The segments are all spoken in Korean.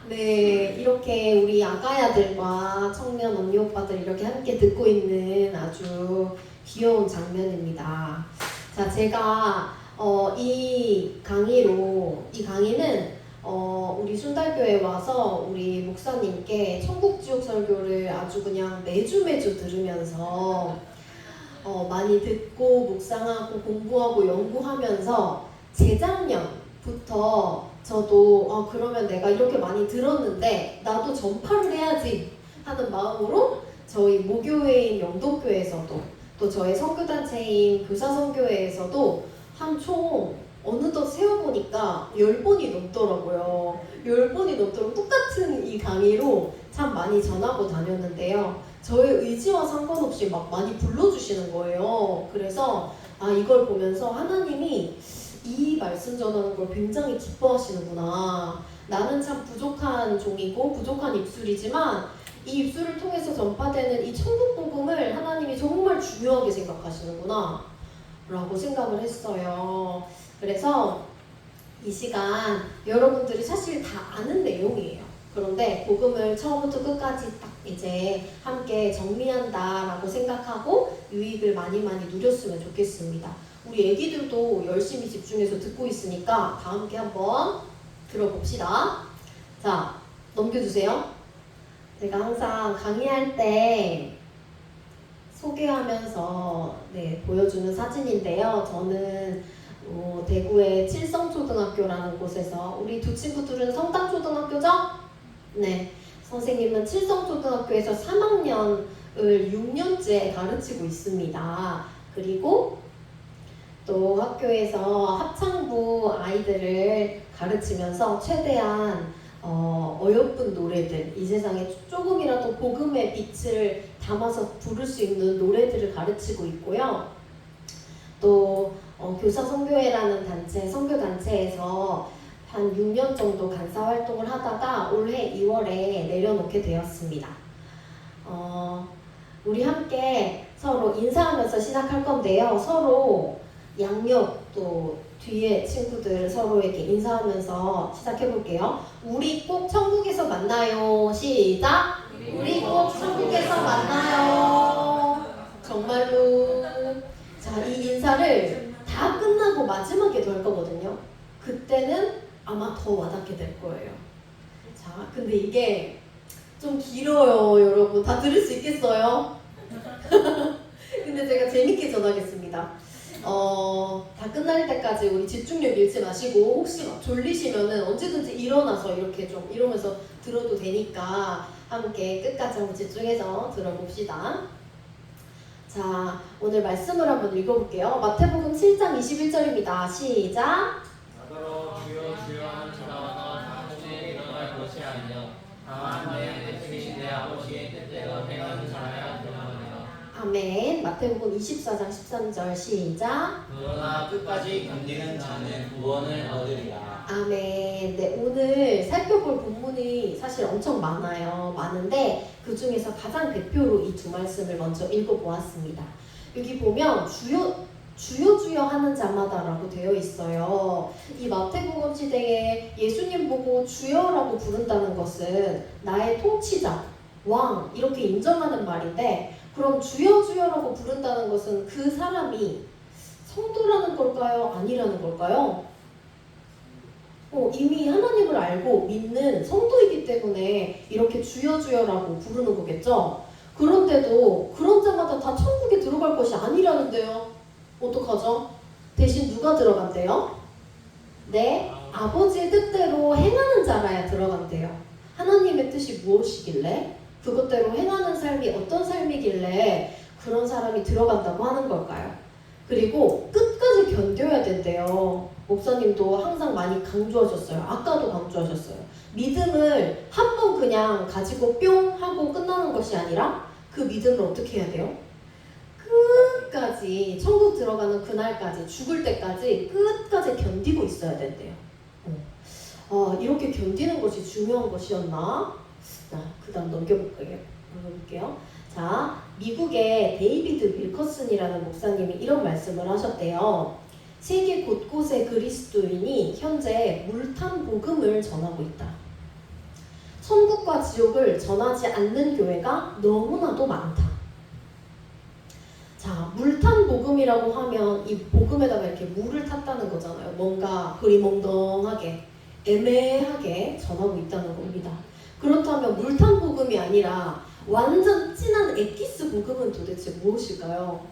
네, 이렇게 우리 아가야들과 청년 언니 오빠들 이렇게 함께 듣고 있는 아주 귀여운 장면입니다. 자, 제가 이 강의는 우리 순달교에 와서 우리 목사님께 천국지옥 설교를 아주 그냥 매주 들으면서 많이 듣고 묵상하고 공부하고 연구하면서 재작년부터 저도 그러면 내가 이렇게 많이 들었는데 나도 전파를 해야지 하는 마음으로 저희 모교회인 영도교회에서도 또 저희 선교단체인 교사선교회에서도 한 총 어느덧 세어보니까 10번이 넘더라고요. 10번이 넘도록 똑같은 이 강의로 참 많이 전하고 다녔는데요. 저의 의지와 상관없이 막 많이 불러주시는 거예요. 그래서 이걸 보면서 하나님이 이 말씀 전하는 걸 굉장히 기뻐하시는구나. 나는 참 부족한 종이고 부족한 입술이지만 이 입술을 통해서 전파되는 이 천국 복음을 하나님이 정말 중요하게 생각하시는구나 라고 생각을 했어요. 그래서 이 시간 여러분들이 사실 다 아는 내용이에요. 그런데 복음을 처음부터 끝까지 딱 이제 함께 정리한다라고 생각하고 유익을 많이 누렸으면 좋겠습니다. 우리 애기들도 열심히 집중해서 듣고 있으니까 다 함께 한번 들어봅시다. 자, 넘겨주세요. 제가 항상 강의할 때 소개하면서 보여주는 사진인데요. 저는 대구의 칠성초등학교라는 곳에서 우리 두 친구들은 성당초등학교죠? 네. 선생님은 칠성초등학교에서 3학년을 6년째 가르치고 있습니다. 그리고 또 학교에서 합창부 아이들을 가르치면서 최대한 어여쁜 노래들, 이 세상에 조금이라도 복음의 빛을 담아서 부를 수 있는 노래들을 가르치고 있고요. 또 교사선교회라는 단체, 선교단체에서 한 6년 정도 간사 활동을 하다가 올해 2월에 내려놓게 되었습니다. 우리 함께 서로 인사하면서 시작할 건데요. 서로 양옆 또 뒤에 친구들 서로에게 인사하면서 시작해볼게요. 우리 꼭 천국에서 만나요. 시작! 우리 꼭 천국에서 만나요. 정말로. 자, 이 인사를 다 끝나고 마지막에도 할 거거든요. 그때는 아마 더 와닿게 될 거예요. 자, 근데 이게 좀 길어요, 여러분. 다 들을 수 있겠어요? 근데 제가 재밌게 전하겠습니다. 다 끝날 때까지 우리 집중력 잃지 마시고 혹시 막 졸리시면은 언제든지 일어나서 이렇게 좀 이러면서 들어도 되니까 함께 끝까지 한번 집중해서 들어봅시다. 자, 오늘 말씀을 한번 읽어볼게요. 마태복음 7장 21절입니다. 시작! 나더러 주여 주여 하는 자마다 다 같이 일어날 것이 아니요 다만 내 뜻이 내 아버지의 뜻대로 행하는 자라야 되느니라. 아멘. 마태복음 24장 13절 시작! 그러나 끝까지 견디는 자는 구원을 얻으리라. 아멘. 네, 오늘 살펴볼 본문이 사실 엄청 많은데 그 중에서 가장 대표로 이 두 말씀을 먼저 읽어보았습니다. 여기 보면 주여 하는 자마다라고 되어 있어요. 이 마태복음 시대에 예수님 보고 주여라고 부른다는 것은 나의 통치자, 왕 이렇게 인정하는 말인데, 그럼 주여라고 부른다는 것은 그 사람이 성도라는 걸까요? 아니라는 걸까요? 이미 하나님을 알고 믿는 성도이기 때문에 이렇게 주여라고 부르는 거겠죠? 그런데도 그런 자마다 다 천국에 들어갈 것이 아니라는데요. 어떡하죠? 대신 누가 들어간대요? 네, 아버지의 뜻대로 행하는 자라야 들어간대요. 하나님의 뜻이 무엇이길래? 그것대로 행하는 삶이 어떤 삶이길래 그런 사람이 들어간다고 하는 걸까요? 그리고 끝까지 견뎌야 된대요. 목사님도 항상 많이 강조하셨어요. 아까도 강조하셨어요. 믿음을 한 번 그냥 가지고 뿅 하고 끝나는 것이 아니라 그 믿음을 어떻게 해야 돼요? 끝까지, 천국 들어가는 그날까지, 죽을 때까지 끝까지 견디고 있어야 된대요. 이렇게 견디는 것이 중요한 것이었나? 자, 그 다음 넘겨볼게요. 자, 미국의 데이비드 윌커슨이라는 목사님이 이런 말씀을 하셨대요. 세계 곳곳의 그리스도인이 현재 물탄 복음을 전하고 있다. 천국과 지옥을 전하지 않는 교회가 너무나도 많다. 자, 물탄 복음이라고 하면 이 복음에다가 이렇게 물을 탔다는 거잖아요. 뭔가 흐리멍덩하게 애매하게 전하고 있다는 겁니다. 그렇다면 물탄 복음이 아니라 완전 진한 엑기스 복음은 도대체 무엇일까요?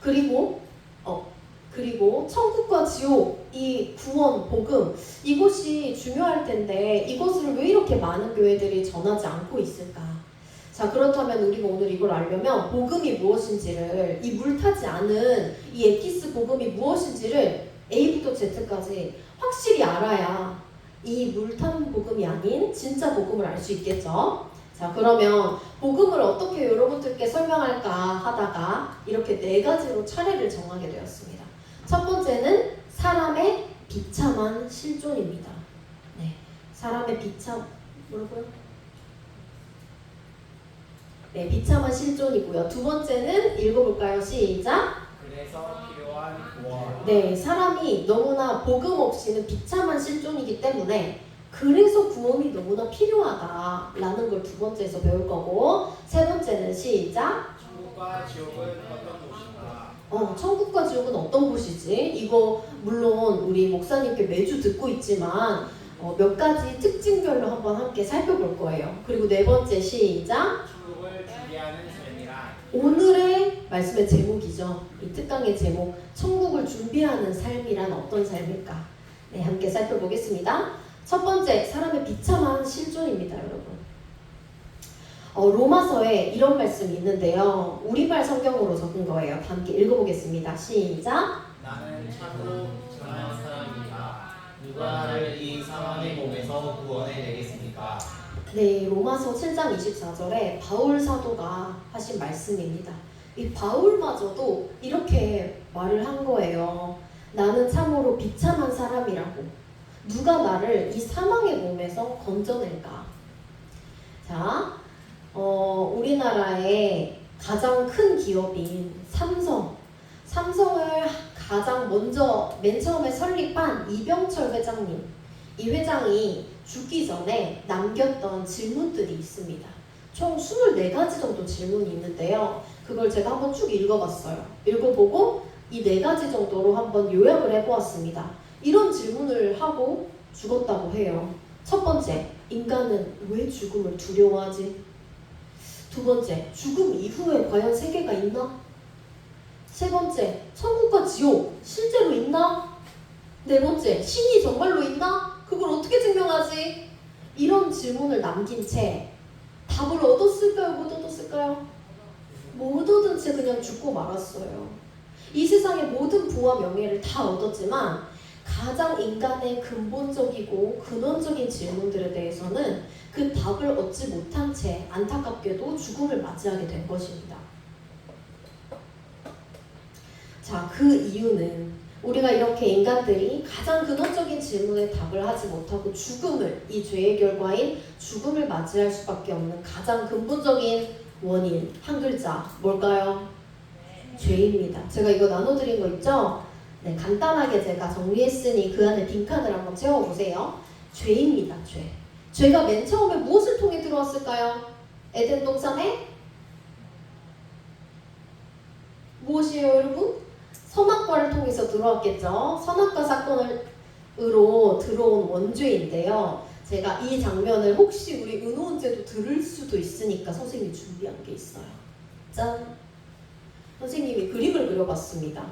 그리고 천국과 지옥, 이 구원, 복음, 이것이 중요할 텐데 이것을 왜 이렇게 많은 교회들이 전하지 않고 있을까? 자, 그렇다면 우리가 오늘 이걸 알려면 복음이 무엇인지를, 이 물타지 않은 이 엑기스 복음이 무엇인지를 A부터 Z까지 확실히 알아야 이 물탄 복음이 아닌 진짜 복음을 알 수 있겠죠? 자, 그러면 복음을 어떻게 여러분들께 설명할까 하다가 이렇게 4가지로 차례를 정하게 되었습니다. 첫 번째는 사람의 비참한 실존입니다. 네, 사람의 뭐라고요? 네, 비참한 실존이고요. 두 번째는 읽어볼까요? 시작! 그래서 필요한 구원. 네, 사람이 너무나 복음 없이는 비참한 실존이기 때문에 그래서 구원이 너무나 필요하다라는 걸 두 번째에서 배울 거고, 세 번째는 시작! 천국과 지옥은 어떤 곳인가? 천국과 지옥은 어떤 곳이지? 이거 물론 우리 목사님께 매주 듣고 있지만 몇 가지 특징별로 한번 함께 살펴볼 거예요. 그리고 네 번째 시작! 천국을 준비하는 삶이란? 오늘의 말씀의 제목이죠. 이 특강의 제목, 천국을 준비하는 삶이란 어떤 삶일까? 네, 함께 살펴보겠습니다. 첫 번째, 사람의 비참한 실존입니다, 여러분. 로마서에 이런 말씀이 있는데요. 우리말 성경으로 적은 거예요. 다 함께 읽어보겠습니다. 시작! 나는 참으로 비참한 사람이다. 누가 나를 이 사망의 몸에서 구원해내겠습니까? 네, 로마서 7장 24절에 바울 사도가 하신 말씀입니다. 이 바울마저도 이렇게 말을 한 거예요. 나는 참으로 비참한 사람이라고. 누가 나를 이 사망의 몸에서 건져낼까? 자, 우리나라의 가장 큰 기업인 삼성을 가장 먼저 맨 처음에 설립한 이병철 회장님, 이 회장이 죽기 전에 남겼던 질문들이 있습니다. 총 24가지 정도 질문이 있는데요. 그걸 제가 한번 쭉 읽어봤어요. 읽어보고 이 4가지 정도로 한번 요약을 해보았습니다. 이런 질문을 하고 죽었다고 해요. 첫 번째, 인간은 왜 죽음을 두려워하지? 두 번째, 죽음 이후에 과연 세계가 있나? 세 번째, 천국과 지옥 실제로 있나? 네 번째, 신이 정말로 있나? 그걸 어떻게 증명하지? 이런 질문을 남긴 채 답을 얻었을까요? 못 얻었을까요? 못 얻은 채 그냥 죽고 말았어요. 이 세상의 모든 부와 명예를 다 얻었지만 가장 인간의 근본적이고 근원적인 질문들에 대해서는 그 답을 얻지 못한 채 안타깝게도 죽음을 맞이하게 된 것입니다. 자, 그 이유는 우리가 이렇게 인간들이 가장 근원적인 질문에 답을 하지 못하고 이 죄의 결과인 죽음을 맞이할 수밖에 없는 가장 근본적인 원인, 한 글자, 뭘까요? 죄입니다. 제가 이거 나눠드린 거 있죠? 네, 간단하게 제가 정리했으니 그 안에 빈칸을 한번 채워보세요. 죄입니다, 죄. 죄가 맨 처음에 무엇을 통해 들어왔을까요? 에덴 동산에? 무엇이에요, 여러분? 선악과를 통해서 들어왔겠죠. 선악과 사건으로 들어온 원죄인데요. 제가 이 장면을 혹시 우리 은호언제도 들을 수도 있으니까 선생님이 준비한 게 있어요. 짠! 선생님이 그림을 그려봤습니다.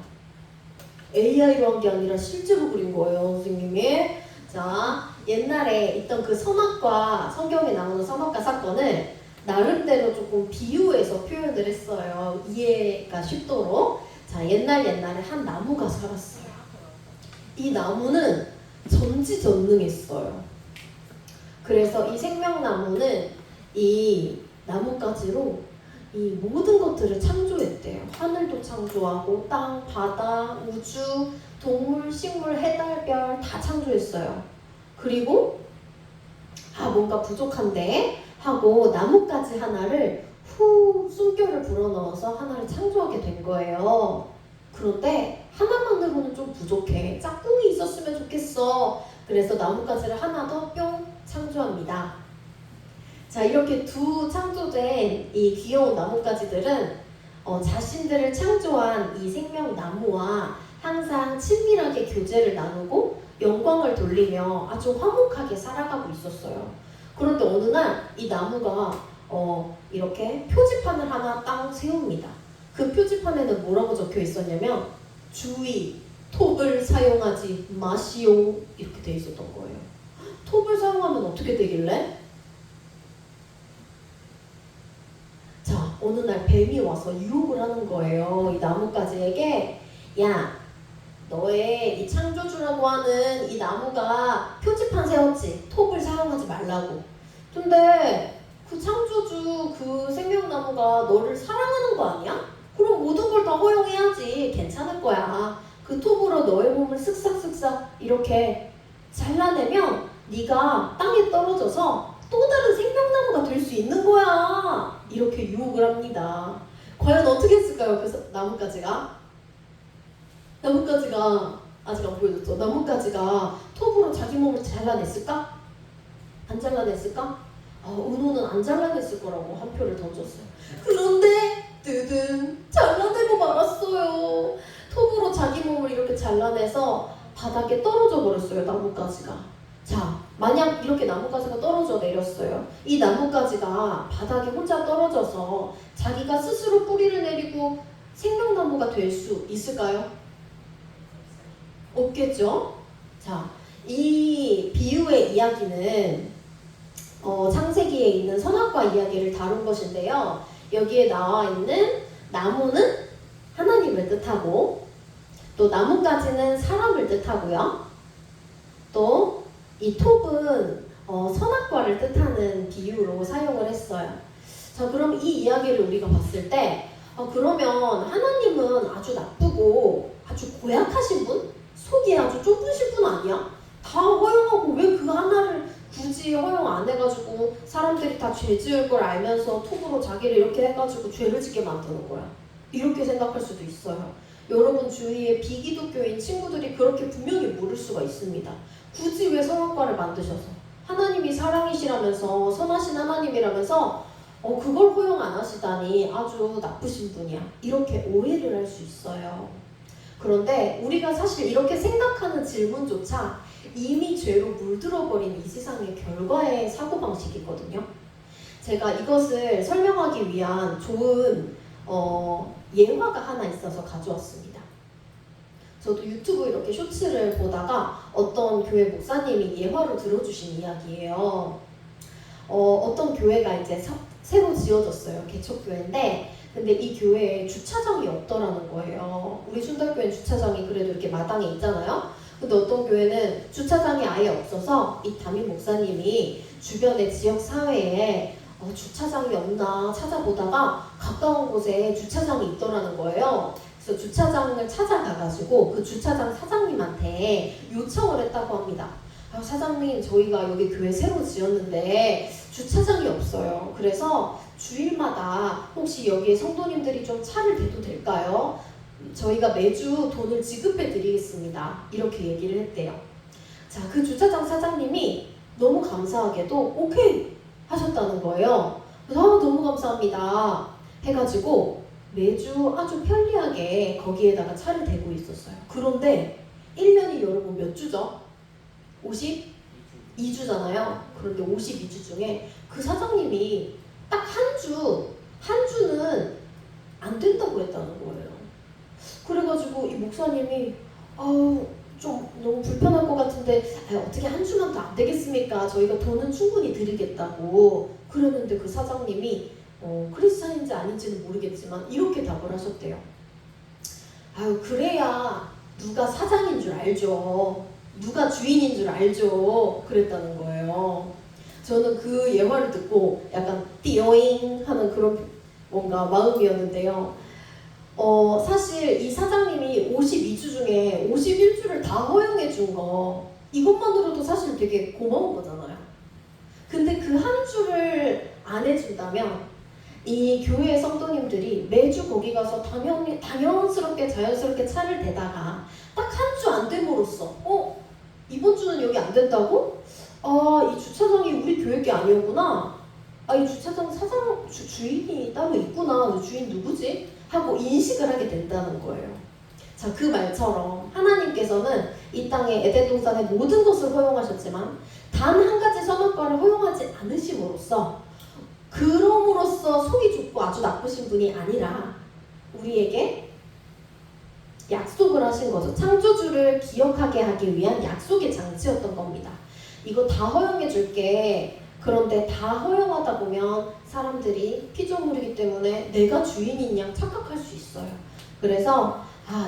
AI로 한 게 아니라 실제로 그린 거예요, 선생님이. 자, 옛날에 있던 그 선악과, 성경에 나오는 선악과 사건을 나름대로 조금 비유해서 표현을 했어요. 이해가 쉽도록. 자, 옛날에 한 나무가 살았어요. 이 나무는 전지전능했어요. 그래서 이 생명나무는 이 나뭇가지로 이 모든 것들을 창조했대요. 하늘도 창조하고 땅, 바다, 우주, 동물, 식물, 해달, 별 다 창조했어요. 그리고 뭔가 부족한데 하고 나뭇가지 하나를 숨결을 불어넣어서 하나를 창조하게 된 거예요. 그런데 하나만으로는 좀 부족해. 짝꿍이 있었으면 좋겠어. 그래서 나뭇가지를 하나 더 뿅 창조합니다. 자, 이렇게 두 창조된 이 귀여운 나뭇가지들은 자신들을 창조한 이 생명나무와 항상 친밀하게 교제를 나누고 영광을 돌리며 아주 화목하게 살아가고 있었어요. 그런데 어느 날 이 나무가 이렇게 표지판을 하나 딱 세웁니다. 그 표지판에는 뭐라고 적혀 있었냐면 주의, 톱을 사용하지 마시오 이렇게 돼 있었던 거예요. 톱을 사용하면 어떻게 되길래? 자, 어느 날 뱀이 와서 유혹을 하는 거예요. 이 나뭇가지에게 야, 너의 이 창조주라고 하는 이 나무가 표지판 세웠지. 톱을 사용하지 말라고. 근데 그 창조주 그 생명나무가 너를 사랑하는 거 아니야? 그럼 모든 걸 다 허용해야지. 괜찮을 거야. 그 톱으로 너의 몸을 쓱싹쓱싹 이렇게 잘라내면 네가 땅에 떨어져서 또 다른 생명나무가 될 수 있는 거야. 이렇게 유혹을 합니다. 과연 어떻게 했을까요? 그 나뭇가지가 아직 안 보여줬죠? 나뭇가지가 톱으로 자기 몸을 잘라냈을까? 안 잘라냈을까? 은호는 안 잘라냈을 거라고 한 표를 던졌어요. 그런데 뜨든 잘라내고 말았어요. 톱으로 자기 몸을 이렇게 잘라내서 바닥에 떨어져 버렸어요. 나뭇가지가. 자, 만약 이렇게 나뭇가지가 떨어져 내렸어요. 이 나뭇가지가 바닥에 혼자 떨어져서 자기가 스스로 뿌리를 내리고 생명나무가 될 수 있을까요? 없겠죠? 자, 이 비유의 이야기는 창세기에 있는 선악과 이야기를 다룬 것인데요. 여기에 나와 있는 나무는 하나님을 뜻하고 또 나뭇가지는 사람을 뜻하고요. 또 이 톱은 선악과를 뜻하는 비유로 사용을 했어요. 자, 그럼 이 이야기를 우리가 봤을 때 그러면 하나님은 아주 나쁘고 아주 고약하신 분? 속이 아주 좁으신 분 아니야? 다 허용하고 왜 그 하나를 굳이 허용 안 해가지고 사람들이 다 죄 지을 걸 알면서 톱으로 자기를 이렇게 해가지고 죄를 짓게 만드는 거야. 이렇게 생각할 수도 있어요. 여러분 주위에 비기독교인 친구들이 그렇게 분명히 물을 수가 있습니다. 굳이 왜 선악과를 만드셔서 하나님이 사랑이시라면서 선하신 하나님이라면서 그걸 허용 안 하시다니 아주 나쁘신 분이야. 이렇게 오해를 할 수 있어요. 그런데 우리가 사실 이렇게 생각하는 질문조차 이미 죄로 물들어버린 이 세상의 결과의 사고방식이거든요. 제가 이것을 설명하기 위한 좋은 예화가 하나 있어서 가져왔습니다. 저도 유튜브 이렇게 쇼츠를 보다가 어떤 교회 목사님이 예화로 들어주신 이야기예요. 어떤 교회가 이제 새로 지어졌어요. 개척교회인데 근데 이 교회에 주차장이 없더라는 거예요. 우리 순달교회는 주차장이 그래도 이렇게 마당에 있잖아요. 근데 어떤 교회는 주차장이 아예 없어서 이 담임 목사님이 주변의 지역 사회에 주차장이 없나 찾아보다가 가까운 곳에 주차장이 있더라는 거예요. 그래서 주차장을 찾아가가지고 그 주차장 사장님한테 요청을 했다고 합니다. 사장님, 저희가 여기 교회 새로 지었는데 주차장이 없어요. 그래서 주일마다 혹시 여기에 성도님들이 좀 차를 대도 될까요? 저희가 매주 돈을 지급해 드리겠습니다. 이렇게 얘기를 했대요. 자, 그 주차장 사장님이 너무 감사하게도 오케이 하셨다는 거예요. 그래서 너무 감사합니다 해가지고 매주 아주 편리하게 거기에다가 차를 대고 있었어요. 그런데 1년이 여러분 몇 주죠? 52주잖아요. 그런데 52주 중에 그 사장님이 딱 한 주는 안 된다고 했다는 거예요. 그래가지고 이 목사님이 좀 너무 불편할 것 같은데 어떻게 한 주만 더 안 되겠습니까? 저희가 돈은 충분히 드리겠다고 그러는데 그 사장님이 크리스찬인지 아닌지는 모르겠지만 이렇게 답을 하셨대요. 그래야 누가 사장인 줄 알죠. 누가 주인인 줄 알죠. 그랬다는 거예요. 저는 그 예화를 듣고 약간 띠어잉 하는 그런 뭔가 마음이었는데요. 사실 이 사장님이 52주 중에 51주를 다 허용해 준 거 이것만으로도 사실 되게 고마운 거잖아요. 근데 그 한 주를 안 해준다면 이 교회 성도님들이 매주 거기 가서 당연스럽게 자연스럽게 차를 대다가 딱 한 주 안 됨으로써 이번 주는 여기 안 된다고? 이 주차장이 우리 교회 게 아니었구나. 아, 이 주차장 주인이 따로 있구나. 주인 누구지? 하고 인식을 하게 된다는 거예요. 자, 그 말처럼 하나님께서는 이 땅에 에덴 동산의 모든 것을 허용하셨지만 단 한 가지 선악과를 허용하지 않으심으로써 그럼으로써 속이 좁고 아주 나쁘신 분이 아니라 우리에게 약속을 하신 거죠. 창조주를 기억하게 하기 위한 약속의 장치였던 겁니다. 이거 다 허용해 줄게. 그런데 다 허용하다 보면 사람들이 피조물이기 때문에 내가 주인인 양 착각할 수 있어요. 그래서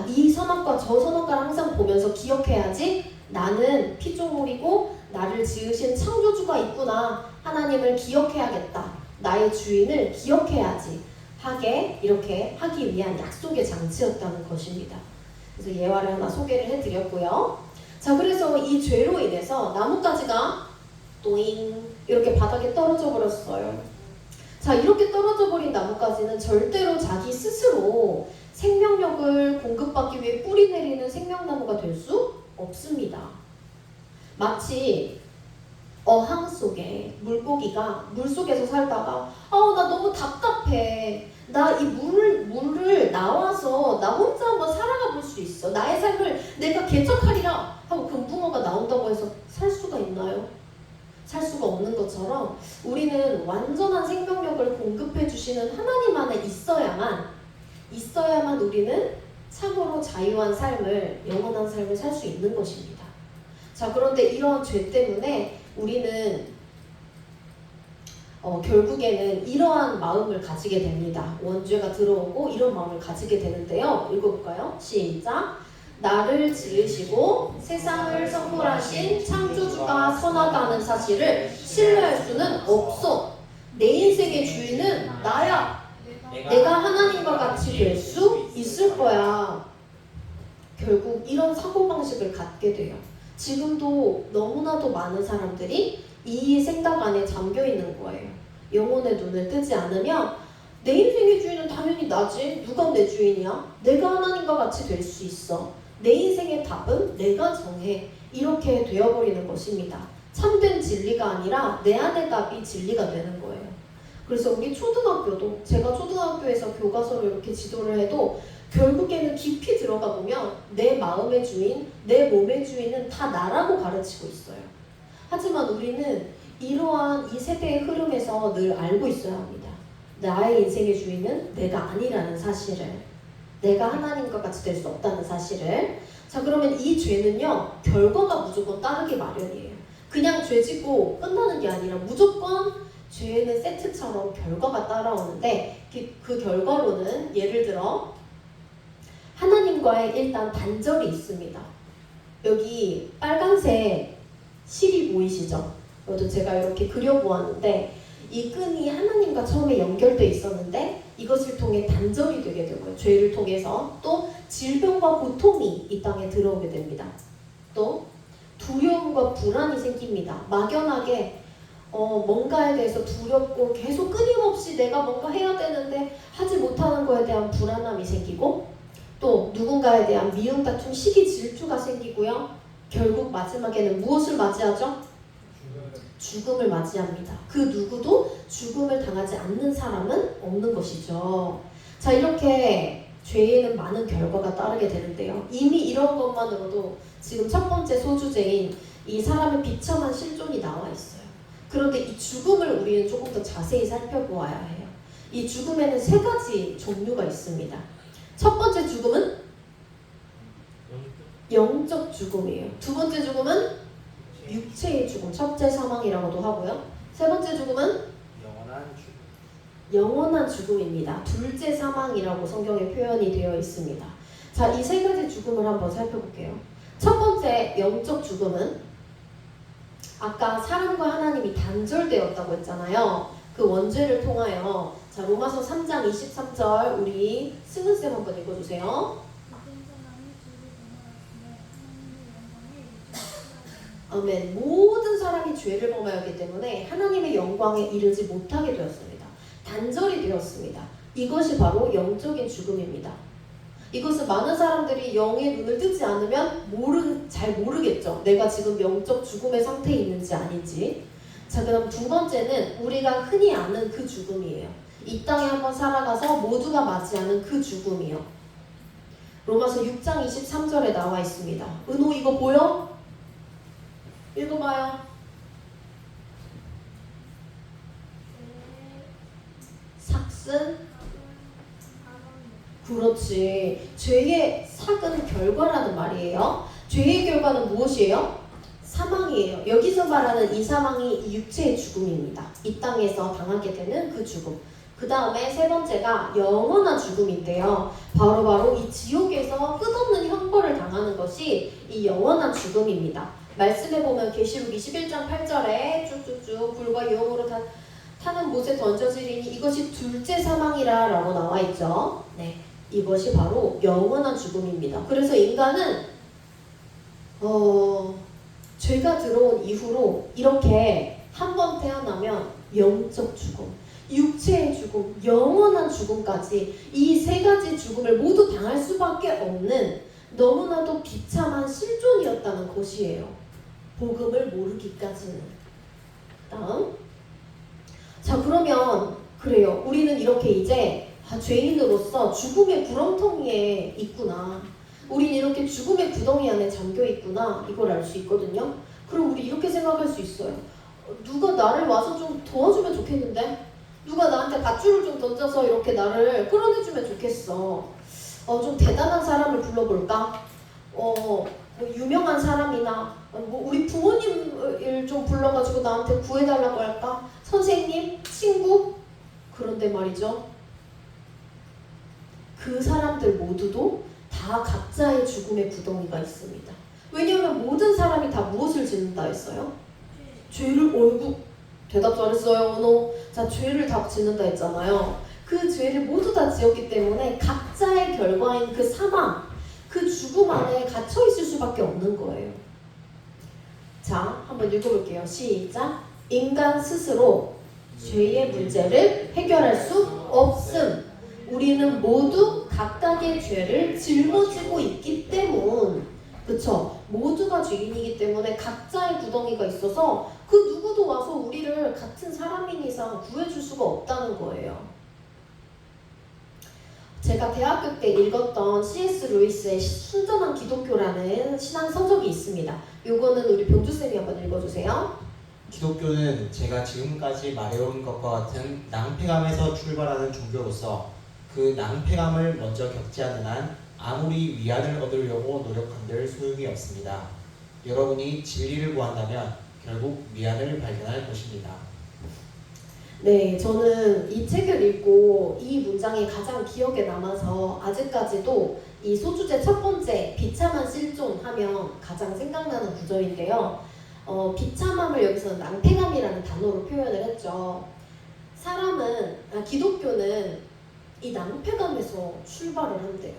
이 선악과 저 선악과를 항상 보면서 기억해야지 나는 피조물이고 나를 지으신 창조주가 있구나. 하나님을 기억해야겠다. 나의 주인을 기억해야지 하게 이렇게 하기 위한 약속의 장치였다는 것입니다. 그래서 예화를 하나 소개를 해드렸고요. 자, 그래서 이 죄로 인해서 나뭇가지가 또잉 이렇게 바닥에 떨어져 버렸어요. 자, 이렇게 떨어져 버린 나뭇가지는 절대로 자기 스스로 생명력을 공급받기 위해 뿌리 내리는 생명나무가 될 수 없습니다. 마치 어항 속에 물고기가 물속에서 살다가 나 너무 답답해. 나 이 물을 나와서 나 혼자 한번 살아가 볼 수 있어. 나의 삶을 내가 개척하리라 하고 금붕어가 나온다고 해서 살 수가 있나요? 살 수가 없는 것처럼 우리는 완전한 생명력을 공급해 주시는 하나님 안에 있어야만 우리는 참으로 자유한 삶을, 영원한 삶을 살 수 있는 것입니다. 자, 그런데 이런 죄 때문에 우리는 결국에는 이러한 마음을 가지게 됩니다. 원죄가 들어오고 이런 마음을 가지게 되는데요. 읽어볼까요? 시작! 나를 지으시고 세상을 선물하신 창조주가 선하다는 사실을 신뢰할 수는 없어. 내 인생의 주인은 나야. 내가 하나님과 같이 될 수 있을 거야. 결국 이런 사고방식을 갖게 돼요. 지금도 너무나도 많은 사람들이 이 생각 안에 잠겨 있는 거예요. 영혼의 눈을 뜨지 않으면 내 인생의 주인은 당연히 나지. 누가 내 주인이야? 내가 하나님과 같이 될 수 있어. 내 인생의 답은 내가 정해. 이렇게 되어버리는 것입니다. 참된 진리가 아니라 내 안의 답이 진리가 되는 거예요. 그래서 우리 초등학교도, 제가 초등학교에서 교과서를 이렇게 지도를 해도 결국에는 깊이 들어가 보면 내 마음의 주인, 내 몸의 주인은 다 나라고 가르치고 있어요. 하지만 우리는 이러한 이 세대의 흐름에서 늘 알고 있어야 합니다. 나의 인생의 주인은 내가 아니라는 사실을, 내가 하나님과 같이 될 수 없다는 사실을. 자, 그러면 이 죄는요, 결과가 무조건 따르기 마련이에요. 그냥 죄 짓고 끝나는 게 아니라 무조건 죄는 세트처럼 결과가 따라오는데 그 결과로는 예를 들어 하나님과의 일단 단절이 있습니다. 여기 빨간색 실이 보이시죠? 이것도 제가 이렇게 그려보았는데 이 끈이 하나님과 처음에 연결돼 있었는데 이것을 통해 단절이 되게 된 거예요. 죄를 통해서. 또 질병과 고통이 이 땅에 들어오게 됩니다. 또 두려움과 불안이 생깁니다. 막연하게 뭔가에 대해서 두렵고 계속 끊임없이 내가 뭔가 해야 되는데 하지 못하는 거에 대한 불안함이 생기고, 또 누군가에 대한 미움, 다툼, 시기, 질투가 생기고요. 결국 마지막에는 무엇을 맞이하죠? 죽음을 맞이합니다. 그 누구도 죽음을 당하지 않는 사람은 없는 것이죠. 자, 이렇게 죄에는 많은 결과가 따르게 되는데요. 이미 이런 것만으로도 지금 첫 번째 소주제인 이 사람의 비참한 실존이 나와 있어요. 그런데 이 죽음을 우리는 조금 더 자세히 살펴보아야 해요. 이 죽음에는 세 가지 종류가 있습니다. 첫 번째 죽음은 영적 죽음이에요. 두 번째 죽음은 육체의 죽음, 첫째 사망이라고도 하고요. 세 번째 죽음은 영원한 죽음입니다. 둘째 사망이라고 성경에 표현이 되어 있습니다. 자, 이 세 가지 죽음을 한번 살펴볼게요. 첫 번째 영적 죽음은 아까 사람과 하나님이 단절되었다고 했잖아요. 그 원죄를 통하여. 자, 로마서 3장 23절 우리 승은쌤 한번 읽어주세요. 아멘. 모든 사람이 죄를 범하였기 때문에 하나님의 영광에 이르지 못하게 되었습니다. 단절이 되었습니다. 이것이 바로 영적인 죽음입니다. 이것은 많은 사람들이 영의 눈을 뜨지 않으면 잘 모르겠죠. 내가 지금 영적 죽음의 상태에 있는지 아닌지. 자, 그럼 두 번째는 우리가 흔히 아는 그 죽음이에요. 이 땅에 한번 살아가서 모두가 맞이하는 그 죽음이요. 로마서 6장 23절에 나와 있습니다. 은호 이거 보여? 읽어봐요. 삭슨? 그렇지. 죄의 삭은 결과라는 말이에요. 죄의 결과는 무엇이에요? 사망이에요. 여기서 말하는 이 사망이 이 육체의 죽음입니다. 이 땅에서 당하게 되는 그 죽음. 그 다음에 세 번째가 영원한 죽음인데요. 바로 이 지옥에서 끝없는 형벌을 당하는 것이 이 영원한 죽음입니다. 말씀해 보면 계시록 21장 8절에 쭉쭉쭉 불과 유황으로 타는 못에 던져지리니 이것이 둘째 사망이라 라고 나와 있죠. 네, 이것이 바로 영원한 죽음입니다. 그래서 인간은 죄가 들어온 이후로 이렇게 한 번 태어나면 영적 죽음, 육체의 죽음, 영원한 죽음까지 이 세 가지 죽음을 모두 당할 수밖에 없는 너무나도 비참한 실존이었다는 것이에요. 복음을 모르기까지는. 다음. 자, 그러면 그래요. 우리는 이렇게 이제 죄인으로서 죽음의 구렁텅이에 있구나. 우린 이렇게 죽음의 구덩이 안에 잠겨 있구나. 이걸 알 수 있거든요. 그럼 우리 이렇게 생각할 수 있어요. 누가 나를 와서 좀 도와주면 좋겠는데? 누가 나한테 밧줄을 좀 던져서 이렇게 나를 끌어내주면 좋겠어. 좀 대단한 사람을 불러볼까? 뭐 유명한 사람이나 뭐 우리 부모님을 좀 불러가지고 나한테 구해달라고 할까? 선생님? 친구? 그런데 말이죠. 그 사람들 모두도 다 각자의 죽음의 구덩이가 있습니다. 왜냐하면 모든 사람이 다 무엇을 짓는다 했어요? 죄를 대답 잘했어요, 은호. 자, 죄를 다 짓는다 했잖아요. 그 죄를 모두 다 지었기 때문에 각자의 결과인 그 사망, 그 죽음 안에 갇혀 있을 수밖에 없는 거예요. 자, 한번 읽어볼게요. 시작. 인간 스스로 죄의 문제를 해결할 수 없음. 우리는 모두 각각의 죄를 짊어지고 있기 때문. 그쵸? 모두가 죄인이기 때문에 각자의 구덩이가 있어서 그 누구도 와서 우리를 같은 사람인 이상 구해줄 수가 없다는 거예요. 제가 대학교 때 읽었던 C.S. 루이스의 순전한 기독교라는 신앙 서적이 있습니다. 요거는 우리 병주쌤이 한번 읽어주세요. 기독교는 제가 지금까지 말해온 것과 같은 낭패감에서 출발하는 종교로서 그 낭패감을 먼저 겪지 않는 한 아무리 위안을 얻으려고 노력한들 소용이 없습니다. 여러분이 진리를 구한다면 결국 위안을 발견할 것입니다. 네, 저는 이 책을 읽고 이 문장이 가장 기억에 남아서 아직까지도 이 소주제 첫 번째 비참한 실존하면 가장 생각나는 구절인데요. 비참함을 여기서는 낭패감이라는 단어로 표현을 했죠. 기독교는 이 낭패감에서 출발을 한대요.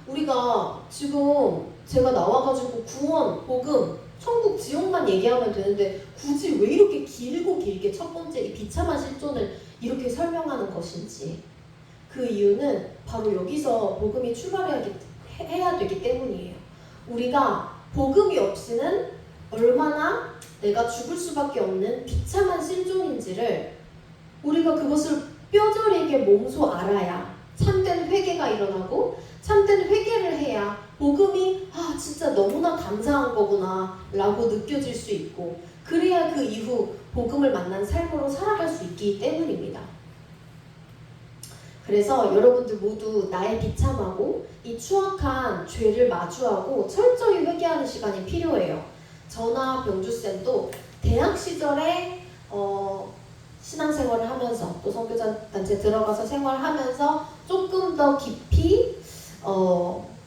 우리가 지금 제가 나와가지고 구원, 복음, 천국, 지옥만 얘기하면 되는데 굳이 왜 이렇게 길게 첫 번째 이 비참한 실존을 이렇게 설명하는 것인지, 그 이유는 바로 여기서 복음이 출발해야 되기 때문이에요. 우리가 복음이 없이는 얼마나 내가 죽을 수밖에 없는 비참한 실존인지를 우리가 그것을 뼈저리게 몸소 알아야 참된 회개가 일어나고 참된 회개를 해야 복음이 진짜 너무나 감사한 거구나 라고 느껴질 수 있고, 그래야 그 이후 복음을 만난 삶으로 살아갈 수 있기 때문입니다. 그래서 여러분들 모두 나의 비참하고 이 추악한 죄를 마주하고 철저히 회개하는 시간이 필요해요. 저나 병주쌤도 대학 시절에 신앙생활을 하면서 또 선교단체 들어가서 생활하면서 조금 더 깊이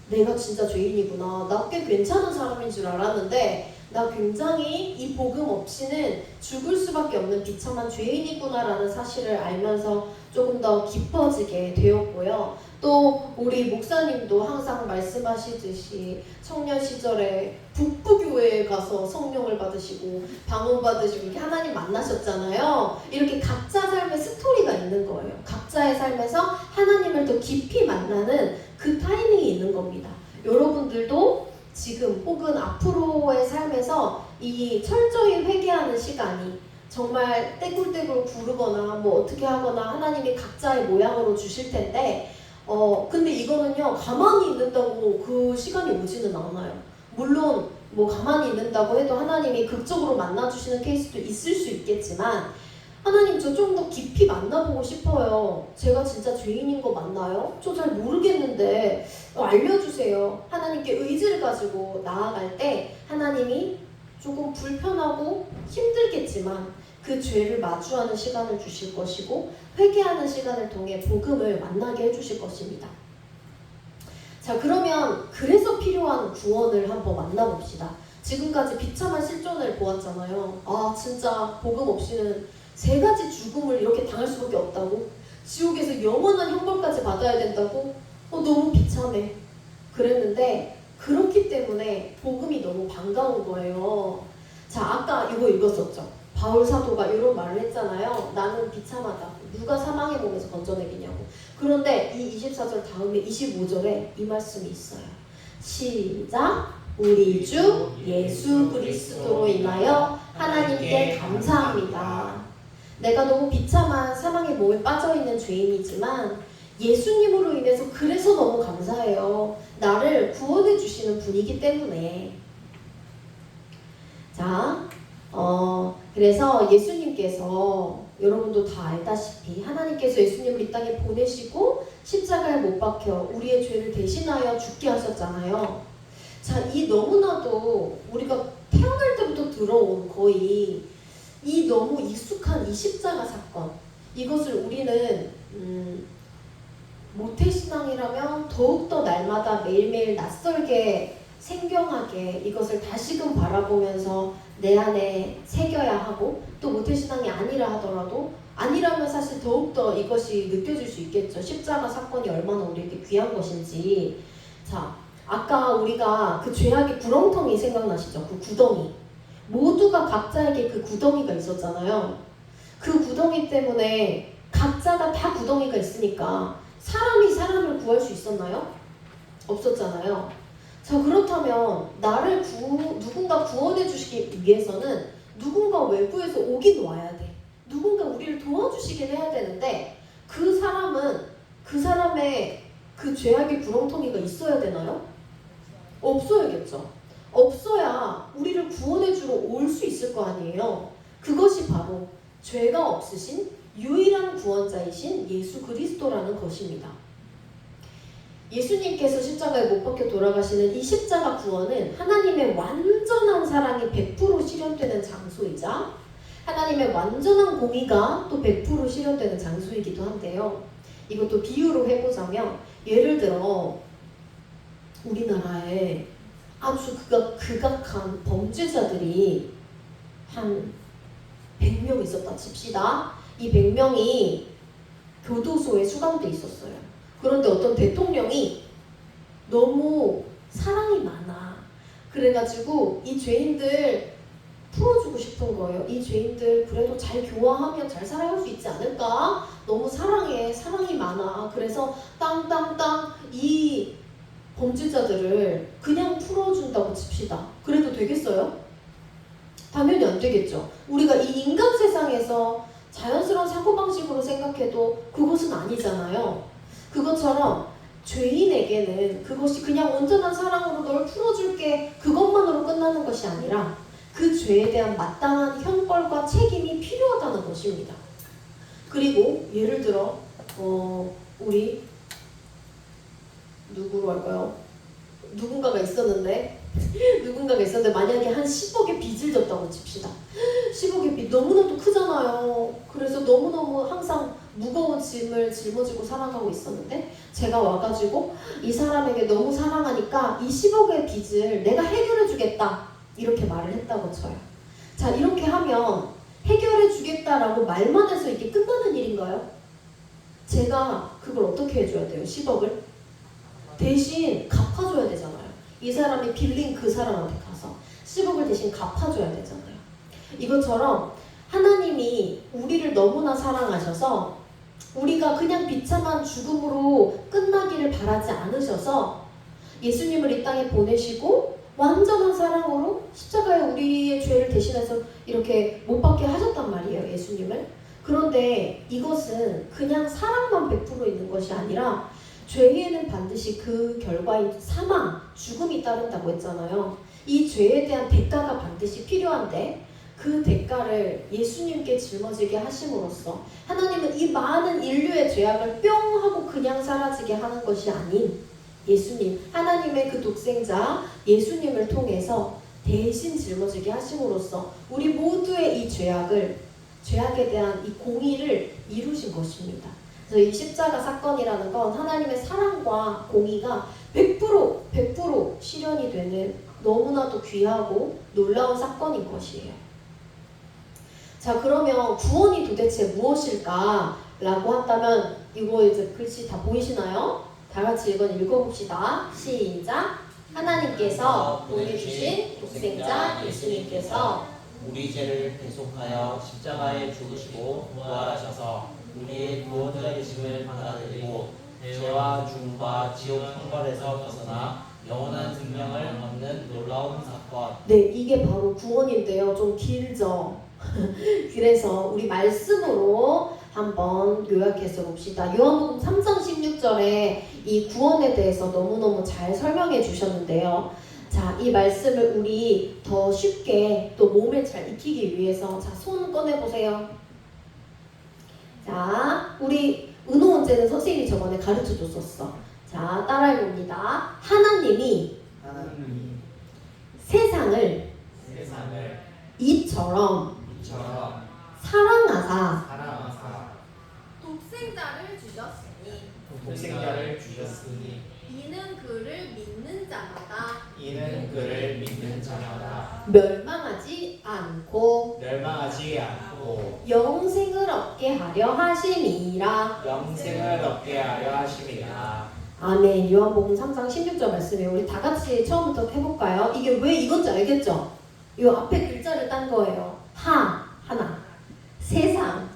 내가 진짜 죄인이구나, 나 꽤 괜찮은 사람인 줄 알았는데 나 굉장히 이 복음 없이는 죽을 수밖에 없는 비참한 죄인이구나 라는 사실을 알면서 조금 더 깊어지게 되었고요. 또 우리 목사님도 항상 말씀하시듯이 청년 시절에 북부교회에 가서 성령을 받으시고 방언 받으시고 이렇게 하나님 만나셨잖아요. 이렇게 각자 삶의 스토리가 있는 거예요. 각자의 삶에서 하나님을 더 깊이 만나는 그 타이밍이 있는 겁니다. 여러분들도 지금 혹은 앞으로의 삶에서 이 철저히 회개하는 시간이 정말 떼굴떼굴 구르거나 뭐 어떻게 하거나 하나님이 각자의 모양으로 주실 텐데 근데 이거는요 가만히 있는다고 그 시간이 오지는 않아요. 물론 뭐 가만히 있는다고 해도 하나님이 극적으로 만나주시는 케이스도 있을 수 있겠지만 하나님 저 좀 더 깊이 만나보고 싶어요. 제가 진짜 죄인인 거 맞나요? 저 잘 모르겠는데 알려주세요. 하나님께 의지를 가지고 나아갈 때 하나님이 조금 불편하고 힘들겠지만 그 죄를 마주하는 시간을 주실 것이고 회개하는 시간을 통해 복음을 만나게 해주실 것입니다. 자, 그러면 그래서 필요한 구원을 한번 만나봅시다. 지금까지 비참한 실존을 보았잖아요. 아 진짜 복음 없이는 세 가지 죽음을 이렇게 당할 수밖에 없다고? 지옥에서 영원한 형벌까지 받아야 된다고? 너무 비참해. 그랬는데 그렇기 때문에 복음이 너무 반가운 거예요. 자, 아까 이거 읽었었죠. 바울 사도가 이런 말을 했잖아요. 나는 비참하다. 누가 사망의 몸에서 건져내겠냐고. 그런데 이 24절 다음에 25절에 이 말씀이 있어요. 시작! 우리 주 예수 그리스도로 인하여 하나님께 감사합니다. 내가 너무 비참한 사망의 몸에 빠져있는 죄인이지만 예수님으로 인해서 그래서 너무 감사해요. 나를 구원해 주시는 분이기 때문에. 자, 그래서 예수님께서 여러분도 다 알다시피 하나님께서 예수님을 이 땅에 보내시고 십자가에 못 박혀 우리의 죄를 대신하여 죽게 하셨잖아요. 자, 이 너무나도 우리가 태어날 때부터 들어온 거의 이 너무 익숙한 이 십자가 사건, 이것을 우리는 모태신앙이라면 더욱더 날마다 매일매일 낯설게 생경하게 이것을 다시금 바라보면서 내 안에 새겨야 하고, 또 모태신앙이 아니라 하더라도 아니라면 사실 더욱더 이것이 느껴질 수 있겠죠. 십자가 사건이 얼마나 우리에게 귀한 것인지. 자, 아까 우리가 그 죄악의 구렁텅이 생각나시죠? 그 구덩이. 모두가 각자에게 그 구덩이가 있었잖아요. 그 구덩이 때문에 각자가 다 구덩이가 있으니까 사람이 사람을 구할 수 있었나요? 없었잖아요. 자, 그렇다면 나를 누군가 구원해 주시기 위해서는 누군가 외부에서 오긴 와야 돼. 누군가 우리를 도와주시긴 해야 되는데 그 사람은 그 사람의 그 죄악의 구렁텅이가 있어야 되나요? 없어야겠죠. 없어야 우리를 구원해 주러 올 수 있을 거 아니에요. 그것이 바로 죄가 없으신 유일한 구원자이신 예수 그리스도라는 것입니다. 예수님께서 십자가에 못 박혀 돌아가시는 이 십자가 구원은 하나님의 완전한 사랑이 100% 실현되는 장소이자 하나님의 완전한 공의가 또 100% 실현되는 장소이기도 한데요. 이것도 비유로 해보자면, 예를 들어 우리나라에 아주 극악한 범죄자들이 한 100명 있었다 칩시다. 이 100명이 교도소에 수감돼 있었어요. 그런데 어떤 대통령이 너무 사랑이 많아. 그래가지고 이 죄인들 풀어주고 싶은 거예요. 이 죄인들 그래도 잘 교화하면 잘 살아갈 수 있지 않을까? 너무 사랑해. 사랑이 많아. 그래서 땅땅땅 이 범죄자들을 그냥 풀어준다고 칩시다. 그래도 되겠어요? 당연히 안 되겠죠. 우리가 이 인간 세상에서 자연스러운 사고방식으로 생각해도 그것은 아니잖아요. 그것처럼 죄인에게는 그것이 그냥 온전한 사랑으로 널 풀어줄게 그것만으로 끝나는 것이 아니라 그 죄에 대한 마땅한 형벌과 책임이 필요하다는 것입니다. 그리고 예를 들어 우리 누구로 할까요? 누군가가 있었는데 만약에 한 10억의 빚을 졌다고 칩시다. 10억의 빚 너무나도 크잖아요. 그래서 너무너무 항상 무거운 짐을 짊어지고 살아가고 있었는데 제가 와가지고 이 사람에게 너무 사랑하니까 이 10억의 빚을 내가 해결해 주겠다 이렇게 말을 했다고 쳐요. 자, 이렇게 하면 해결해 주겠다라고 말만 해서 이게 끝나는 일인가요? 제가 그걸 어떻게 해줘야 돼요? 10억을? 대신 갚아줘야 되잖아요. 이 사람이 빌린 그 사람한테 가서 10억을 대신 갚아줘야 되잖아요. 이것처럼 하나님이 우리를 너무나 사랑하셔서 우리가 그냥 비참한 죽음으로 끝나기를 바라지 않으셔서 예수님을 이 땅에 보내시고 완전한 사랑으로 십자가에 우리의 죄를 대신해서 이렇게 못 박게 하셨단 말이에요, 예수님을. 그런데 이것은 그냥 사랑만 100% 있는 것이 아니라 죄에는 반드시 그 결과인 사망, 죽음이 따른다고 했잖아요. 이 죄에 대한 대가가 반드시 필요한데 그 대가를 예수님께 짊어지게 하심으로써 하나님은 이 많은 인류의 죄악을 뿅 하고 그냥 사라지게 하는 것이 아닌 예수님, 하나님의 그 독생자 예수님을 통해서 대신 짊어지게 하심으로써 우리 모두의 이 죄악에 대한 이 공의를 이루신 것입니다. 그래서 이 십자가 사건이라는 건 하나님의 사랑과 공의가 100% 실현이 되는 너무나도 귀하고 놀라운 사건인 것이에요. 자, 그러면 구원이 도대체 무엇일까? 라고 한다면 이거 이제 글씨 다 보이시나요? 다 같이 이건 읽어봅시다. 시작! 하나님께서 보내주신 독생자 예수님께서 우리 죄를 대속하여 십자가에 죽으시고 부활하셔서 우리의 구원자 되심을 받아들이고 죄와 죽음과 지옥 형벌에서 벗어나 영원한 생명을 얻는 놀라운 사건. 네, 이게 바로 구원인데요. 좀 길죠? 그래서 우리 말씀으로 한번 요약해서 봅시다. 요한복음 3장 16절에 이 구원에 대해서 너무너무 잘 설명해 주셨는데요. 자, 이 말씀을 우리 더 쉽게 또 몸에 잘 익히기 위해서 자, 손 꺼내보세요. 자, 우리 은호원제는 선생님이 저번에 가르쳐 줬었어. 자, 따라해봅니다. 하나님이 세상을 이처럼 사랑하사 독생자를 주셨으니 독생자를 주셨으니 이는 그를 믿는 자마다 이는 그를 믿는 자마다 멸망하지 않고 멸망하지 않고 영생을 얻게 하려 하심이라. 영생을 얻게 하려 하심이라. 아멘. 요한복음 3장 16절 말씀에 우리 다 같이 처음부터 해볼까요? 이게 왜 이건지 알겠죠? 이 앞에 글자를 딴 거예요. 하나, 세상,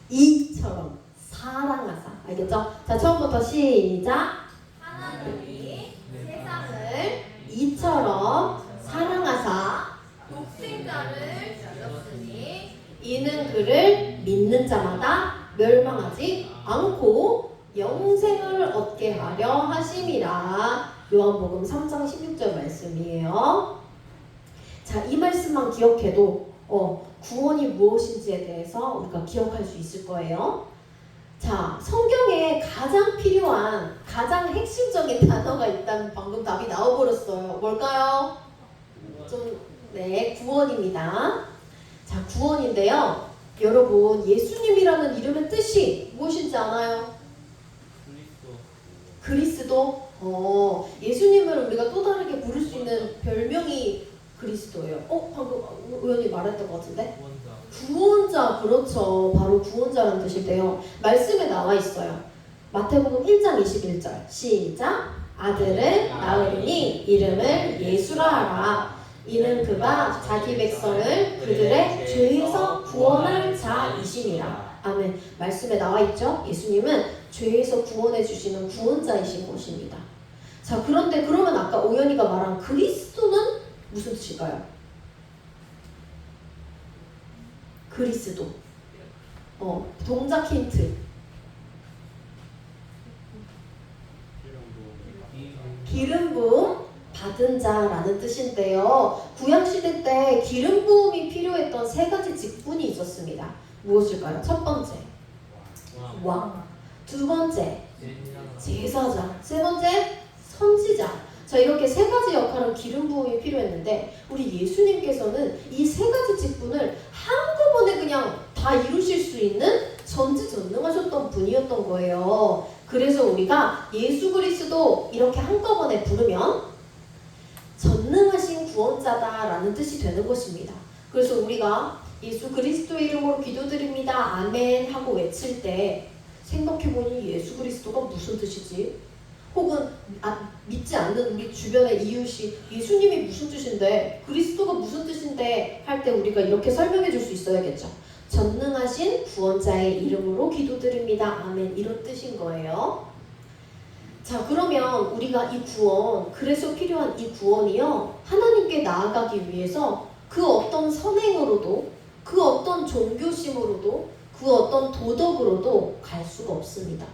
이처럼 사랑하사. 알겠죠? 자, 처음부터 시작. 하나님이 세상을 이처럼 사랑하사 독생자를 주셨으니 이는 그를 믿는 자마다 멸망하지 않고 영생을 얻게 하려 하심이라. 요한복음 3장 16절 말씀이에요. 자, 이 말씀만 기억해도 구원이 무엇인지에 대해서 우리가 기억할 수 있을 거예요. 자, 성경에 가장 필요한 가장 핵심적인 단어가 있다면 방금 답이 나와버렸어요. 뭘까요? 네, 구원입니다. 자, 구원인데요. 여러분, 예수님이라는 이름의 뜻이 무엇인지 아나요? 그리스도. 예수님을 우리가 또 다르게 부를 수 있는 별명이 그리스도예요. 방금 의원님 말했던 것 같은데? 구원자, 그렇죠. 바로 구원자라는 뜻인데요. 말씀에 나와 있어요. 마태복음 1장 21절 시작. 아들을 낳으리니 이름을 예수라 하라. 이는 그가 자기 백성을 그들의 죄에서 구원할 자이심이라. 아멘. 말씀에 나와 있죠. 예수님은 죄에서 구원해 주시는 구원자이신 것입니다. 자, 그런데 그러면 아까 오연이가 말한 그리스도는 무슨 뜻일까요? 그리스도. 동작 힌트. 기름 부음 받은 자라는 뜻인데요. 구약시대 때 기름 부음이 필요했던 세 가지 직분이 있었습니다. 무엇일까요? 첫 번째, 왕. 두 번째, 제사장. 세 번째, 선지자. 자, 이렇게 세 가지 역할은 기름 부음이 필요했는데 우리 예수님께서는 이 세 가지 직분을 한꺼번에 그냥 다 이루실 수 있는 전지전능하셨던 분이었던 거예요. 그래서 우리가 예수 그리스도 이렇게 한꺼번에 부르면 전능하신 구원자다라는 뜻이 되는 것입니다. 그래서 우리가 예수 그리스도 이름으로 기도드립니다. 아멘 하고 외칠 때 생각해보니 예수 그리스도가 무슨 뜻이지? 혹은 믿지 않는 우리 주변의 이웃이 예수님이 무슨 뜻인데 그리스도가 무슨 뜻인데 할 때 우리가 이렇게 설명해 줄 수 있어야겠죠. 전능하신 구원자의 이름으로 기도드립니다. 아멘. 이런 뜻인 거예요. 자, 그러면 우리가 이 구원, 그래서 필요한 이 구원이요, 하나님께 나아가기 위해서 그 어떤 선행으로도, 그 어떤 종교심으로도, 그 어떤 도덕으로도 갈 수가 없습니다.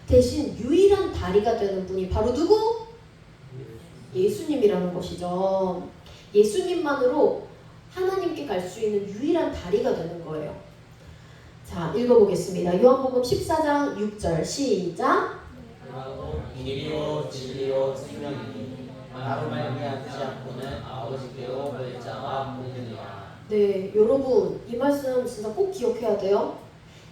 대신 유일한 다리가 되는 분이 바로 누구? 예수님이라는 것이죠. 예수님만으로 하나님께 갈 수 있는 유일한 다리가 되는 거예요. 자, 읽어보겠습니다. 요한복음 14장 6절 시작. 그러고 길이요 진리요 생명이니 나로 말미암지 않고는 아버지께로 갈 자가 없느니라. 네, 여러분 이 말씀 진짜 꼭 기억해야 돼요.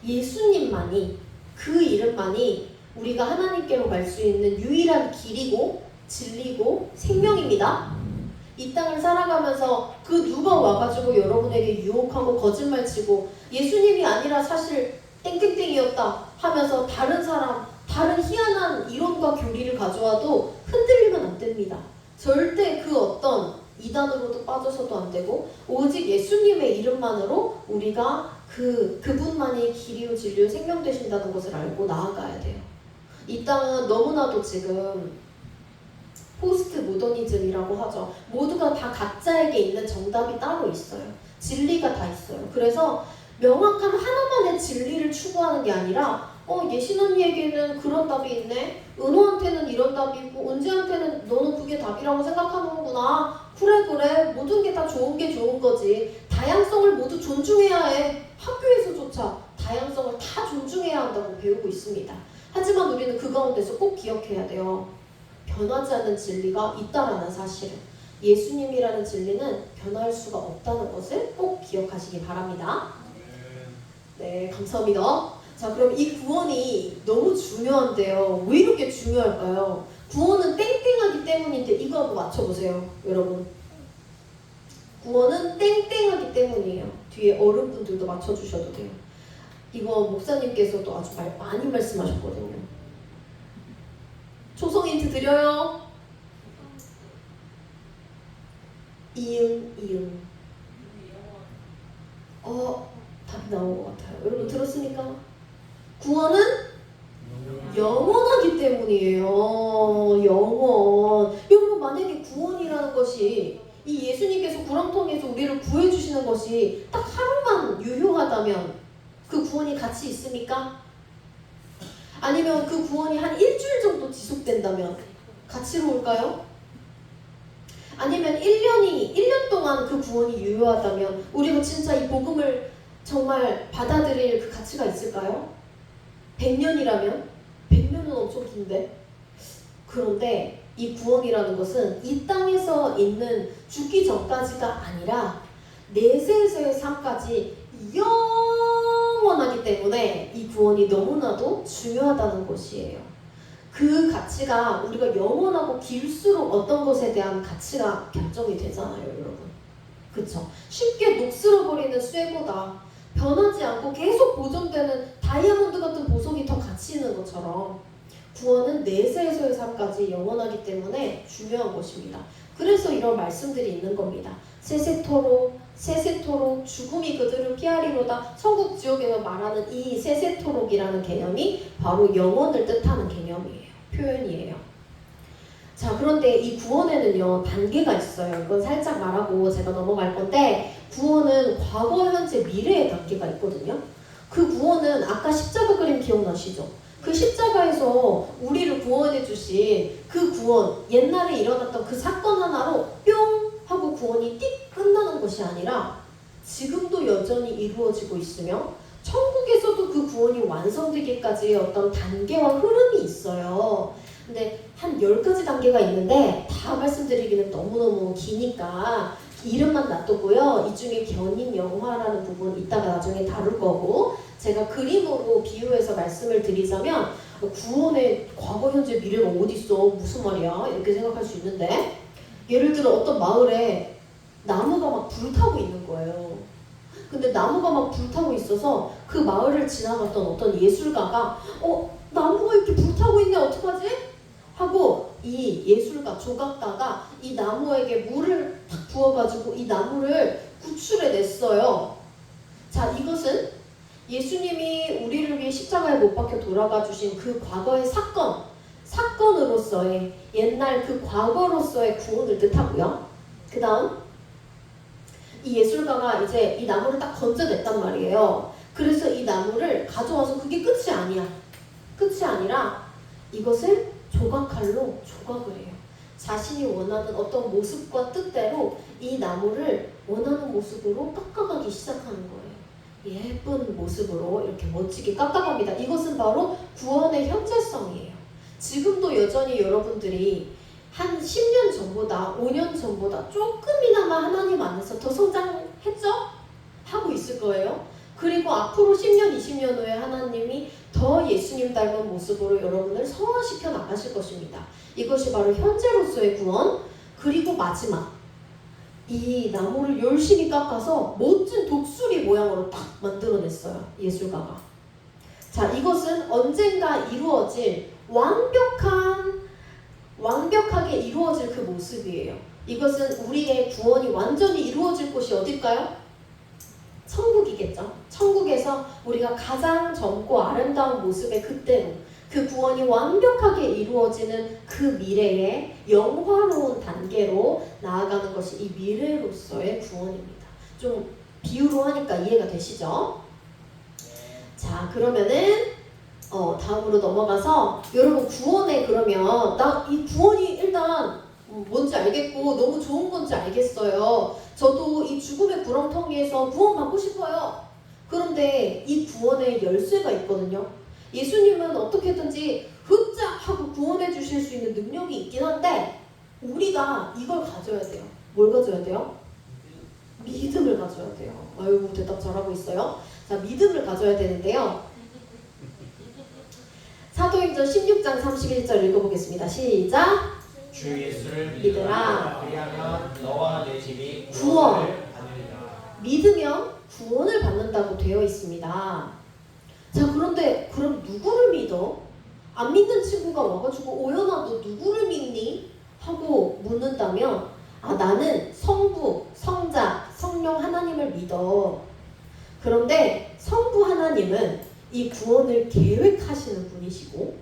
예수님만이, 그 이름만이 우리가 하나님께로 갈 수 있는 유일한 길이고 진리고 생명입니다. 이 땅을 살아가면서 그 누가 와가지고 여러분에게 유혹하고 거짓말치고 예수님이 아니라 사실 땡땡땡이었다 하면서 다른 사람, 다른 희한한 이론과 교리를 가져와도 흔들리면 안 됩니다. 절대 그 어떤 이단으로도 빠져서도 안 되고, 오직 예수님의 이름만으로 우리가 그분만이 길이요 진리요 생명 되신다는 것을 알고 나아가야 돼요. 이 땅은 너무나도 지금 포스트 모더니즘이라고 하죠. 모두가 다 각자에게 있는 정답이 따로 있어요. 진리가 다 있어요. 그래서 명확한 하나만의 진리를 추구하는 게 아니라 예신 언니에게는 그런 답이 있네, 은호한테는 이런 답이 있고 은지한테는 너는 그게 답이라고 생각하는구나, 그래 모든 게 다 좋은 게 좋은 거지, 다양성을 모두 존중해야 해. 학교에서조차 다양성을 다 존중해야 한다고 배우고 있습니다. 하지만 우리는 그 가운데서 꼭 기억해야 돼요. 변하지 않는 진리가 있다라는 사실을, 예수님이라는 진리는 변할 수가 없다는 것을 꼭 기억하시기 바랍니다. 네, 감사합니다. 자, 그럼 이 구원이 너무 중요한데요. 왜 이렇게 중요할까요? 구원은 땡땡하기 때문인데 이거 한번 맞춰보세요, 여러분. 구원은 땡땡하기 때문이에요. 뒤에 어른분들도 맞춰주셔도 돼요. 이거 목사님께서도 아주 많이 말씀하셨거든요. 초성 힌트 드려요. 이응. 답이 나온 것 같아요. 여러분 들었습니까? 구원은 영원하기 때문이에요. 영원. 여러분 만약에 구원이라는 것이, 이 예수님께서 구렁텅이에서 우리를 구해주시는 것이 딱 하루만 유효하다면 그 구원이 가치 있습니까? 아니면 그 구원이 한 일주일 정도 지속된다면 가치로울까요? 아니면 1년 동안 그 구원이 유효하다면 우리가 진짜 이 복음을 정말 받아들일 그 가치가 있을까요? 100년이라면? 100년은 엄청 긴데. 그런데 이 구원이라는 것은 이 땅에서 있는 죽기 전까지가 아니라 내세에서의 삶까지 영원하기 때문에 이 구원이 너무나도 중요하다는 것이에요. 그 가치가 우리가 영원하고 길수록 어떤 것에 대한 가치가 결정이 되잖아요, 여러분. 그쵸? 쉽게 녹슬어버리는 쇠보다 변하지 않고 계속 보존되는 다이아몬드 같은 보석이 더 가치 있는 것처럼 구원은 내세에서의 삶까지 영원하기 때문에 중요한 것입니다. 그래서 이런 말씀들이 있는 겁니다. 세세토록 죽음이 그들을 피하리로다. 천국 지옥에서 말하는 이 세세토록이라는 개념이 바로 영원을 뜻하는 개념이에요. 표현이에요. 자, 그런데 이 구원에는요 단계가 있어요. 이건 살짝 말하고 제가 넘어갈 건데, 구원은 과거, 현재, 미래의 단계가 있거든요. 그 구원은 아까 십자가 그림 기억나시죠? 그 십자가에서 우리를 구원해 주신 그 구원, 옛날에 일어났던 그 사건 하나로 뿅 하고 구원이 띡 끝나는 것이 아니라 지금도 여전히 이루어지고 있으며 천국에서도 그 구원이 완성되기까지의 어떤 단계와 흐름이 있어요. 근데 한 10가지 단계가 있는데 다 말씀드리기는 너무너무 기니까 이름만 놔두고요. 이 중에 견인 영화라는 부분 이따가 나중에 다룰 거고, 제가 그림으로 비유해서 말씀을 드리자면 구원의 과거, 현재, 미래가 어디 있어? 무슨 말이야? 이렇게 생각할 수 있는데, 예를 들어 어떤 마을에 나무가 막 불타고 있는 거예요. 근데 나무가 막 불타고 있어서 그 마을을 지나갔던 어떤 예술가가 나무가 이렇게 불타고 있네, 어떡하지? 하고 이 예술가, 조각가가 이 나무에게 물을 탁 부어가지고 이 나무를 구출해냈어요. 자, 이것은 예수님이 우리를 위해 십자가에 못 박혀 돌아가 주신 그 과거의 사건 사건으로서의 옛날 그 과거로서의 구원을 뜻하고요. 그 다음 이 예술가가 이제 이 나무를 딱 건져냈단 말이에요. 그래서 이 나무를 가져와서 그게 끝이 아니야. 끝이 아니라 이것을 조각칼로 조각을 해요. 자신이 원하는 어떤 모습과 뜻대로 이 나무를 원하는 모습으로 깎아가기 시작하는 거예요. 예쁜 모습으로 이렇게 멋지게 깎아갑니다. 이것은 바로 구원의 현재성이에요. 지금도 여전히 여러분들이 한 10년 전보다 5년 전보다 조금이나마 하나님 안에서 더 성장했죠? 하고 있을 거예요. 그리고 앞으로 10년, 20년 후에 하나님이 더 예수님 닮은 모습으로 여러분을 성화시켜 나가실 것입니다. 이것이 바로 현재로서의 구원. 그리고 마지막, 이 나무를 열심히 깎아서 멋진 독수리 모양으로 딱 만들어냈어요. 예술가가. 자, 이것은 언젠가 이루어질 완벽하게 이루어질 그 모습이에요. 이것은 우리의 구원이 완전히 이루어질 곳이 어딜까요? 천국이겠죠. 천국에서 우리가 가장 젊고 아름다운 모습의 그때로 그 구원이 완벽하게 이루어지는 그 미래의 영화로운 단계로 나아가는 것이 이 미래로서의 구원입니다. 좀 비유로 하니까 이해가 되시죠? 자, 그러면은 다음으로 넘어가서 여러분 구원에 그러면 나 이 구원이 일단 뭔지 알겠고 너무 좋은 건지 알겠어요. 저도 이 죽음의 구렁텅이에서 구원받고 싶어요. 그런데 이 구원에 열쇠가 있거든요. 예수님은 어떻게든지 흡작 하고 구원해 주실 수 있는 능력이 있긴 한데 우리가 이걸 가져야 돼요. 뭘 가져야 돼요? 믿음을 가져야 돼요. 아이고 대답 잘하고 있어요. 자, 믿음을 가져야 되는데요. 사도행전 16장 31절 읽어보겠습니다. 시작! 주 예수를 믿으라. 그리하면 너와 내 집이 구원. 구원을 받으리라. 믿으면 구원을 받는다고 되어 있습니다. 자, 그런데 그럼 누구를 믿어? 안 믿는 친구가 와가지고 오연아 너 누구를 믿니? 하고 묻는다면 나는 성부, 성자, 성령 하나님을 믿어. 그런데 성부 하나님은 이 구원을 계획하시는 분이시고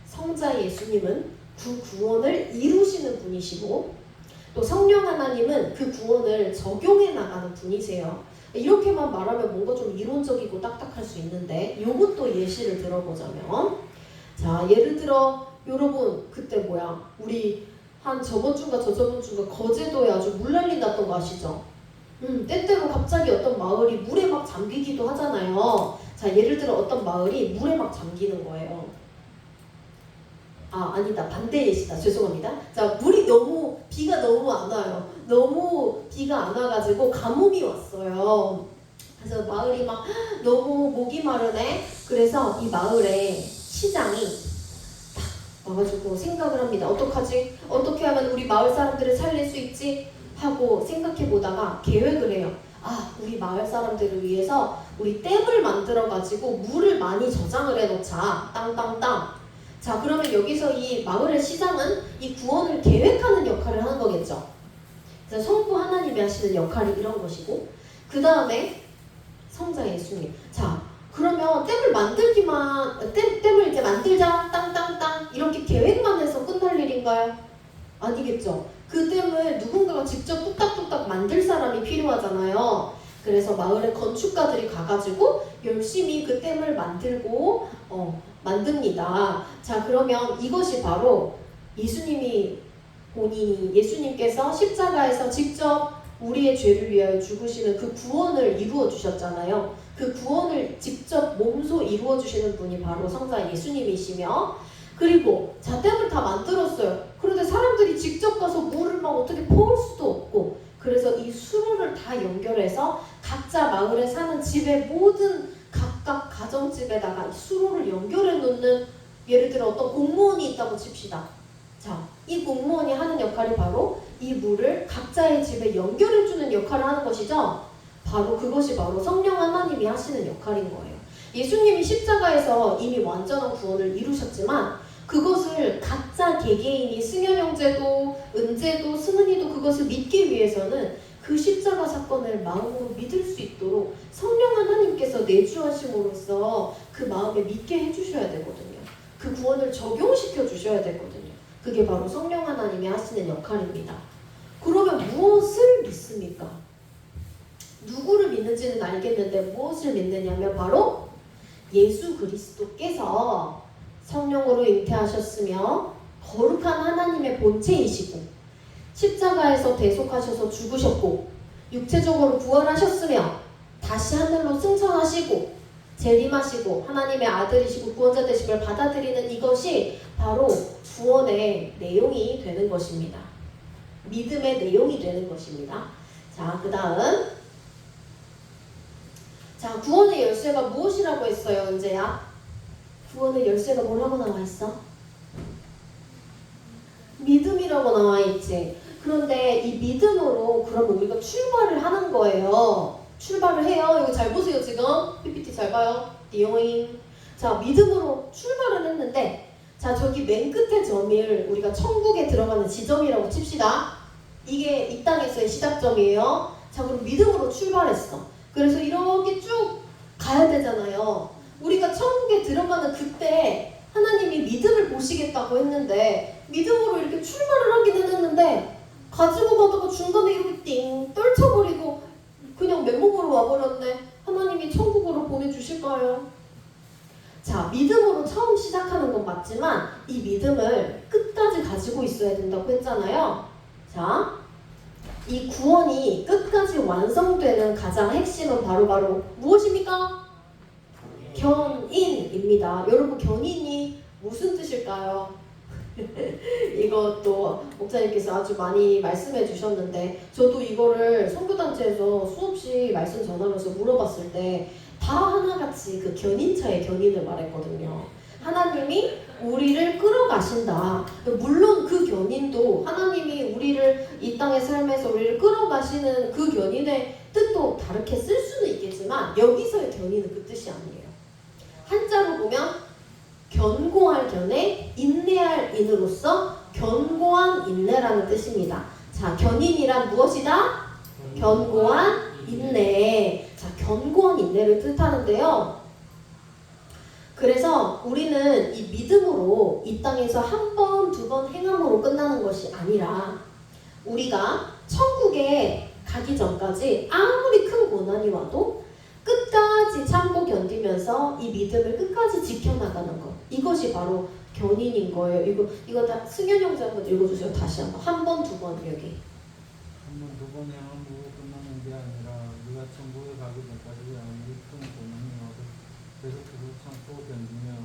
성자 예수님은 그 구원을 이루시는 분이시고 또 성령 하나님은 그 구원을 적용해 나가는 분이세요. 이렇게만 말하면 뭔가 좀 이론적이고 딱딱할 수 있는데 요것도 예시를 들어보자면 자, 예를 들어 여러분 그때 우리 한 저번 주인가 저저번 주인가 거제도에 아주 물난리 났던 거 아시죠? 때때로 갑자기 어떤 마을이 물에 막 잠기기도 하잖아요. 자, 예를 들어 어떤 마을이 물에 막 잠기는 거예요. 아니다. 반대 예시다. 죄송합니다. 자, 비가 너무 안 와요. 너무 비가 안 와가지고 가뭄이 왔어요. 그래서 마을이 막 너무 목이 마르네. 그래서 이 마을에 시장이 딱 와가지고 생각을 합니다. 어떡하지? 어떻게 하면 우리 마을 사람들을 살릴 수 있지? 하고 생각해 보다가 계획을 해요. 우리 마을 사람들을 위해서 우리 댐을 만들어가지고 물을 많이 저장을 해놓자. 땅땅땅. 자, 그러면 여기서 이 마을의 시장은 이 구원을 계획하는 역할을 하는 거겠죠. 그래서 성부 하나님이 하시는 역할이 이런 것이고 그 다음에 성자 예수님. 자, 그러면 댐을 이제 만들자. 땅땅땅. 이렇게 계획만 해서 끝날 일인가요? 아니겠죠. 그 댐을 누군가가 직접 뚝딱뚝딱 만들 사람이 필요하잖아요. 그래서 마을의 건축가들이 가가지고 열심히 그 댐을 만들고 만듭니다. 자, 그러면 이것이 바로 예수님께서 십자가에서 직접 우리의 죄를 위하여 죽으시는 그 구원을 이루어 주셨잖아요. 그 구원을 직접 몸소 이루어 주시는 분이 바로 성자 예수님이시며 그리고 댐을 다 만들었어요. 그런데 사람들이 직접 가서 물을 막 어떻게 퍼올 수도 없고 그래서 이 수로를 다 연결해서 각자 마을에 사는 집의 모든 각각 가정집에다가 수로를 연결해 놓는 예를 들어 어떤 공무원이 있다고 칩시다. 자, 이 공무원이 하는 역할이 바로 이 물을 각자의 집에 연결해 주는 역할을 하는 것이죠. 그것이 바로 성령 하나님이 하시는 역할인 거예요. 예수님이 십자가에서 이미 완전한 구원을 이루셨지만 그것을 각자 개개인이 승현 형제도 은재도 승은이도 그것을 믿기 위해서는 그 십자가 사건을 마음으로 믿을 수 있도록 성령 하나님께서 내주하심으로써 그 마음에 믿게 해주셔야 되거든요. 그 구원을 적용시켜 주셔야 되거든요. 그게 바로 성령 하나님이 하시는 역할입니다. 그러면 무엇을 믿습니까? 누구를 믿는지는 알겠는데 무엇을 믿느냐면 바로 예수 그리스도께서 성령으로 잉태하셨으며 거룩한 하나님의 본체이시고 십자가에서 대속하셔서 죽으셨고 육체적으로 부활하셨으며 다시 하늘로 승천하시고 재림하시고 하나님의 아들이시고 구원자 되심을 받아들이는 이것이 바로 구원의 내용이 되는 것입니다. 믿음의 내용이 되는 것입니다. 자, 그 다음 자, 구원의 열쇠가 무엇이라고 했어요, 은재야? 구원의 열쇠가 뭐라고 나와 있어? 믿음이라고 나와 있지. 그런데 이 믿음으로 그러면 우리가 출발을 하는 거예요. 출발을 해요. 이거 잘 보세요, 지금. PPT 잘 봐요. 띠용잉. 자, 믿음으로 출발을 했는데, 자, 저기 맨 끝에 점을 우리가 천국에 들어가는 지점이라고 칩시다. 이게 이 땅에서의 시작점이에요. 자, 그럼 믿음으로 출발했어. 그래서 이렇게 쭉 가야 되잖아요. 우리가 천국에 들어가는 그때 하나님이 믿음을 보시겠다고 했는데 믿음으로 이렇게 출발을 하긴 했는데 가지고 가다가 중간에 이렇게 띵 떨쳐버리고 그냥 맨몸으로 와버렸네. 하나님이 천국으로 보내주실까요? 자, 믿음으로 처음 시작하는 건 맞지만 이 믿음을 끝까지 가지고 있어야 된다고 했잖아요. 자, 이 구원이 끝까지 완성되는 가장 핵심은 바로 무엇입니까? 견인입니다. 여러분, 견인이 무슨 뜻일까요? 이것도 목사님께서 아주 많이 말씀해 주셨는데 저도 이거를 선교단체에서 수없이 말씀 전하면서 물어봤을 때 다 하나같이 그 견인차의 견인을 말했거든요. 하나님이 우리를 끌어가신다. 물론 그 견인도 하나님이 우리를 이 땅의 삶에서 우리를 끌어가시는 그 견인의 뜻도 다르게 쓸 수는 있겠지만 여기서의 견인은 그 뜻이 아니에요. 한자로 보면 견고할 견에 인내할 인으로서 견고한 인내라는 뜻입니다. 자, 견인이란 무엇이다? 견고한 인내. 자, 견고한 인내를 뜻하는데요. 그래서 우리는 이 믿음으로 이 땅에서 한 번, 두 번 행함으로 끝나는 것이 아니라 우리가 천국에 가기 전까지 아무리 큰 고난이 와도 끝까지 참고 견디면서 이 믿음을 끝까지 지켜나가는 것. 이것이 바로 견인인 거예요. 이거 다 승현 형제 한번 읽어주세요. 다시 한번. 한 번, 두 번 여기. 한 번, 두 번 행함으로 끝나는 게 아니라 우리가 천국에 가기 전까지 아무리 큰 고난이 와도 계속 그를 참고 견디며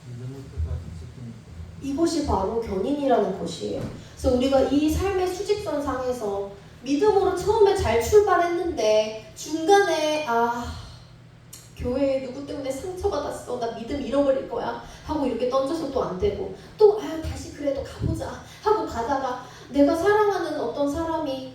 믿음을 끝까지 지키는 것. 이것이 바로 견인이라는 것이에요. 그래서 우리가 이 삶의 수직선 상에서 믿음으로 처음에 잘 출발했는데 중간에 교회에 누구 때문에 상처받았어, 나 믿음 잃어버릴 거야 하고 이렇게 던져서 또 안 되고 또 다시 그래도 가보자 하고 가다가 내가 사랑하는 어떤 사람이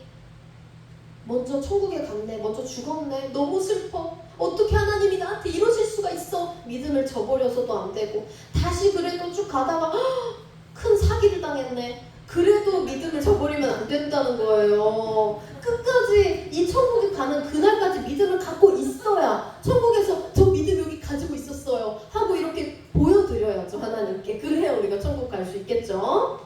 먼저 천국에 갔네, 먼저 죽었네, 너무 슬퍼, 어떻게 하나님이 나한테 이러실 수가 있어, 믿음을 저버려서도 안 되고 다시 그래도 쭉 가다가 큰 사기를 당했네, 그래도 믿음을 저버리면 안 된다는 거예요. 끝까지 이 천국에 가는 그날까지 믿음을 갖고 있어야 천국에서 저 믿음 여기 가지고 있었어요 하고 이렇게 보여드려야죠, 하나님께. 그래야 우리가 천국 갈 수 있겠죠.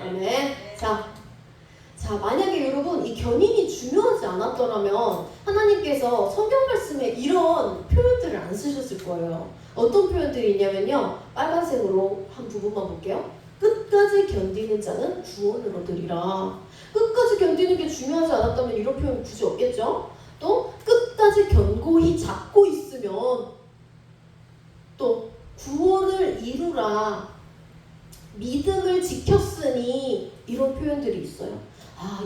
아멘. 자, 만약에 여러분 이 견인이 중요하지 않았더라면 하나님께서 성경 말씀에 이런 표현들을 안 쓰셨을 거예요. 어떤 표현들이 있냐면요, 빨간색으로 한 부분만 볼게요. 끝까지 견디는 자는 구원을 얻으리라. 끝까지 견디는 게 중요하지 않았다면 이런 표현 굳이 없겠죠. 또 끝까지 견고히 잡고 있으면 또 구원을 이루라, 믿음을 지켰으니, 이런 표현들이 있어요.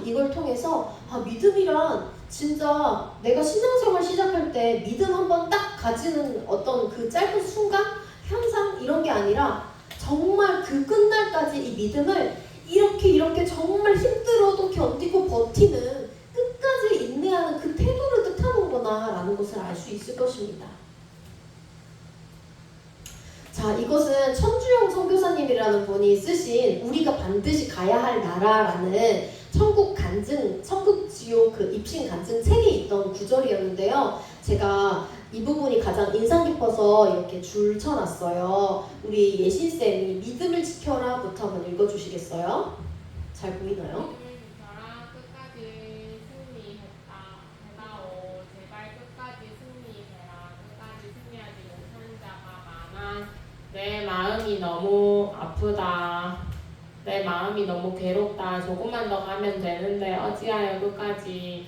이걸 통해서 믿음이란 진짜 내가 신앙생활 시작할 때 믿음 한번 딱 가지는 어떤 그 짧은 순간, 현상 이런 게 아니라 정말 그 끝날까지 이 믿음을 이렇게 정말 힘들어도 견디고 버티는, 끝까지 인내하는 그 태도를 뜻하는구나 라는 것을 알 수 있을 것입니다. 자, 이것은 천주영 선교사님이라는 분이 쓰신 우리가 반드시 가야 할 나라라는 천국 간증, 천국 지옥 그 입신 간증 책에 있던 구절이었는데요. 제가 이 부분이 가장 인상 깊어서 이렇게 줄 쳐놨어요. 우리 예신쌤이 믿음을 지켜라부터 한번 읽어주시겠어요? 잘 보이나요? 믿음을 지켜라 끝까지 승리했다. 해다오 제발 끝까지 승리해라. 끝까지 승리하지 못하는 자가 많아. 내 마음이 너무 아프다. 내 마음이 너무 괴롭다. 조금만 더 가면 되는데 어찌하여 끝까지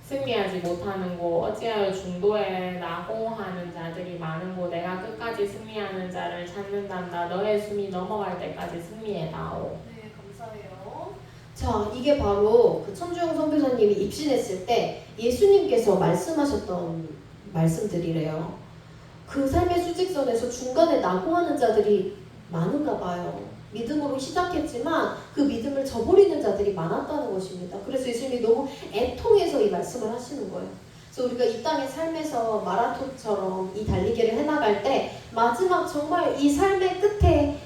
승리하지 못하는고, 어찌하여 중도에 낙오하는 자들이 많은고, 내가 끝까지 승리하는 자를 찾는단다. 너의 숨이 넘어갈 때까지 승리해다오. 네, 감사해요. 자, 이게 바로 그 천주영 선교사님이 입신했을 때 예수님께서 말씀하셨던 말씀들이래요. 그 삶의 수직선에서 중간에 낙오하는 자들이 많은가 봐요. 믿음으로 시작했지만 그 믿음을 저버리는 자들이 많았다는 것입니다. 그래서 예수님이 너무 애통해서 이 말씀을 하시는 거예요. 그래서 우리가 이 땅의 삶에서 마라톤처럼 이 달리기를 해나갈 때 마지막 정말 이 삶의 끝에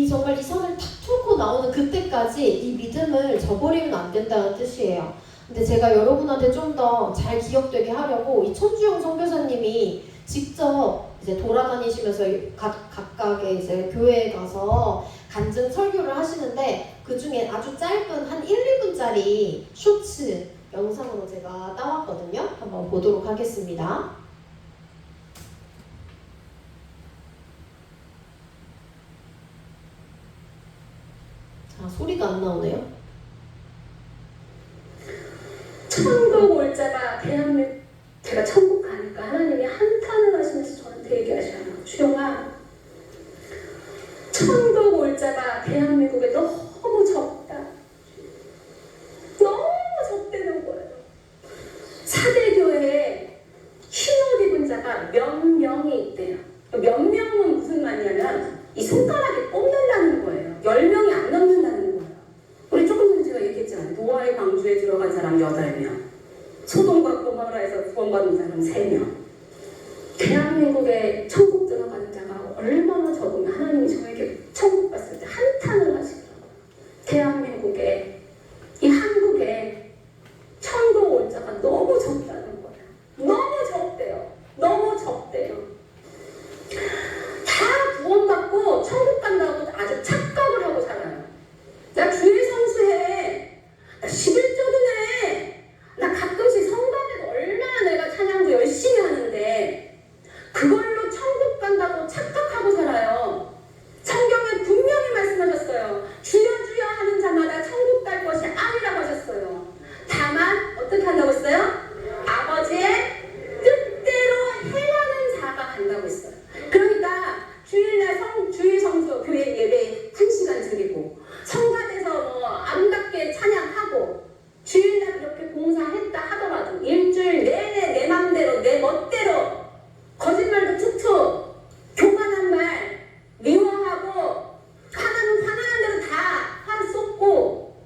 정말 이 선을 탁 뚫고 나오는 그때까지 이 믿음을 저버리면 안 된다는 뜻이에요. 근데 제가 여러분한테 좀 더 잘 기억되게 하려고 이 천주영 선교사님이 직접 이제 돌아다니시면서 각각의 이제 교회에 가서 간증 설교를 하시는데 그 중에 아주 짧은 한 1, 2분짜리 쇼츠 영상으로 제가 따왔거든요. 한번 보도록 하겠습니다. 자, 소리가 안 나오네요. 천국 올 자가 대한민국 제가 천국 가니까 하나님이 한탄을 하시면서 저한테 얘기하셔요. 주영아, 천국 올 자가 대한민국에 너무 적다. 너무 적대는 거예요. 4대 교회에 흰옷 입은 자가 몇 명이 있대요. 몇 명은 무슨 말이냐면 이 손가락에 꼽는다는 거예요. 10명이 안 넘는다는 거예요. 우리 조금 전에 제가 얘기했잖아요. 노아의 방주에 들어간 사람 8명, 소돔과 고모라에서 구원받은 사람 3명. 대한민국에 천국 들어가는 자가 얼마나 적으면 하나님이 저에게 천국 갔을 때 한탄을 하시더라고요. 대한민국에, 이 한국에 천국 올 자가 너무 적다는 거예요. 너무 적대요. 너무 적대요. 다 구원받고 천국 간다고 아주 착각을 하고 살아요. 나 주일 성수해. 나 11조도네. 나 가끔씩 성가대도 얼마나 내가 찬양도 열심히 하는데 그걸로 천국 간다고 착각하고 살아요. 성경에 분명히 말씀하셨어요. 주여 주여 하는 자마다 천국 갈 것이 아니라고 하셨어요. 다만 어떻게 한다고 했어요? 아버지의 뜻대로 행하는 자가 간다고 했어요. 그러니까 주일날 주일 성수 교회 예배 1시간 드리고 성가대에서 아름답게 찬양하고 주일날 그렇게 봉사했다 하더라도 일주일 내내 내 맘대로 내 멋대로 거짓말도 툭툭 교만한 말 미워하고 화나는 대로 다 화를 쏟고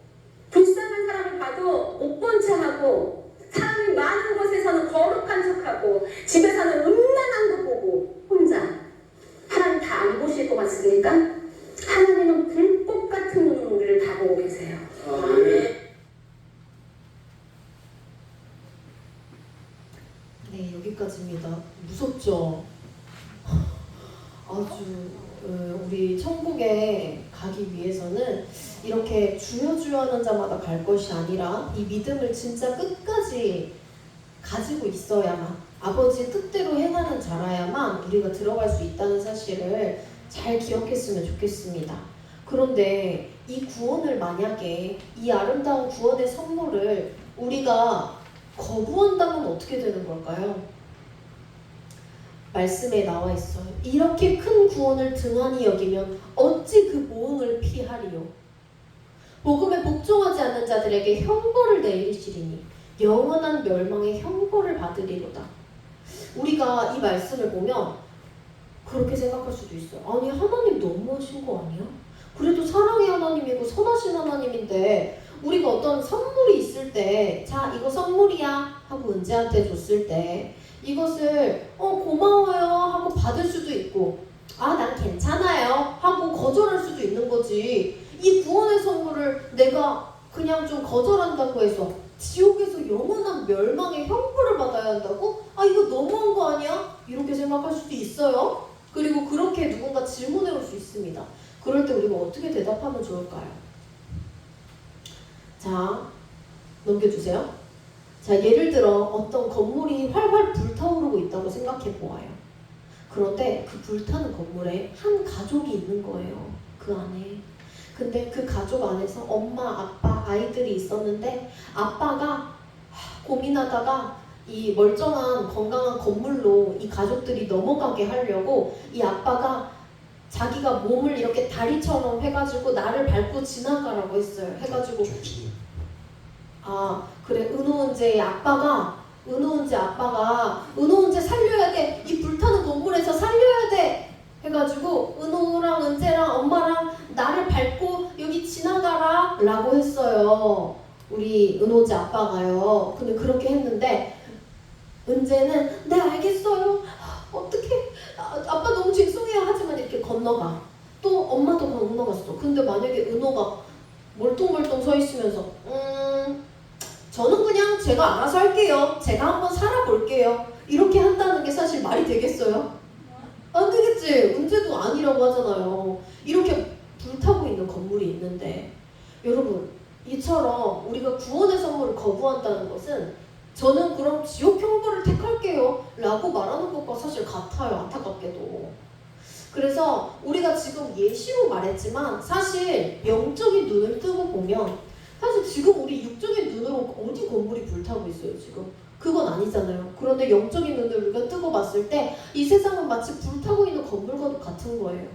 불쌍한 사람을 봐도 못 본 채 하고 사람이 많은 곳에서는 거룩한 척하고 집에서는 음란한 거 보고 혼자 하나님 다 안 보실 것 같습니까? 하나님은 불꽃 같은 눈으로 우리를 다 보고 계세요. 네, 여기까지입니다. 무섭죠? 아주 우리 천국에 가기 위해서는 이렇게 주여 주여 하는 자마다 갈 것이 아니라 이 믿음을 진짜 끝까지 가지고 있어야만, 아버지의 뜻대로 행하는 자라야만 우리가 들어갈 수 있다는 사실을 잘 기억했으면 좋겠습니다. 그런데 이 구원을 만약에, 이 아름다운 구원의 선물을 우리가 거부한다면 어떻게 되는 걸까요? 말씀에 나와 있어요. 이렇게 큰 구원을 등한히 여기면 어찌 그 모흥을 피하리요. 복음에 복종하지 않는 자들에게 형벌을 내리시리니 영원한 멸망의 형벌을 받으리로다. 우리가 이 말씀을 보면 그렇게 생각할 수도 있어요. 아니, 하나님 너무하신 거 아니야? 그래도 사랑의 하나님이고 선하신 하나님인데 우리가 어떤 선물이 있을 때, 자, 이거 선물이야 하고 은지한테 줬을 때 이것을 고마워요 하고 받을 수도 있고, 아, 난 괜찮아요 하고 거절할 수도 있는 거지. 이 구원의 선물을 내가 그냥 좀 거절한다고 해서 지옥에서 영원한 멸망의 형벌을 받아야 가야 한다고? 아 이거 너무한 거 아니야? 이렇게 생각할 수도 있어요. 그리고 그렇게 누군가 질문해 올 수 있습니다. 그럴 때 우리가 어떻게 대답하면 좋을까요? 자, 넘겨주세요. 자, 예를 들어 어떤 건물이 활활 불타오르고 있다고 생각해 보아요. 그런데 그 불타는 건물에 한 가족이 있는 거예요. 그 안에. 근데 그 가족 안에서 엄마, 아빠, 아이들이 있었는데 아빠가 고민하다가 이 멀쩡한 건강한 건물로 이 가족들이 넘어가게 하려고 이 아빠가 자기가 몸을 이렇게 다리처럼 해가지고 나를 밟고 지나가라고 했어요. 해가지고 아 그래 은호은재의 아빠가 은호은재 살려야 돼. 이 불타는 건물에서 살려야 돼. 해가지고 은호랑 은재랑 엄마랑 나를 밟고 여기 지나가라 라고 했어요. 우리 은호은재 아빠가요. 근데 그렇게 했는데 은재는 네 알겠어요. 어떡해 아빠 너무 죄송해요 하지만 이렇게 건너가. 또 엄마도 건너갔어. 근데 만약에 은호가 멀뚱멀뚱 서 있으면서 저는 그냥 제가 알아서 할게요. 제가 한번 살아볼게요. 이렇게 한다는 게 사실 말이 되겠어요? 안 되겠지. 은재도 아니라고 하잖아요. 이렇게 불타고 있는 건물이 있는데 여러분 이처럼 우리가 구원의 선물을 거부한다는 것은 저는 그럼 지옥 형벌을 택할게요 라고 말하는 것과 사실 같아요. 안타깝게도. 그래서 우리가 지금 예시로 말했지만 사실 영적인 눈을 뜨고 보면 사실 지금 우리 육적인 눈으로 어디 건물이 불타고 있어요 지금? 그건 아니잖아요. 그런데 영적인 눈을 우리가 뜨고 봤을 때 이 세상은 마치 불타고 있는 건물과도 같은 거예요.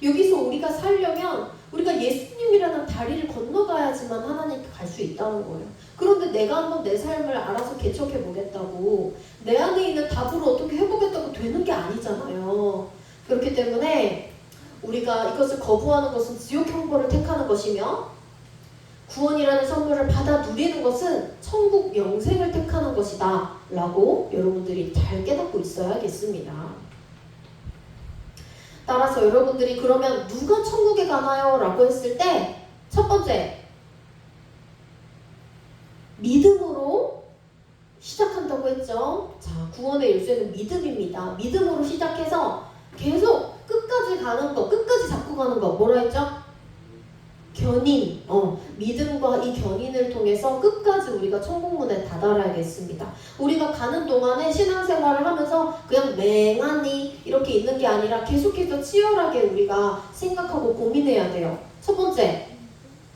여기서 우리가 살려면 우리가 예수님이라는 다리를 건너가야지만 하나님께 갈 수 있다는 거예요. 그런데 내가 한번 내 삶을 알아서 개척해 보겠다고 내 안에 있는 답으로 어떻게 해보겠다고 되는 게 아니잖아요. 그렇기 때문에 우리가 이것을 거부하는 것은 지옥 형벌을 택하는 것이며 구원이라는 선물을 받아 누리는 것은 천국 영생을 택하는 것이다 라고 여러분들이 잘 깨닫고 있어야겠습니다. 따라서 여러분들이 그러면 누가 천국에 가나요? 라고 했을 때 첫 번째 믿음으로 시작한다고 했죠. 자, 구원의 열쇠는 믿음입니다. 믿음으로 시작해서 계속 끝까지 가는 거, 끝까지 잡고 가는 거 뭐라 했죠? 견인, 믿음과 이 견인을 통해서 끝까지 우리가 천국문에 다다라야겠습니다. 우리가 가는 동안에 신앙생활을 하면서 그냥 맹하니 이렇게 있는 게 아니라 계속해서 치열하게 우리가 생각하고 고민해야 돼요. 첫 번째,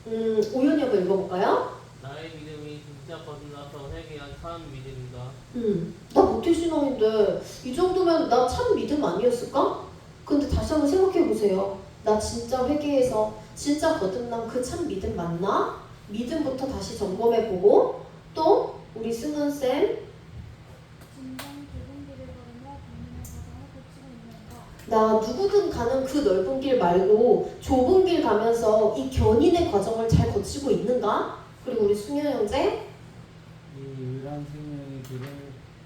오연이 한번 읽어볼까요? 나의 믿음이 진짜 거듭나서 회개한 참 믿음이다. 나 모태신앙인데 이 정도면 나 참 믿음 아니었을까? 근데 다시 한번 생각해보세요. 나 진짜 회개해서 진짜 거듭난 그 참 믿음 맞나? 믿음부터 다시 점검해보고 또 우리 승은쌤 나 누구든 가는 그 넓은 길 말고 좁은 길 가면서 이 견인의 과정을 잘 거치고 있는가? 그리고 우리 승현 형제 이 유일한 생명의 길을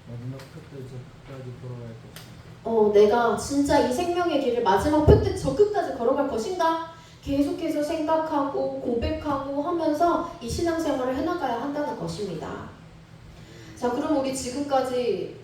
마지막 끝까지 끝까지 걸어갈 것입니다. 내가 진짜 이 생명의 길을 마지막 표 저 끝까지 걸어갈 것인가? 계속해서 생각하고 고백하고 하면서 이 신앙생활을 해나가야 한다는 것입니다. 자, 그럼 우리 지금까지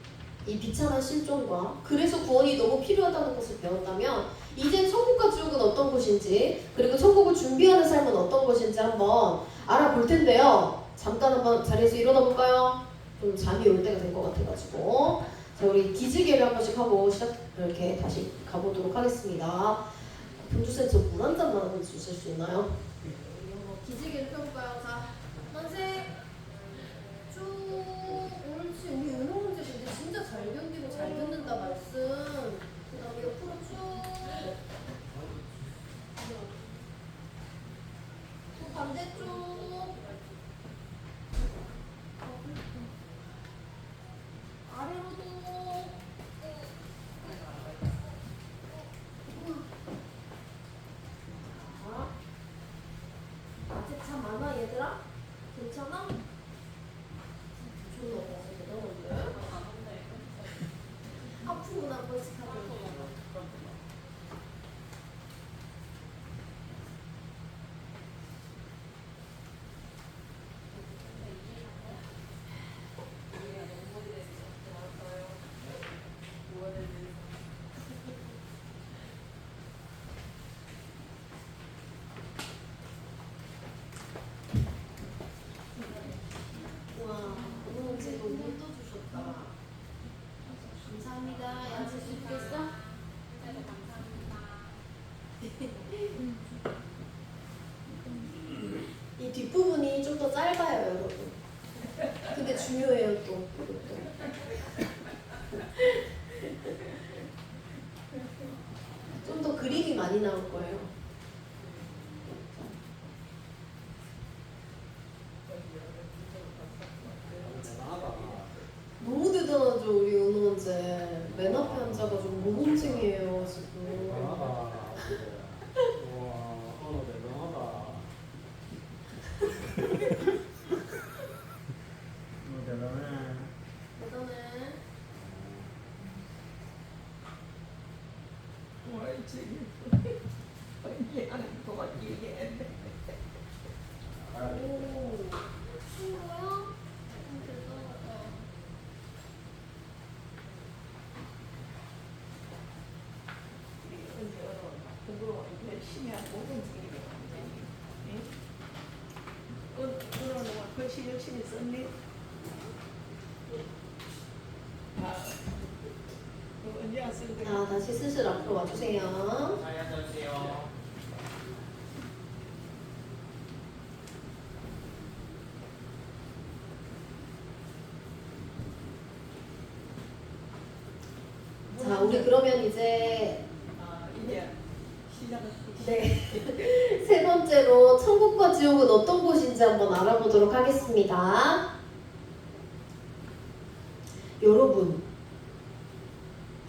이 비참한 실존과 그래서 구원이 너무 필요하다는 것을 배웠다면 이제 천국과 지옥은 어떤 곳인지 그리고 천국을 준비하는 삶은 어떤 것인지 한번 알아볼 텐데요. 잠깐 한번 자리에서 일어나 볼까요? 좀 잠이 올 때가 된 것 같아가지고 자, 우리 기지개를 한 번씩 하고 이렇게 다시 가보도록 하겠습니다. 병주쌤 저 물 한 잔만 주실 수 있나요? 기지개를 펴볼까요? 자, 만세. 쭉. 옳지. 우리 은호 문제 근데 진짜 잘 견디고 잘 듣는다 말씀. 그다음에 옆으로 쭉. 또 반대쪽. 아래로도. 아직 잠 많아 얘들아? 괜찮아? 졸려 대단한데? 아프면 한 번씩 하고 그림이 많이 나올 거예요. 너무 대단하죠, 우리 은호 언제. 맨 앞에 앉아가지고 모범생이에요, 지금. 와, 오늘 대단하다. 대단해. 대단해. 오, 친구야? 대단하다. 열심히 하고 모든 중이래 완전히. 그러는 글씨 열심히 썼니? 언제 안 쓰는데? 자, 다시 슬슬 앞으로 와주세요. 자리 앉아주세요. 자, 우리 그러면 이제 이제 시작을. 네. 세 번째로 천국과 지옥은 어떤 곳인지 한번 알아보도록 하겠습니다. 여러분,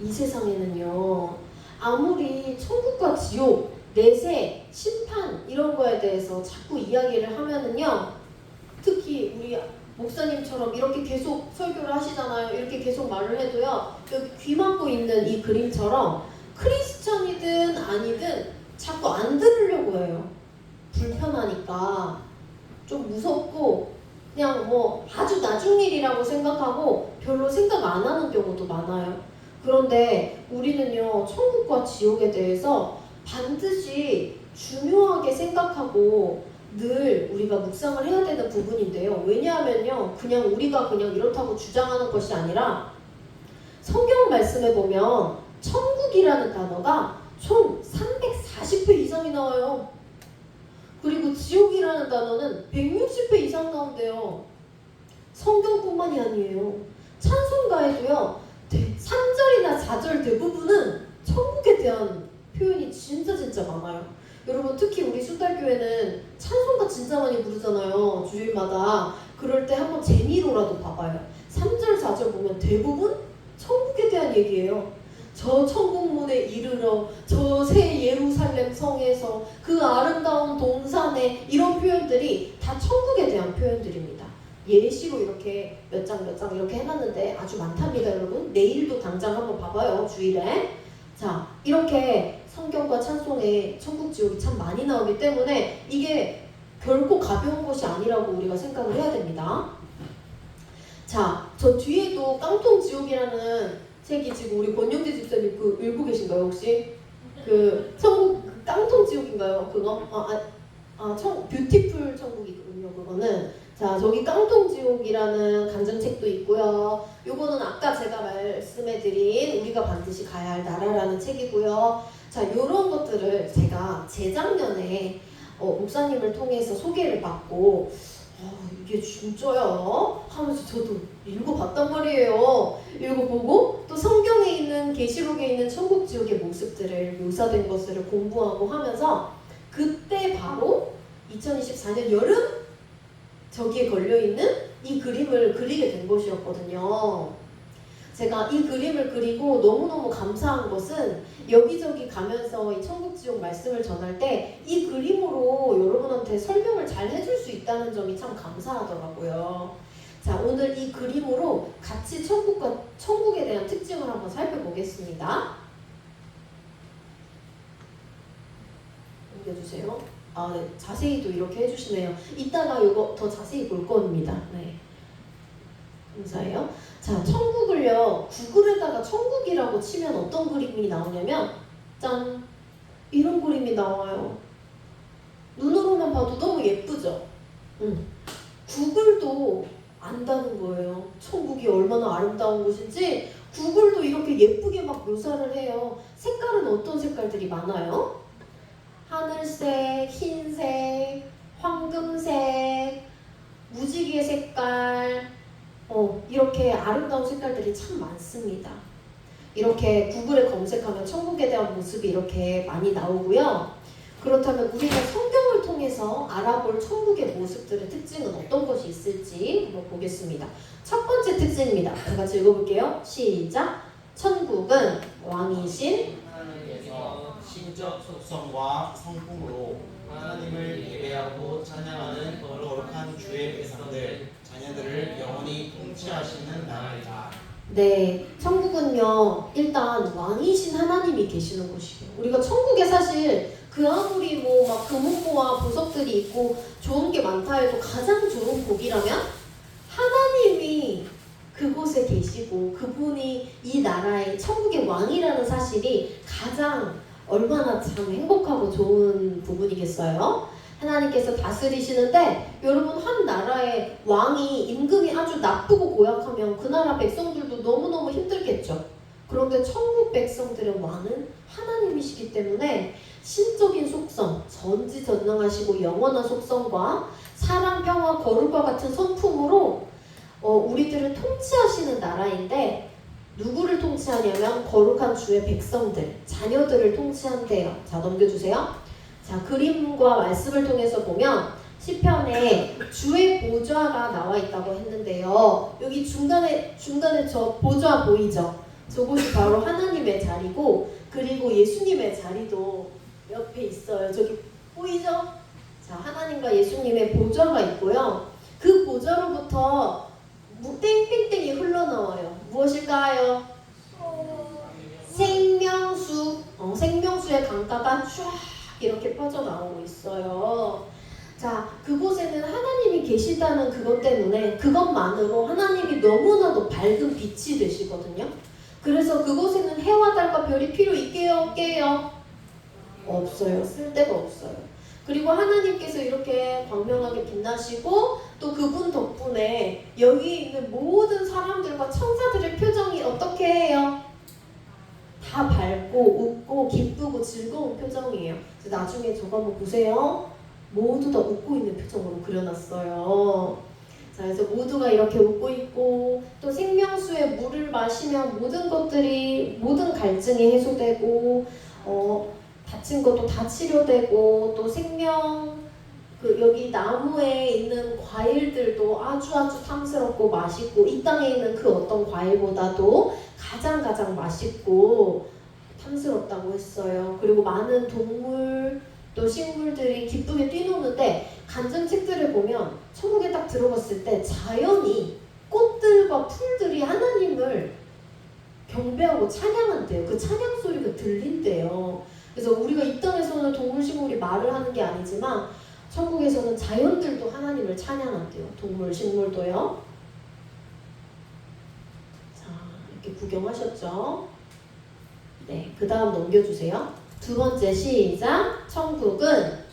이 세상에는요, 아무리 천국과 지옥, 내세, 심판 이런 거에 대해서 자꾸 이야기를 하면은요, 특히 우리 목사님처럼 이렇게 계속 설교를 하시잖아요. 이렇게 계속 말을 해도요, 여기 귀 막고 있는 이 그림처럼 크리스천이든 아니든 자꾸 안 들으려고 해요. 불편하니까. 좀 무섭고 그냥 뭐 아주 나중 일이라고 생각하고 별로 생각 안 하는 경우도 많아요. 그런데 우리는요, 천국과 지옥에 대해서 반드시 중요하게 생각하고 늘 우리가 묵상을 해야 되는 부분인데요. 왜냐하면요, 그냥 우리가 그냥 이렇다고 주장하는 것이 아니라 성경 말씀에 보면 천국이라는 단어가 총 340회 이상이 나와요. 그리고 지옥이라는 단어는 160회 이상 나온대요. 성경뿐만이 아니에요. 찬송가에도요, 3절이나 4절 대부분은 천국에 대한 표현이 진짜 많아요. 여러분, 특히 우리 수달교회는 찬송가 진짜 많이 부르잖아요, 주일마다. 그럴 때 한번 재미로라도 봐봐요. 3절, 4절 보면 대부분 천국에 대한 얘기예요. 저 천국문에 이르러 저 새 예루살렘 성에서 그 아름다운 동산에, 이런 표현들이 다 천국에 대한 표현들입니다. 예시로 이렇게 몇 장 이렇게 해놨는데 아주 많답니다, 여러분. 내일도 당장 한번 봐봐요, 주일에. 자, 이렇게 성경과 찬송에 천국 지옥이 참 많이 나오기 때문에 이게 결코 가벼운 것이 아니라고 우리가 생각을 해야 됩니다. 자, 저 뒤에도 깡통 지옥이라는 책이 지금 우리 권영재 집사님 그 읽고 계신가요, 혹시? 그 천국 깡통 지옥인가요, 그거? 뷰티풀 천국이거든요, 그거는. 자, 저기 깡통 지옥이라는 간증책도 있고요. 요거는 아까 제가 말씀해드린 우리가 반드시 가야 할 나라라는 책이고요. 자, 요런 것들을 제가 재작년에 목사님을 통해서 소개를 받고 이게 진짜야? 하면서 저도 읽어봤단 말이에요. 읽어보고 또 성경에 있는, 계시록에 있는 천국 지옥의 모습들을 묘사된 것들을 공부하고 하면서 그때 바로 2024년 여름 저기에 걸려있는 이 그림을 그리게 된 것이었거든요. 제가 이 그림을 그리고 너무너무 감사한 것은 여기저기 가면서 이 천국 지옥 말씀을 전할 때 이 그림으로 여러분한테 설명을 잘 해줄 수 있다는 점이 참 감사하더라고요. 자, 오늘 이 그림으로 같이 천국에 대한 특징을 한번 살펴보겠습니다. 옮겨주세요. 네, 자세히도 이렇게 해주시네요. 이따가 이거 더 자세히 볼 겁니다. 네, 감사해요. 자, 천국을요, 구글에다가 천국이라고 치면 어떤 그림이 나오냐면 짠! 이런 그림이 나와요. 눈으로만 봐도 너무 예쁘죠? 구글도 안다는 거예요. 천국이 얼마나 아름다운 곳인지 구글도 이렇게 예쁘게 막 묘사를 해요. 색깔은 어떤 색깔들이 많아요? 하늘색, 흰색, 황금색, 무지개 색깔, 이렇게 아름다운 색깔들이 참 많습니다. 이렇게 구글에 검색하면 천국에 대한 모습이 이렇게 많이 나오고요. 그렇다면 우리가 성경을 통해서 알아볼 천국의 모습들의 특징은 어떤 것이 있을지 한번 보겠습니다. 첫 번째 특징입니다. 다 같이 읽어볼게요. 시작. 천국은 왕이신 하나님께서 신적 속성과 성품으로 하나님을 예배하고 찬양하는 거룩한 주의 백성들, 자녀들을 영원히 통치하시는 나라이다. 네, 천국은요 일단 왕이신 하나님이 계시는 곳이에요. 우리가 천국에 사실 그 아무리 뭐 막 금은보와 보석들이 있고 좋은 게 많다 해도 가장 좋은 복이라면 하나님이 그곳에 계시고 그분이 이 나라의 천국의 왕이라는 사실이 가장 얼마나 참 행복하고 좋은 부분이겠어요. 하나님께서 다스리시는데 여러분 한 나라의 왕이 임금이 아주 나쁘고 고약하면 그 나라 백성들도 너무너무 힘들겠죠. 그런데 천국 백성들의 왕은 하나님이시기 때문에 신적인 속성, 전지전능하시고 영원한 속성과 사랑, 평화, 거룩과 같은 성품으로 우리들을 통치하시는 나라인데 누구를 통치하냐면 거룩한 주의 백성들, 자녀들을 통치한대요. 자, 넘겨주세요. 자, 그림과 말씀을 통해서 보면 시편에 주의 보좌가 나와 있다고 했는데요. 여기 중간에 저 보좌 보이죠? 저곳이 바로 하나님의 자리고 그리고 예수님의 자리도 옆에 있어요. 저기 보이죠? 자, 하나님과 예수님의 보좌가 있고요. 그 보좌로부터 땡땡땡이 흘러나와요. 무엇일까요? 생명수. 생명수의 강가가 쫙 이렇게 뻗어나오고 있어요. 자, 그곳에는 하나님이 계시다는 그것 때문에 그것만으로 하나님이 너무나도 밝은 빛이 되시거든요. 그래서 그곳에는 해와 달과 별이 필요 있게요? 없게요? 없어요. 쓸데가 없어요. 그리고 하나님께서 이렇게 광명하게 빛나시고 또 그분 덕분에 여기 있는 모든 사람들과 천사들의 표정이 어떻게 해요? 다 밝고 웃고 기쁘고 즐거운 표정이에요. 그래서 나중에 저거 한번 보세요. 모두 다 웃고 있는 표정으로 그려놨어요. 자, 그래서 모두가 이렇게 웃고 있고 또 생명수의 물을 마시면 모든 갈증이 해소되고 다친 것도 다 치료되고 또 여기 나무에 있는 과일들도 아주 탐스럽고 맛있고 이 땅에 있는 그 어떤 과일보다도 가장 맛있고 탐스럽다고 했어요. 그리고 많은 동물 또 식물들이 기쁘게 뛰노는데 간증책들을 보면 천국에 딱 들어갔을 때 자연이 꽃들과 풀들이 하나님을 경배하고 찬양한대요. 그 찬양 소리가 들린대요. 그래서 우리가 이 땅에서는 동물 식물이 말을 하는 게 아니지만 천국에서는 자연들도 하나님을 찬양한대요. 동물 식물도요. 자, 이렇게 구경하셨죠? 네, 그 다음 넘겨주세요. 두 번째 시작. 천국은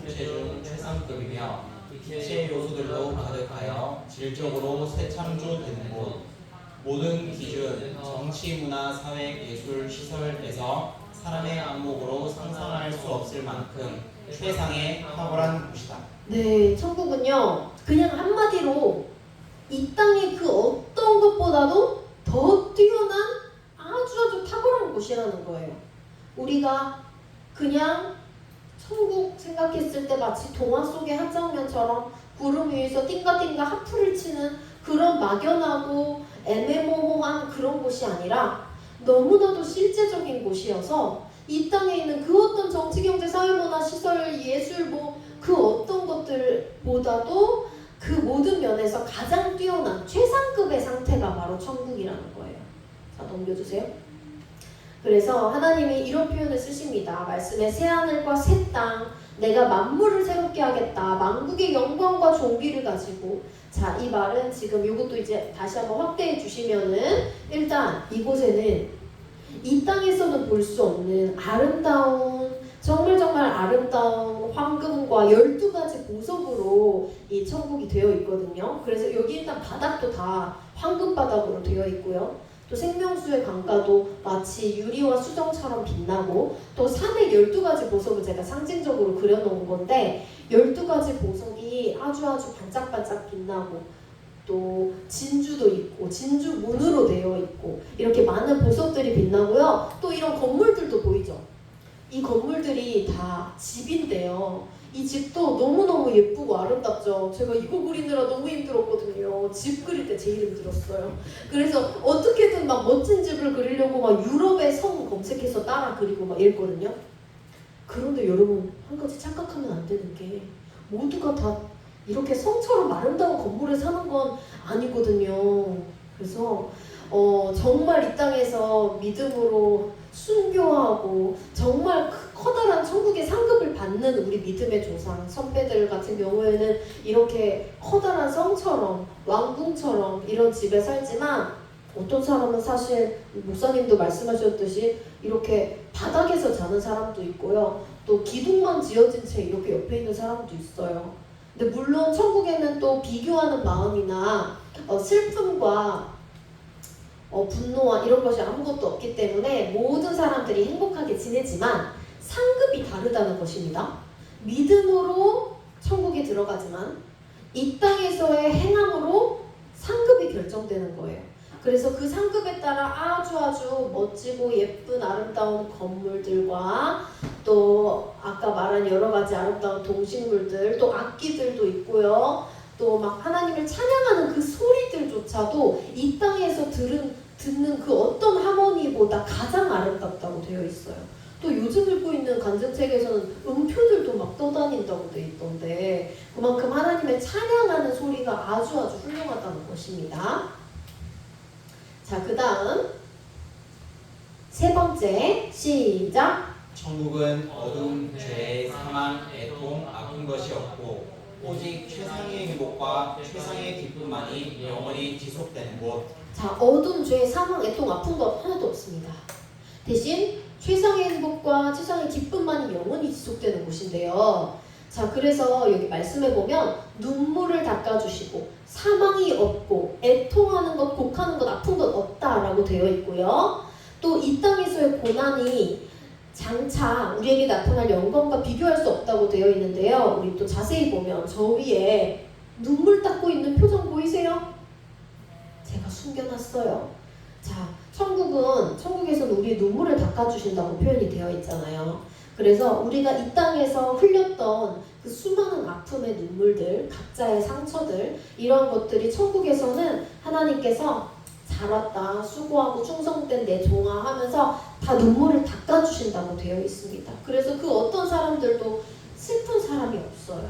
최종 최상급이며 이切요소들로 가득하여 질적으로 새 창조되는 곳. 모든 기준, 정치, 문화, 사회, 예술, 시설에서 사람의 안목으로 상상할 수 없을 만큼 최상의 탁월한 곳이다. 네, 천국은요 그냥 한마디로 이 땅의 그 어떤 것보다도 더 뛰어난 아주 탁월한 곳이라는 거예요. 우리가 그냥 천국 생각했을 때 마치 동화 속의 한 장면처럼 구름 위에서 띵가띵가 하프를 치는 그런 막연하고 애매모호한 그런 곳이 아니라 너무나도 실제적인 곳이어서 이 땅에 있는 그 어떤 정치, 경제, 사회, 문화, 시설, 예술 그 어떤 것들보다도 그 모든 면에서 가장 뛰어난 최상급의 상태가 바로 천국이라는 거예요. 자, 넘겨주세요. 그래서 하나님이 이런 표현을 쓰십니다. 말씀에 새하늘과 새 땅, 내가 만물을 새롭게 하겠다. 만국의 영광과 존귀를 가지고. 자, 이 말은 지금 이것도 이제 다시 한번 확대해 주시면은 일단 이곳에는 이 땅에서는 볼 수 없는 아름다운 정말 아름다운 황금과 12가지 보석으로 이 천국이 되어 있거든요. 그래서 여기 일단 바닥도 다 황금 바닥으로 되어 있고요. 또 생명수의 강가도 마치 유리와 수정처럼 빛나고 또 산에 12가지 보석을 제가 상징적으로 그려놓은 건데 12가지 보석이 아주 반짝반짝 빛나고 또 진주도 있고 진주 문으로 되어 있고 이렇게 많은 보석들이 빛나고요. 또 이런 건물들도 보이죠. 이 건물들이 다 집인데요. 이 집도 너무너무 예쁘고 아름답죠. 제가 이거 그리느라 너무 힘들었거든요. 집 그릴 때 제일 힘들었어요. 그래서 어떻게든 막 멋진 집을 그리려고 막 유럽의 성 검색해서 따라 그리고 막 이랬거든요. 그런데 여러분, 한 가지 착각하면 안 되는 게 모두가 다 이렇게 성처럼 아름다운 건물에 사는 건 아니거든요. 그래서 정말 이 땅에서 믿음으로 순교하고 정말 커다란 천국의 상급을 받는 우리 믿음의 조상 선배들 같은 경우에는 이렇게 커다란 성처럼 왕궁처럼 이런 집에 살지만 어떤 사람은 사실 목사님도 말씀하셨듯이 이렇게 바닥에서 자는 사람도 있고요. 또 기둥만 지어진 채 이렇게 옆에 있는 사람도 있어요. 근데 물론 천국에는 또 비교하는 마음이나 슬픔과 분노와 이런 것이 아무것도 없기 때문에 모든 사람들이 행복하게 지내지만 상급이 다르다는 것입니다. 믿음으로 천국에 들어가지만 이 땅에서의 행함으로 상급이 결정되는 거예요. 그래서 그 상급에 따라 아주 멋지고 예쁜 아름다운 건물들과 또 아까 말한 여러 가지 아름다운 동식물들, 또 악기들도 있고요. 또 막 하나님을 찬양하는 그 소리들조차도 이 땅에서 듣는 그 어떤 하모니보다 가장 아름답다고 되어 있어요. 또 요즘 읽고 있는 간증책에서는 음표들도 막 떠다닌다고 되어 있던데 그만큼 하나님을 찬양하는 소리가 아주 훌륭하다는 것입니다. 자, 그 다음 세 번째 시작. 천국은 어둠, 죄, 사망, 애통, 아픈 것이 없고 오직 최상의 행복과 최상의 기쁨만이 영원히 지속되는 곳. 자, 어둠, 죄, 사망, 애통, 아픈 것 하나도 없습니다. 대신 최상의 행복과 최상의 기쁨만이 영원히 지속되는 곳인데요. 자, 그래서 여기 말씀해 보면 눈물을 닦아주시고 사망이 없고 애통하는 것, 곡하는 것, 아픈 것 없다라고 되어 있고요. 또 이 땅에서의 고난이 장차 우리에게 나타날 영광과 비교할 수 없다고 되어 있는데요. 우리 또 자세히 보면 저 위에 눈물 닦고 있는 표정 보이세요? 제가 숨겨놨어요. 자, 천국에서는 우리 눈물을 닦아주신다고 표현이 되어 있잖아요. 그래서 우리가 이 땅에서 흘렸던 그 수많은 아픔의 눈물들, 각자의 상처들, 이런 것들이 천국에서는 하나님께서 잘 왔다, 수고하고 충성된 내 종아 하면서 다 눈물을 닦아주신다고 되어 있습니다. 그래서 그 어떤 사람들도 슬픈 사람이 없어요.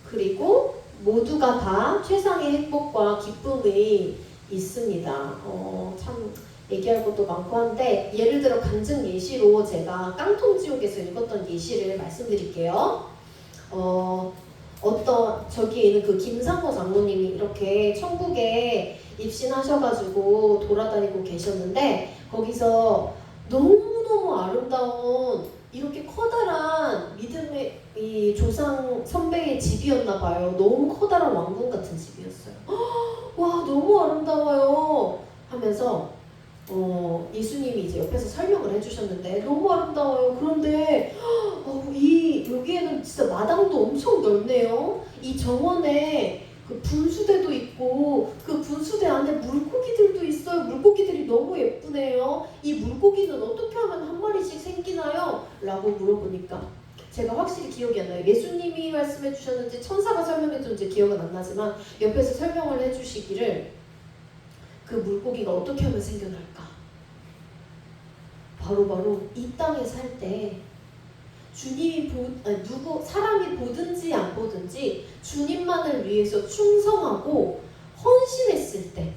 그리고 모두가 다 최상의 행복과 기쁨이 있습니다. 참 얘기할 것도 많고 한데 예를 들어 간증 예시로 제가 깡통지옥에서 읽었던 예시를 말씀드릴게요. 저기에 있는 그 김상호 장로님이 이렇게 천국에 입신하셔가지고 돌아다니고 계셨는데 거기서 너무너무 아름다운 이렇게 커다란 믿음의 이 조상 선배의 집이었나 봐요. 너무 커다란 왕궁 같은 집이었어요. 와, 너무 아름다워요 하면서 예수님이 이제 옆에서 설명을 해주셨는데 너무 아름다워요. 그런데 여기에는 진짜 마당도 엄청 넓네요. 이 정원에 그 분수대도 있고 그 분수대 안에 물고기들도 있어요. 물고기들이 너무 예쁘네요. 이 물고기는 어떻게 하면 한 마리씩 생기나요? 라고 물어보니까 제가 확실히 기억이 안 나요. 예수님이 말씀해 주셨는지 천사가 설명해 줬는지 기억은 안 나지만 옆에서 설명을 해 주시기를 그 물고기가 어떻게 하면 생겨날까? 바로 이 땅에 살 때 주님이 사람이 보든지 안 보든지 주님만을 위해서 충성하고 헌신했을 때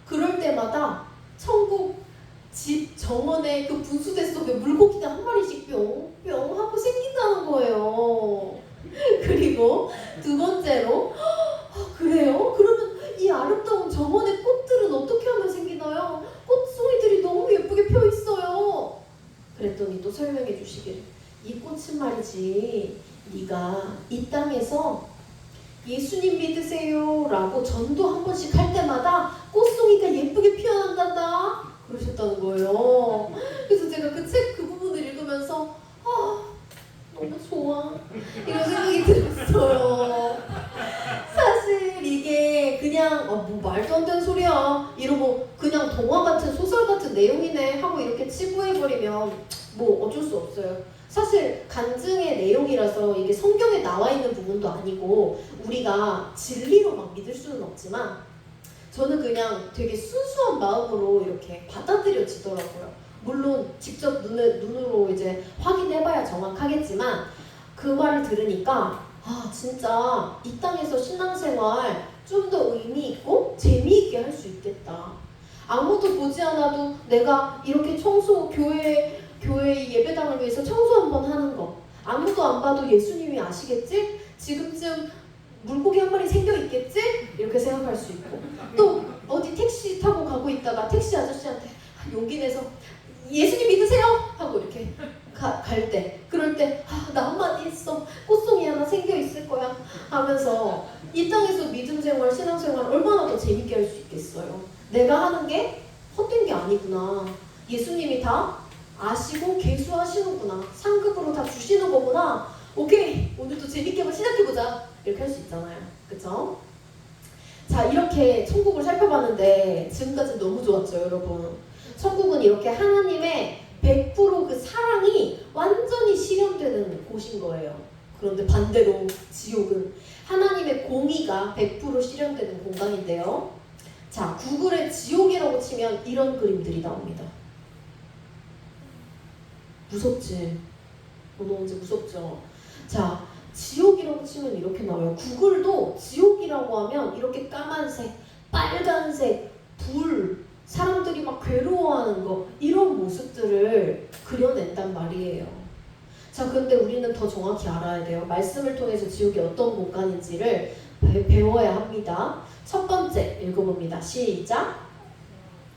그럴 때마다 천국 집 정원에 그 분수대 속에 물고기가 한 마리씩 뿅뿅 하고 생긴다는 거예요. 그리고 두 번째로 그래요? 그러면 이 아름다운 정원의 꽃들은 어떻게 하면 생기나요? 꽃송이들이 너무 예쁘게 펴 있어요. 그랬더니 또 설명해 주시기를 이 꽃은 말이지 네가 이 땅에서 예수님 믿으세요 라고 전도 한 번씩 할 때마다 꽃송이가 예쁘게 피어난단다 그러셨다는 거예요. 그래서 제가 그 책 그 부분을 읽으면서 너무 좋아 이런 생각이 들었어요. 사실 이게 내용이네 하고 이렇게 치부해버리면 뭐 어쩔 수 없어요. 사실 간증의 내용이라서 이게 성경에 나와 있는 부분도 아니고 우리가 진리로 막 믿을 수는 없지만 저는 그냥 되게 순수한 마음으로 이렇게 받아들여지더라고요. 물론 직접 눈으로 이제 확인해봐야 정확하겠지만 그 말을 들으니까 아 진짜 이 땅에서 신앙생활 좀 더 의미 있고 재미있게 할 수 있겠다. 아무도 보지 않아도 내가 이렇게 교회 예배당을 위해서 청소 한번 하는 거 아무도 안 봐도 예수님이 아시겠지? 지금쯤 물고기 한 마리 생겨 있겠지? 이렇게 생각할 수 있고 또 어디 택시 타고 가고 있다가 택시 아저씨한테 용기 내서 예수님 믿으세요? 하고 이렇게 갈 때 그럴 때 나 한마디 했어 꽃송이 하나 생겨 있을 거야 하면서 이 땅에서 믿음생활 신앙생활 얼마나 더 재밌게 할 수 있겠어요. 내가 하는 게 헛된 게 아니구나. 예수님이 다 아시고 계수하시는구나. 상급으로 다 주시는 거구나. 오케이 오늘도 재밌게 한번 시작해보자 이렇게 할 수 있잖아요. 그쵸? 자 이렇게 천국을 살펴봤는데 지금까지 너무 좋았죠 여러분. 천국은 이렇게 하나님의 100% 그 사랑이 완전히 실현되는 곳인 거예요. 그런데 반대로 지옥은 하나님의 공의가 100% 실현되는 공간인데요. 자 구글에 지옥이라고 치면 이런 그림들이 나옵니다. 무섭지? 오늘 언제 무섭죠? 자 지옥이라고 치면 이렇게 나와요. 구글도 지옥이라고 하면 이렇게 까만색, 빨간색, 불, 사람들이 막 괴로워하는 거 이런 모습들을 그려낸단 말이에요. 자 근데 우리는 더 정확히 알아야 돼요. 말씀을 통해서 지옥이 어떤 공간인지를 배워야 합니다. 첫 번째 읽어봅니다. 시작.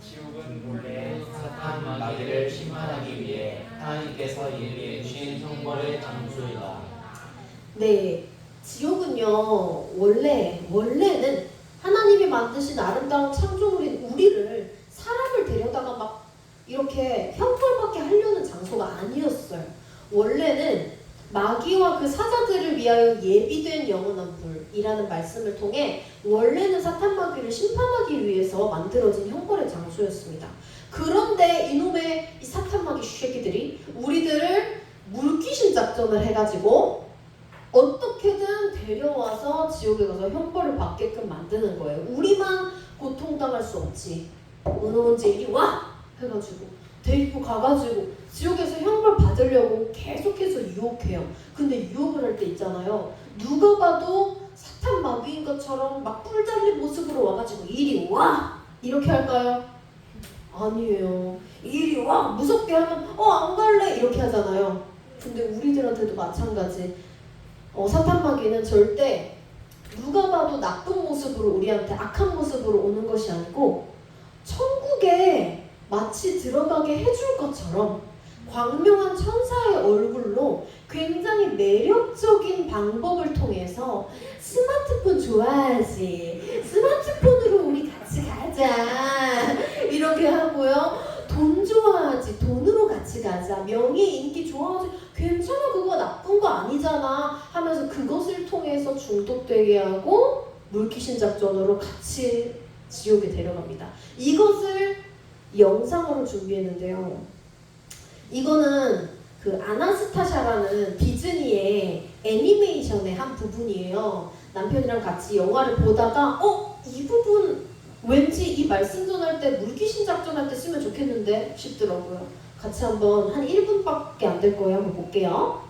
지옥은 본래 사탄 마귀를 심판하기 위해 하나님께서 예비해 주신 형벌의 장소이다. 네, 지옥은요 원래는 하나님이 만드신 아름다운 창조물인 우리를 사람을 데려다가 막 이렇게 형벌받게 하려는 장소가 아니었어요. 원래는 마귀와 그 사자들을 위하여 예비된 영원한 불이라는 말씀을 통해 원래는 사탄 마귀를 심판하기 위해서 만들어진 형벌의 장소였습니다. 그런데 이놈의 이 사탄 마귀 쉐끼들이 우리들을 물귀신 작전을 해가지고 어떻게든 데려와서 지옥에 가서 형벌을 받게끔 만드는 거예요. 우리만 고통당할 수 없지. 어느 언제 이리 와! 해가지고 데리고 가가지고 지옥에서 형벌 받으려고 계속해서 유혹해요. 근데 유혹을 할 때 있잖아요. 누가 봐도 사탄 마귀인 것처럼 막 뿔 달린 모습으로 와가지고 이리 와! 이렇게 할까요? 아니에요. 이리 와! 무섭게 하면 안 갈래! 이렇게 하잖아요. 근데 우리들한테도 마찬가지. 사탄 마귀는 절대 누가 봐도 나쁜 모습으로 우리한테 악한 모습으로 오는 것이 아니고 천국에 마치 들어가게 해줄 것처럼 광명한 천사의 얼굴로 굉장히 매력적인 방법을 통해서 스마트폰 좋아하지? 스마트폰으로 우리 같이 가자 이렇게 하고요. 돈 좋아하지? 돈으로 같이 가자. 명예, 인기 좋아하지? 괜찮아, 그거 나쁜 거 아니잖아 하면서 그것을 통해서 중독되게 하고 물귀신 작전으로 같이 지옥에 데려갑니다. 이것을 영상으로 준비했는데요. 이거는 그 아나스타샤라는 디즈니의 애니메이션의 한 부분이에요. 남편이랑 같이 영화를 보다가 이 부분 왠지 이 말씀 전할 때 물귀신 작전할 때 쓰면 좋겠는데 싶더라고요. 같이 한번 한 1분밖에 안 될 거예요. 한번 볼게요.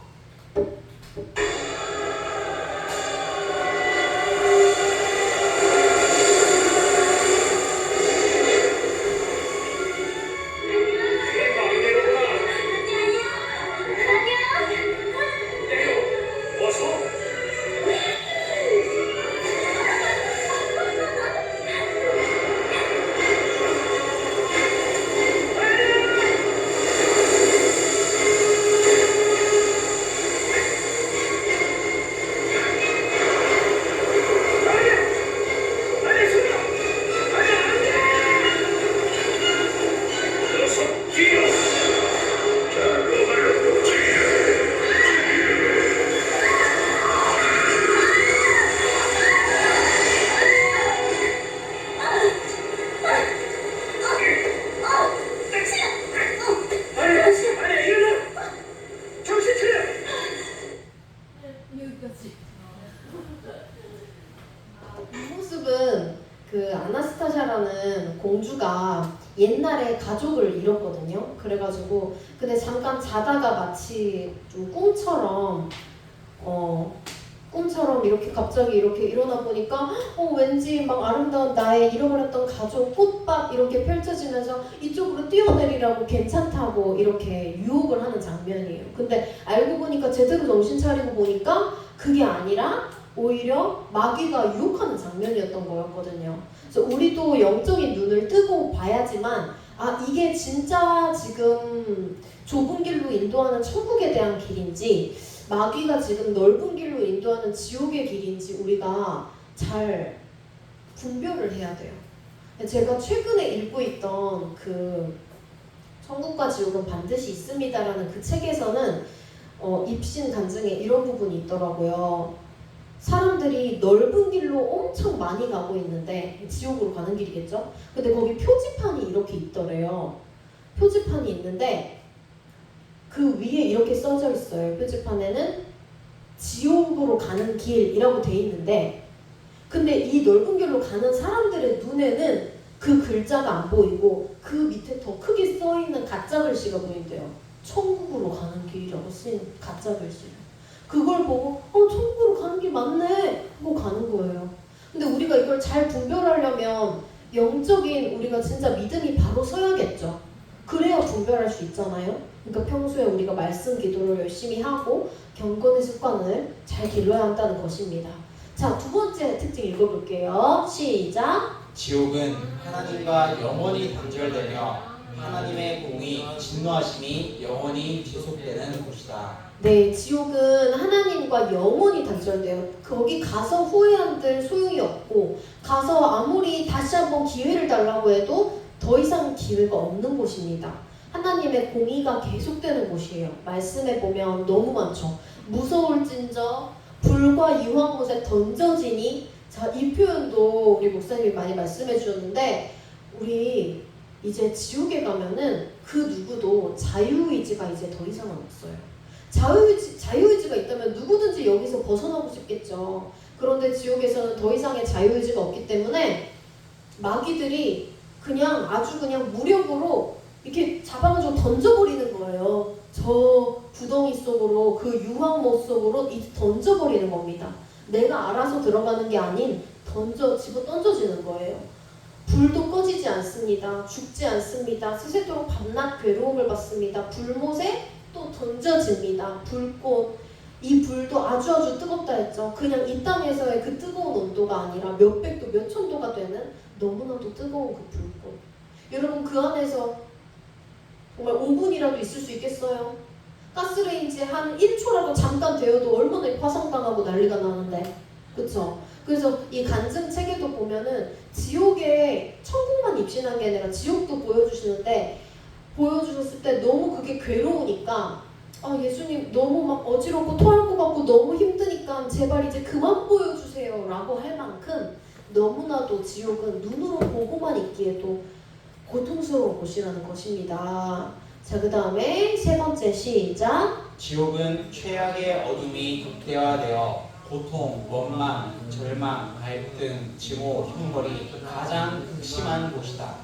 했거든요. 그래가지고 근데 잠깐 자다가 마치 좀 꿈처럼 이렇게 갑자기 이렇게 일어나 보니까 왠지 막 아름다운 나의 잃어버렸던 가족 꽃밭 이렇게 펼쳐지면서 이쪽으로 뛰어내리라고 괜찮다고 이렇게 유혹을 하는 장면이에요. 근데 알고 보니까 제대로 정신 차리고 보니까 그게 아니라 오히려 마귀가 유혹하는 장면이었던 거였거든요. 그래서 우리도 영적인 눈을 뜨고 봐야지만 이게 진짜 지금 좁은 길로 인도하는 천국에 대한 길인지 마귀가 지금 넓은 길로 인도하는 지옥의 길인지 우리가 잘 분별을 해야 돼요. 제가 최근에 읽고 있던 그 천국과 지옥은 반드시 있습니다라는 그 책에서는 입신 간증에 이런 부분이 있더라고요. 사람들이 넓은 길로 엄청 많이 가고 있는데 지옥으로 가는 길이겠죠? 근데 거기 표지판이 이렇게 있더래요. 표지판이 있는데 그 위에 이렇게 써져 있어요. 표지판에는 지옥으로 가는 길이라고 돼 있는데 근데 이 넓은 길로 가는 사람들의 눈에는 그 글자가 안 보이고 그 밑에 더 크게 써 있는 가짜 글씨가 보인대요. 천국으로 가는 길이라고 쓰인 가짜 글씨를. 그걸 보고 천국으로 가는 길 맞네 하고 가는 거예요. 근데 우리가 이걸 잘 분별하려면 영적인 우리가 진짜 믿음이 바로 서야겠죠. 그래야 분별할 수 있잖아요. 그러니까 평소에 우리가 말씀 기도를 열심히 하고 경건의 습관을 잘 길러야 한다는 것입니다. 자, 두 번째 특징 읽어볼게요. 시작. 지옥은 하나님과 영원히 단절되며 하나님의 공의, 진노하심이 영원히 지속되는 곳이다. 네, 지옥은 하나님과 영원히 단절돼요. 거기 가서 후회한들 소용이 없고 가서 아무리 다시 한번 기회를 달라고 해도 더 이상 기회가 없는 곳입니다. 하나님의 공의가 계속되는 곳이에요. 말씀에 보면 너무 많죠. 무서울진저 불과 유황못에 던져지니. 자, 이 표현도 우리 목사님이 많이 말씀해 주셨는데 우리 이제 지옥에 가면은 그 누구도 자유의지가 이제 더 이상은 없어요. 자유의지가 있다면 누구든지 여기서 벗어나고 싶겠죠. 그런데 지옥에서는 더 이상의 자유의지가 없기 때문에 마귀들이 아주 그냥 무력으로 이렇게 잡아가지고 던져버리는 거예요. 저 구덩이 속으로 그 유황못 속으로 던져버리는 겁니다. 내가 알아서 들어가는 게 아닌 집어 던져지는 거예요. 불도 꺼지지 않습니다. 죽지 않습니다. 스스로록 밤낮 괴로움을 받습니다. 불못에 또 던져집니다. 불꽃. 이 불도 아주 뜨겁다 했죠. 그냥 이 땅에서의 그 뜨거운 온도가 아니라 몇백도 몇천도가 되는 너무나도 뜨거운 그 불꽃. 여러분 그 안에서 정말 5분이라도 있을 수 있겠어요? 가스레인지에 한 1초라도 잠깐 데워도 얼마나 화상당하고 난리가 나는데, 그쵸? 그래서 이 간증 책에도 보면은 지옥에 천국만 입신한 게 아니라 지옥도 보여주셨을 때 너무 그게 괴로우니까 예수님 너무 막 어지럽고 토할 것 같고 너무 힘드니까 제발 이제 그만 보여주세요 라고 할 만큼 너무나도 지옥은 눈으로 보고만 있기에도 고통스러운 곳이라는 것입니다. 자, 그 다음에 세 번째 시작. 지옥은 최악의 어둠이 극대화되어 고통, 원망, 절망, 갈등, 증오, 형벌이 가장 극심한 곳이다.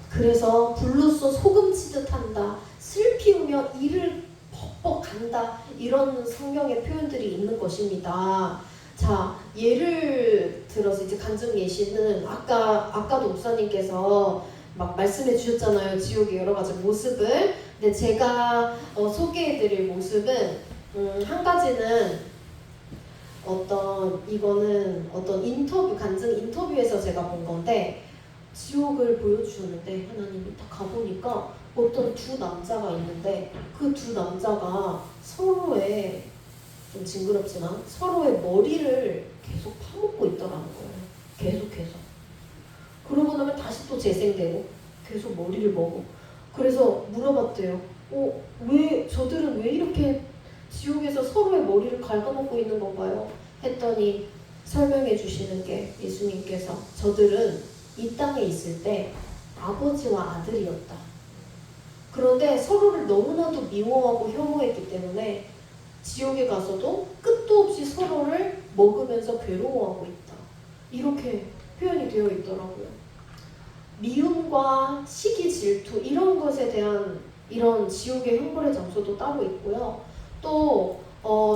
그래서 불로써 소금 치듯 한다. 슬피우며 이를 벅벅 간다. 이런 성경의 표현들이 있는 것입니다. 자, 예를 들어서 이제 간증 예시는 아까도 목사님께서 막 말씀해 주셨잖아요. 지옥의 여러 가지 모습을. 근데 제가 소개해드릴 모습은 한 가지는 어떤 인터뷰, 간증 인터뷰에서 제가 본 건데 지옥을 보여주셨는데 하나님이 딱 가보니까 어떤 두 남자가 있는데 그 두 남자가 서로의 좀 징그럽지만 서로의 머리를 계속 파먹고 있더라는 거예요. 계속해서. 그러고 나면 다시 또 재생되고 계속 머리를 먹어. 그래서 물어봤대요. 저들은 왜 이렇게 지옥에서 서로의 머리를 갉아먹고 있는 건가요? 했더니 설명해 주시는 게 예수님께서 저들은 이 땅에 있을 때 아버지와 아들이었다. 그런데 서로를 너무나도 미워하고 혐오했기 때문에 지옥에 가서도 끝도 없이 서로를 먹으면서 괴로워하고 있다. 이렇게 표현이 되어 있더라고요. 미움과 시기 질투 이런 것에 대한 이런 지옥의 형벌의 장소도 따로 있고요. 또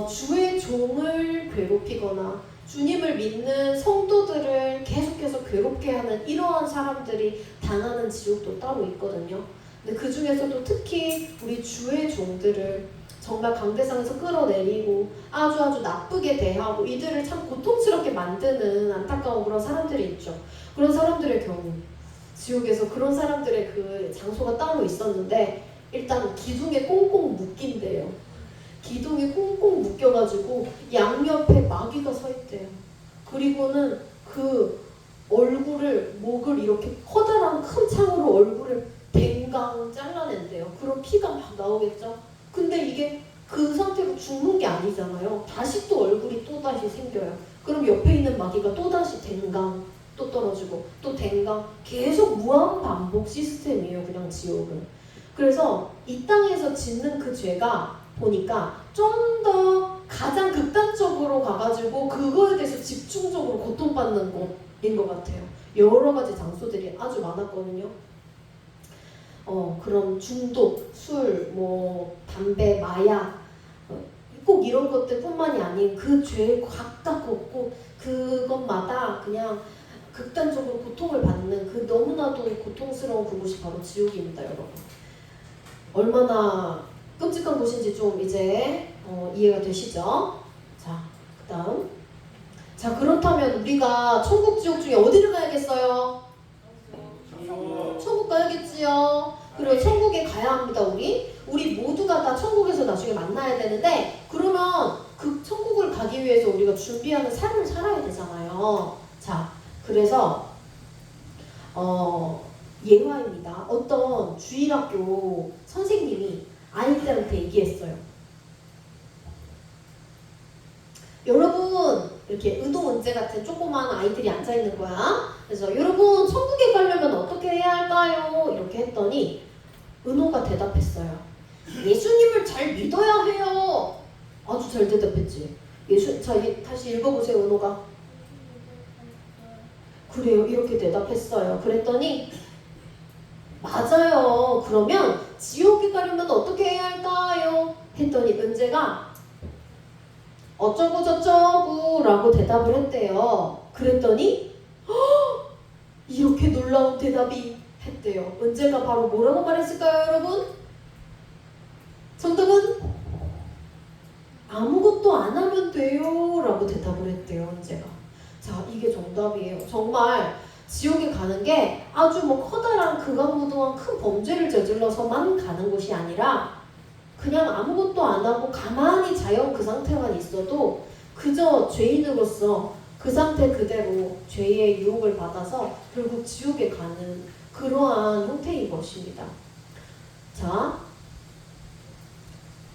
주의 종을 괴롭히거나 주님을 믿는 성도들을 계속해서 괴롭게 하는 이러한 사람들이 당하는 지옥도 따로 있거든요. 근데 그 중에서도 특히 우리 주의 종들을 정말 강대상에서 끌어내리고 아주 나쁘게 대하고 이들을 참 고통스럽게 만드는 안타까운 그런 사람들이 있죠. 그런 사람들의 경우 지옥에서 그런 사람들의 그 장소가 따로 있었는데 일단 기둥에 꽁꽁 묶인대요. 기둥이 꽁꽁 묶여가지고 양옆에 마귀가 서 있대요. 그리고는 그 얼굴을 목을 이렇게 커다란 큰 창으로 얼굴을 댕강 잘라낸대요. 그럼 피가 막 나오겠죠. 근데 이게 그 상태로 죽는 게 아니잖아요. 다시 또 얼굴이 또 다시 생겨요. 그럼 옆에 있는 마귀가 또 다시 댕강 또 떨어지고 또 댕강 계속 무한 반복 시스템이에요. 그냥 지옥은. 그래서 이 땅에서 짓는 그 죄가 보니까 좀 더 가장 극단적으로 가가지고 그거에 대해서 집중적으로 고통받는 곳인 것 같아요. 여러 가지 장소들이 아주 많았거든요. 그런 중독, 술, 뭐 담배, 마약 꼭 이런 것들뿐만이 아닌 그 죄에 각각 그것마다 그냥 극단적으로 고통을 받는 그 너무나도 고통스러운 그곳이 바로 지옥입니다, 여러분. 얼마나 끔찍한 곳인지 좀 이제 이해가 되시죠? 자, 그 다음. 자, 그렇다면 우리가 천국, 지옥 중에 어디를 가야겠어요? 천국 가야겠지요. 그리고 천국에 가야 합니다. 우리 모두가 다 천국에서 나중에 만나야 되는데 그러면 그 천국을 가기 위해서 우리가 준비하는 삶을 살아야 되잖아요. 자, 그래서 예화입니다. 어떤 주일학교 선생님이 아이들한테 얘기했어요. 여러분, 이렇게 의동은재 같은 조그만 아이들이 앉아있는 거야. 그래서 여러분, 천국에 가려면 어떻게 해야 할까요? 이렇게 했더니 은호가 대답했어요. 예수님을 잘 믿어야 해요. 아주 잘 대답했지. 자, 다시 읽어보세요, 은호가. 그래요, 이렇게 대답했어요. 그랬더니 맞아요. 그러면 지옥에 가려면 어떻게 해야 할까요? 했더니 은재가 어쩌고 저쩌고 라고 대답을 했대요. 그랬더니 이렇게 놀라운 대답이 했대요. 은재가 바로 뭐라고 말했을까요, 여러분? 정답은 아무것도 안 하면 돼요 라고 대답을 했대요, 은재가. 자, 이게 정답이에요. 정말 지옥에 가는 게 아주 커다란 극악무도한 큰 범죄를 저질러서만 가는 곳이 아니라 그냥 아무것도 안 하고 가만히 자연 그 상태만 있어도 그저 죄인으로서 그 상태 그대로 죄의 유혹을 받아서 결국 지옥에 가는 그러한 형태인 것입니다. 자,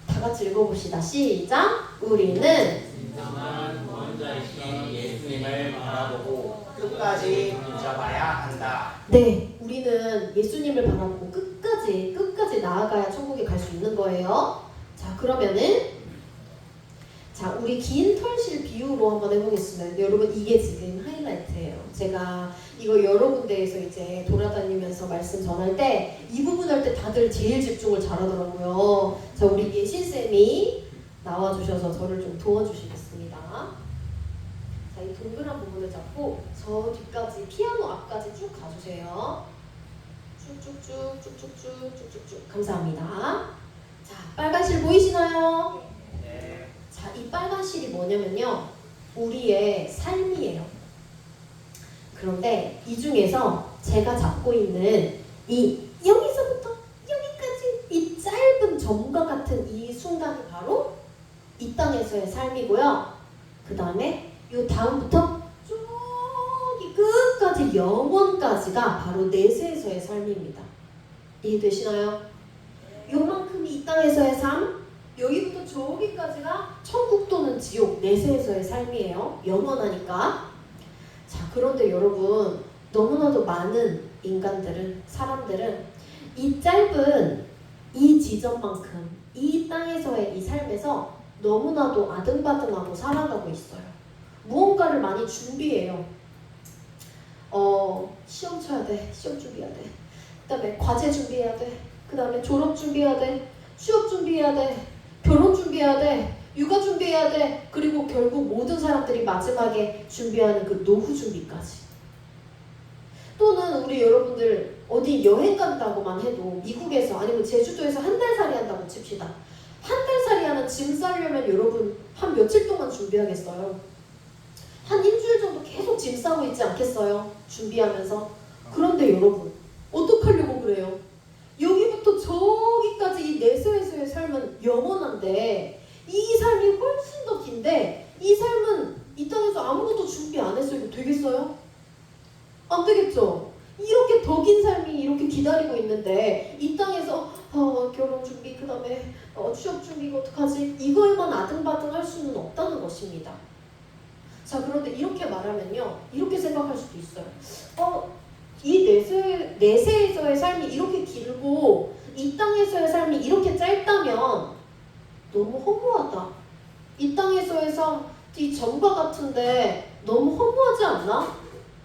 다 같이 읽어봅시다. 시작! 우리는 진정한 구원자이신 예수님을 바라보고 끝까지 붙잡아야 한다. 네, 우리는 예수님을 바라보고 끝까지 나아가야 천국에 갈 수 있는 거예요. 자, 그러면은 우리 긴 털실 비유로 한번 해보겠습니다. 여러분, 이게 지금 하이라이트예요. 제가 이거 여러 군데에서 이제 돌아다니면서 말씀 전할 때 이 부분 할 때 다들 제일 집중을 잘하더라고요. 자, 우리 예신쌤이 나와주셔서 저를 좀 도와주시겠습니다. 자, 이 동그란 부분을 잡고 저 뒤까지 피아노 앞까지 쭉 가주세요. 쭉쭉쭉 감사합니다. 자, 빨간 실 보이시나요? 네. 자, 이 빨간 실이 뭐냐면요, 우리의 삶이에요. 그런데 이 중에서 제가 잡고 있는 이 여기서부터 여기까지 이 짧은 점과 같은 이 순간이 바로 이 땅에서의 삶이고요. 그 다음에 이 다음부터 저기 끝까지 영원까지가 바로 내세에서의 삶입니다. 이해되시나요? 요만큼이 이 땅에서의 삶, 여기부터 저기까지가 천국 또는 지옥, 내세에서의 삶이에요. 영원하니까. 자, 그런데 여러분, 너무나도 많은 사람들은 이 짧은 이 지점만큼 이 땅에서의 이 삶에서 너무나도 아등바등하고 살아가고 있어요. 무언가를 많이 준비해요. 시험 쳐야 돼. 시험 준비해야 돼. 그다음에 과제 준비해야 돼. 그다음에 졸업 준비해야 돼. 취업 준비해야 돼. 결혼 준비해야 돼. 육아 준비해야 돼. 그리고 결국 모든 사람들이 마지막에 준비하는 그 노후 준비까지. 또는 우리 여러분들 어디 여행 간다고만 해도 미국에서 아니면 제주도에서 한 달 살이 한다고 칩시다. 한 달 살이 하는 짐 싸려면 여러분 한 며칠 동안 준비하겠어요? 한 일주일 정도 계속 짐 싸고 있지 않겠어요? 준비하면서. 그런데 여러분 어떡하려고 그래요? 여기부터 저기까지 이 내세에서의 삶은 영원한데 이 삶이 훨씬 더 긴데 이 삶은 이 땅에서 아무것도 준비 안 했어요. 이거 되겠어요? 안 되겠죠? 이렇게 더 긴 삶이 이렇게 기다리고 있는데 이 땅에서 결혼 준비 그 다음에 취업 준비 이거 어떡하지? 이거에만 아등바등 할 수는 없다는 것입니다. 자 그런데 이렇게 말하면요 이렇게 생각할 수도 있어요. 이 내세에서의 삶이 이렇게 길고 이 땅에서의 삶이 이렇게 짧다면 너무 허무하다. 이 땅에서의 삶, 이 전과 같은데 너무 허무하지 않나?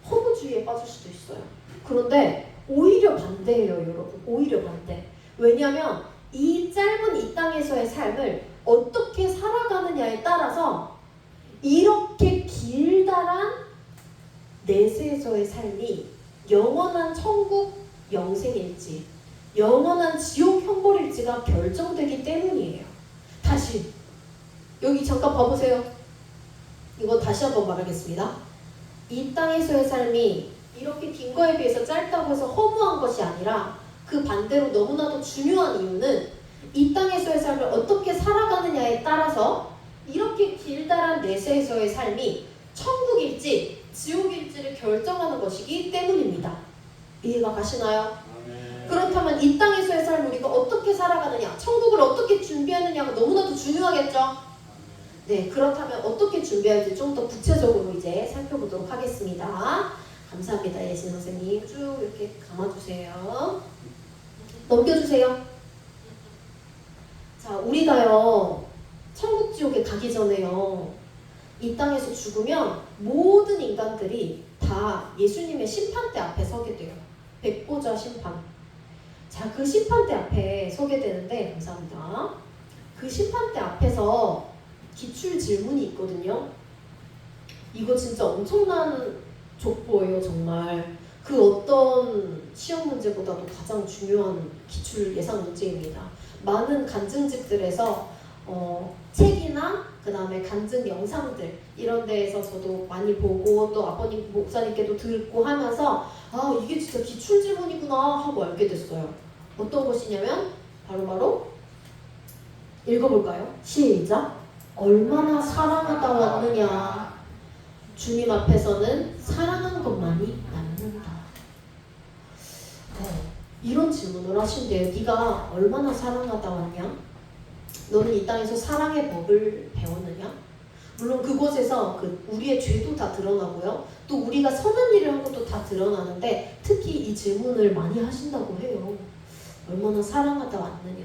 허무주의에 빠질 수도 있어요. 그런데 오히려 반대예요, 여러분. 오히려 반대. 왜냐하면 이 짧은 이 땅에서의 삶을 어떻게 살아가느냐에 따라서 이렇게 길다란 내세에서의 삶이 영원한 천국 영생일지 영원한 지옥 형벌일지가 결정되기 때문이에요. 다시 여기 잠깐 봐보세요. 이거 다시 한번 말하겠습니다. 이 땅에서의 삶이 이렇게 긴 거에 비해서 짧다고 해서 허무한 것이 아니라 그 반대로 너무나도 중요한 이유는 이 땅에서의 삶을 어떻게 살아가느냐에 따라서 이렇게 길다란 내세에서의 삶이 천국일지 지옥일지를 결정하는 것이기 때문입니다. 이해가 가시나요? 그렇다면 이 땅에서의 삶을 우리가 어떻게 살아가느냐, 천국을 어떻게 준비하느냐가 너무나도 중요하겠죠? 네, 그렇다면 어떻게 준비할지 좀 더 구체적으로 이제 살펴보도록 하겠습니다. 감사합니다. 예신 선생님. 쭉 이렇게 감아주세요. 넘겨주세요. 자, 우리가요, 천국 지옥에 가기 전에요, 이 땅에서 죽으면 모든 인간들이 다 예수님의 심판대 앞에 서게 돼요. 백보자 심판. 자, 그 심판대 앞에 서게 되는데, 감사합니다. 그 심판대 앞에서 기출 질문이 있거든요. 이거 진짜 엄청난 족보예요, 정말. 그 어떤 시험 문제보다도 가장 중요한 기출 예상 문제입니다. 많은 간증집들에서 책이나 그 다음에 간증 영상들 이런 데에서 저도 많이 보고 또 아버님 목사님께도 듣고 하면서 아 이게 진짜 기출 질문이구나 하고 알게 됐어요. 어떤 것이냐면 바로 읽어볼까요? 시작. 얼마나 사랑하다 왔느냐. 주님 앞에서는 사랑한 것만이 남는다. 이런 질문을 하신대요. 네가 얼마나 사랑하다 왔냐? 너는 이 땅에서 사랑의 법을 배웠느냐? 물론 그곳에서 우리의 죄도 다 드러나고요. 또 우리가 선한 일을 한 것도 다 드러나는데 특히 이 질문을 많이 하신다고 해요. 얼마나 사랑하다 왔느냐?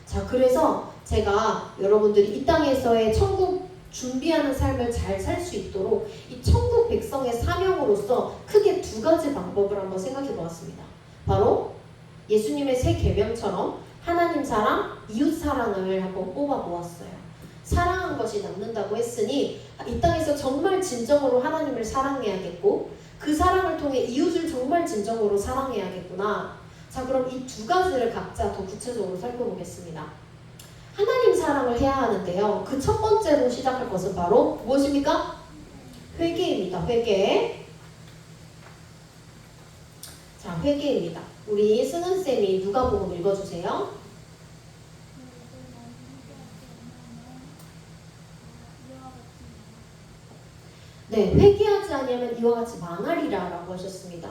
자, 그래서 제가 여러분들이 이 땅에서의 천국 준비하는 삶을 잘 살 수 있도록 이 천국 백성의 사명으로서 크게 두 가지 방법을 한번 생각해 보았습니다. 바로 예수님의 세 계명처럼 하나님 사랑, 이웃 사랑을 한번 뽑아 보았어요. 사랑한 것이 남는다고 했으니 이 땅에서 정말 진정으로 하나님을 사랑해야겠고 그 사랑을 통해 이웃을 정말 진정으로 사랑해야겠구나. 자, 그럼 이 두 가지를 각자 더 구체적으로 살펴보겠습니다. 하나님 사랑을 해야 하는데요. 그 첫 번째로 시작할 것은 바로 무엇입니까? 회개입니다. 회개. 자, 회개입니다. 우리 승은쌤이 누가복음 읽어주세요. 네, 회개하지 아니하면 이와 같이 망하리라 라고 하셨습니다.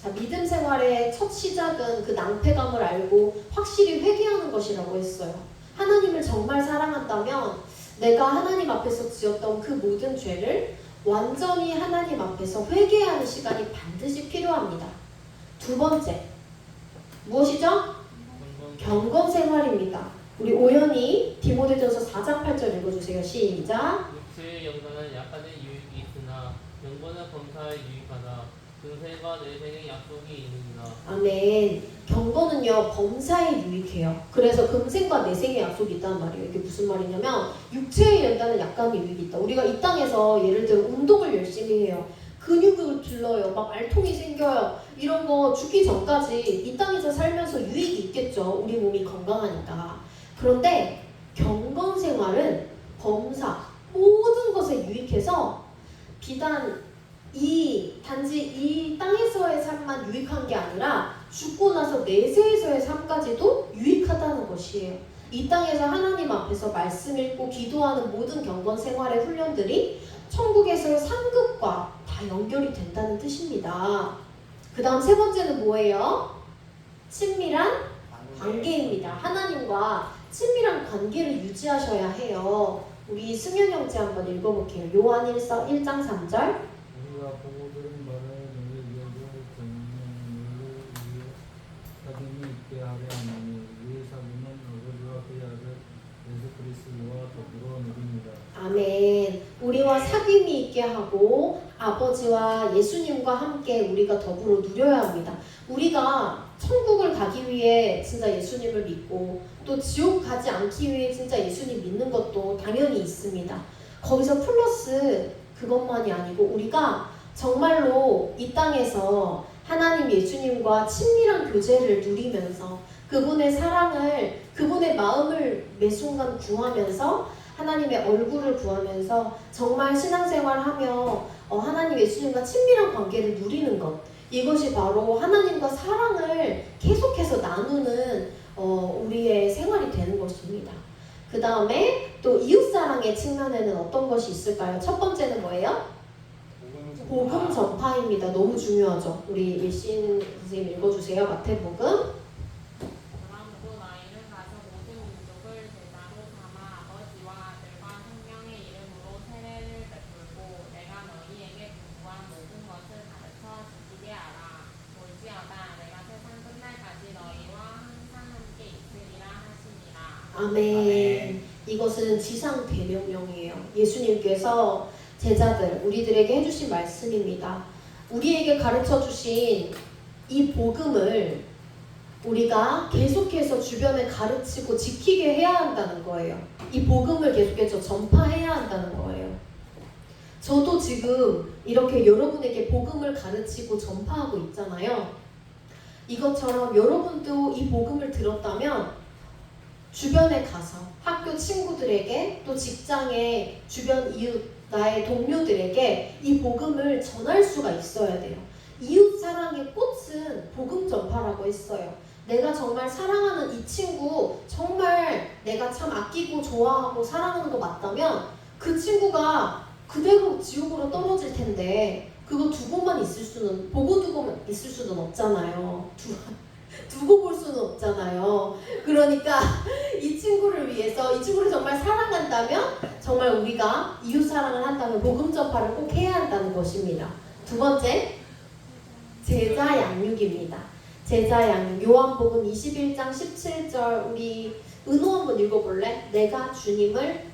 자, 믿음 생활의 첫 시작은 그 낭패감을 알고 확실히 회개하는 것이라고 했어요. 하나님을 정말 사랑한다면 내가 하나님 앞에서 지었던 그 모든 죄를 완전히 하나님 앞에서 회개하는 시간이 반드시 필요합니다. 두 번째, 무엇이죠? 경건 생활입니다. 우리 오연이 디모데전서 4장 8절 읽어주세요. 시작. 육체의 영광은 약간의 유익이 있으나 경건은 범사에 유익하다. 근세가 내생의 약속이 있느니라. 아멘. 경건은요 범사에 유익해요. 그래서 금생과 내생의 약속이 있단 말이에요. 이게 무슨 말이냐면 육체에 연다는 약간의 유익이 있다. 우리가 이 땅에서 예를 들어 운동을 열심히 해요. 근육을 길러요. 막 알통이 생겨요. 이런 거 죽기 전까지 이 땅에서 살면서 유익이 있겠죠. 우리 몸이 건강하니까. 그런데 경건 생활은 범사 모든 것에 유익해서 비단 단지 이 땅에서의 삶만 유익한 게 아니라 죽고 나서 내세에서의 삶까지도 유익하다는 것이에요. 이 땅에서 하나님 앞에서 말씀 읽고 기도하는 모든 경건 생활의 훈련들이 천국에서의 상급과 다 연결이 된다는 뜻입니다. 그 다음 세 번째는 뭐예요? 친밀한 관계입니다. 하나님과 친밀한 관계를 유지하셔야 해요. 우리 승현 형제 한번 읽어볼게요. 요한일서 1장 3절. 우리가 보고 들은 바를 너희 이야기를 듣는 너희를 위해 사귐이 있게 하려 하나니 우리의 사귐은 아버지와 그의 아들 예수 그리스도와 더불어 누립니다. 아멘. 우리와 사귐이 있게 하고 아버지와 예수님과 함께 우리가 더불어 누려야 합니다. 우리가 천국을 가기 위해 진짜 예수님을 믿고 또 지옥 가지 않기 위해 진짜 예수님 믿는 것도 당연히 있습니다. 거기서 플러스 그것만이 아니고 우리가 정말로 이 땅에서 하나님 예수님과 친밀한 교제를 누리면서 그분의 사랑을, 그분의 마음을 매 순간 구하면서 하나님의 얼굴을 구하면서 정말 신앙생활하며 하나님 예수님과 친밀한 관계를 누리는 것, 이것이 바로 하나님과 사랑을 계속해서 나누는 우리의 생활이 되는 것입니다. 그 다음에 또 이웃사랑의 측면에는 어떤 것이 있을까요? 첫 번째는 뭐예요? 복음 전파입니다. 너무 중요하죠. 우리 일신 선생님 읽어주세요. 마태복음. 그러므로 너희는 가서 모든 민족을 제자로 삼아 아버지와 아들과 성령의 이름으로 세례를 베풀고 내가 너희에게 분부한 모든 것을 가르쳐 지키게 하라. 볼지어다 내가 세상 끝날까지 너희와 항상 함께 있으리라 하시니라. 아멘. 이것은 지상 대명령이에요. 예수님께서 제자들, 우리들에게 해주신 말씀입니다. 우리에게 가르쳐 주신 이 복음을 우리가 계속해서 주변에 가르치고 지키게 해야 한다는 거예요. 이 복음을 계속해서 전파해야 한다는 거예요. 저도 지금 이렇게 여러분에게 복음을 가르치고 전파하고 있잖아요. 이것처럼 여러분도 이 복음을 들었다면 주변에 가서 학교 친구들에게 또 직장의 주변 이웃 나의 동료들에게 이 복음을 전할 수가 있어야 돼요. 이웃 사랑의 꽃은 복음 전파라고 했어요. 내가 정말 사랑하는 이 친구 정말 내가 참 아끼고 좋아하고 사랑하는 거 맞다면 그 친구가 그대로 지옥으로 떨어질 텐데 그거 두고만 있을 수는 보고 두고만 있을 수는 없잖아요. 두고 볼 수는 없잖아요. 그러니까 이 친구를 위해서 이 친구를 정말 사랑한다면 정말 우리가 이웃 사랑을 한다면 복음 전파를 꼭 해야 한다는 것입니다. 두 번째, 제자 양육입니다. 제자 양육. 요한복음 21장 17절 우리 은호 한번 읽어볼래? 내가 주님을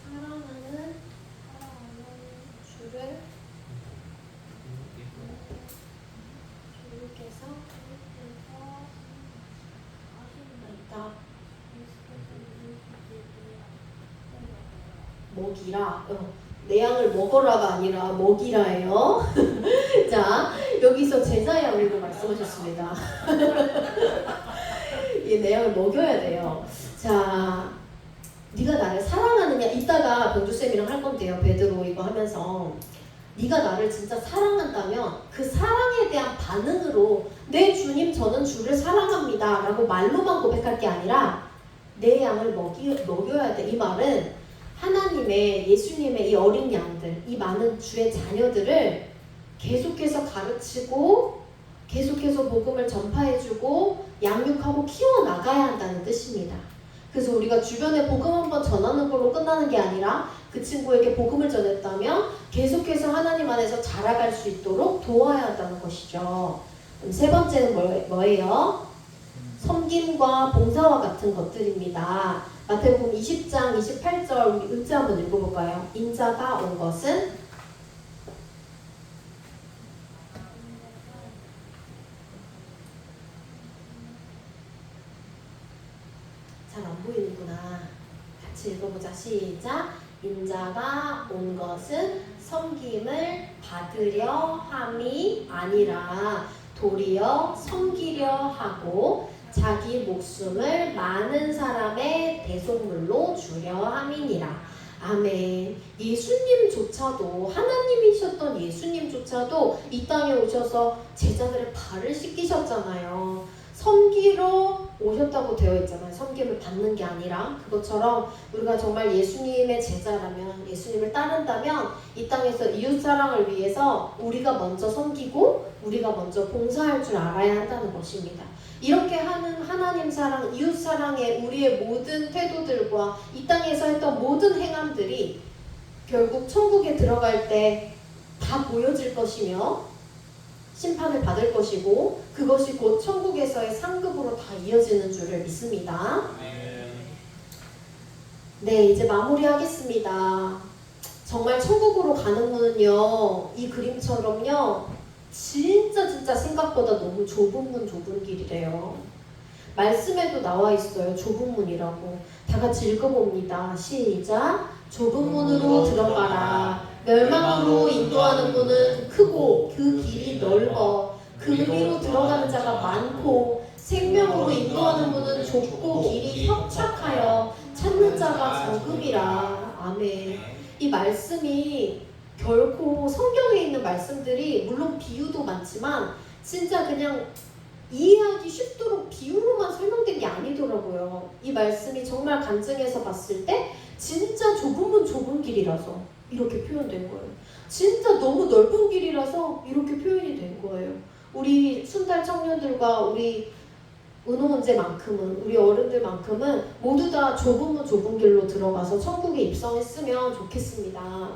사랑하는 주를 주께서 있다. 먹이라. 내 양을 먹어라가 아니라 먹이라예요. 자, 여기서 제자 양육을 말씀하셨습니다. 내 양을 먹여야 돼요. 자, 네가 나를 사랑하느냐? 이따가 병주쌤이랑 할 건데요. 베드로 이거 하면서 네가 나를 진짜 사랑한다면 그 사랑에 대한 반응으로 네 주님 저는 주를 사랑합니다 라고 말로만 고백할 게 아니라 내 양을 먹여야 돼. 이 말은 하나님의 예수님의 이 어린 양들, 이 많은 주의 자녀들을 계속해서 가르치고 계속해서 복음을 전파해주고 양육하고 키워나가야 한다는 뜻입니다. 그래서 우리가 주변에 복음 한번 전하는 걸로 끝나는 게 아니라 그 친구에게 복음을 전했다면 계속해서 하나님 안에서 자라갈 수 있도록 도와야 한다는 것이죠. 그럼 세 번째는 뭐예요? 섬김과 봉사와 같은 것들입니다. 마태복음 20장 28절 우리 은재 한번 읽어볼까요? 인자가 온 것은 잘 안 보이는구나. 같이 읽어보자. 시작. 인자가 온 것은 섬김을 받으려 함이 아니라 도리어 섬기려 하고 자기 목숨을 많은 사람의 대속물로 주려 함이니라. 아멘. 예수님조차도, 하나님이셨던 예수님조차도 이 땅에 오셔서 제자들의 발을 씻기셨잖아요. 섬기러 오셨다고 되어 있잖아요. 섬김을 받는 게 아니라. 그것처럼 우리가 정말 예수님의 제자라면, 예수님을 따른다면 이 땅에서 이웃사랑을 위해서 우리가 먼저 섬기고 우리가 먼저 봉사할 줄 알아야 한다는 것입니다. 이렇게 하는 하나님 사랑, 이웃 사랑의 우리의 모든 태도들과 이 땅에서 했던 모든 행함들이 결국 천국에 들어갈 때 다 보여질 것이며 심판을 받을 것이고 그것이 곧 천국에서의 상급으로 다 이어지는 줄을 믿습니다. 네, 이제 마무리하겠습니다. 정말 천국으로 가는 문은요, 이 그림처럼요, 진짜 생각보다 너무 좁은 문, 좁은 길이래요. 말씀에도 나와 있어요. 좁은 문이라고. 다 같이 읽어봅니다. 시작. 좁은 문으로 들어가라. 멸망으로 인도하는 문은 크고 그 길이 넓어 그 위로 들어가는 자가 많고 생명으로 인도하는 문은 좁고 길이 협착하여 찾는 자가 적음이라. 아멘. 이 말씀이 결코 성경에 있는 말씀들이 물론 비유도 많지만 진짜 그냥 이해하기 쉽도록 비유로만 설명된 게 아니더라고요. 이 말씀이 정말 간증해서 봤을 때 진짜 좁은 문 좁은 길이라서 이렇게 표현된 거예요. 진짜 너무 넓은 길이라서 이렇게 표현이 된 거예요. 우리 순달 청년들과 우리 은호문제만큼은, 우리 어른들만큼은 모두 다 좁은 문 좁은 길로 들어가서 천국에 입성했으면 좋겠습니다.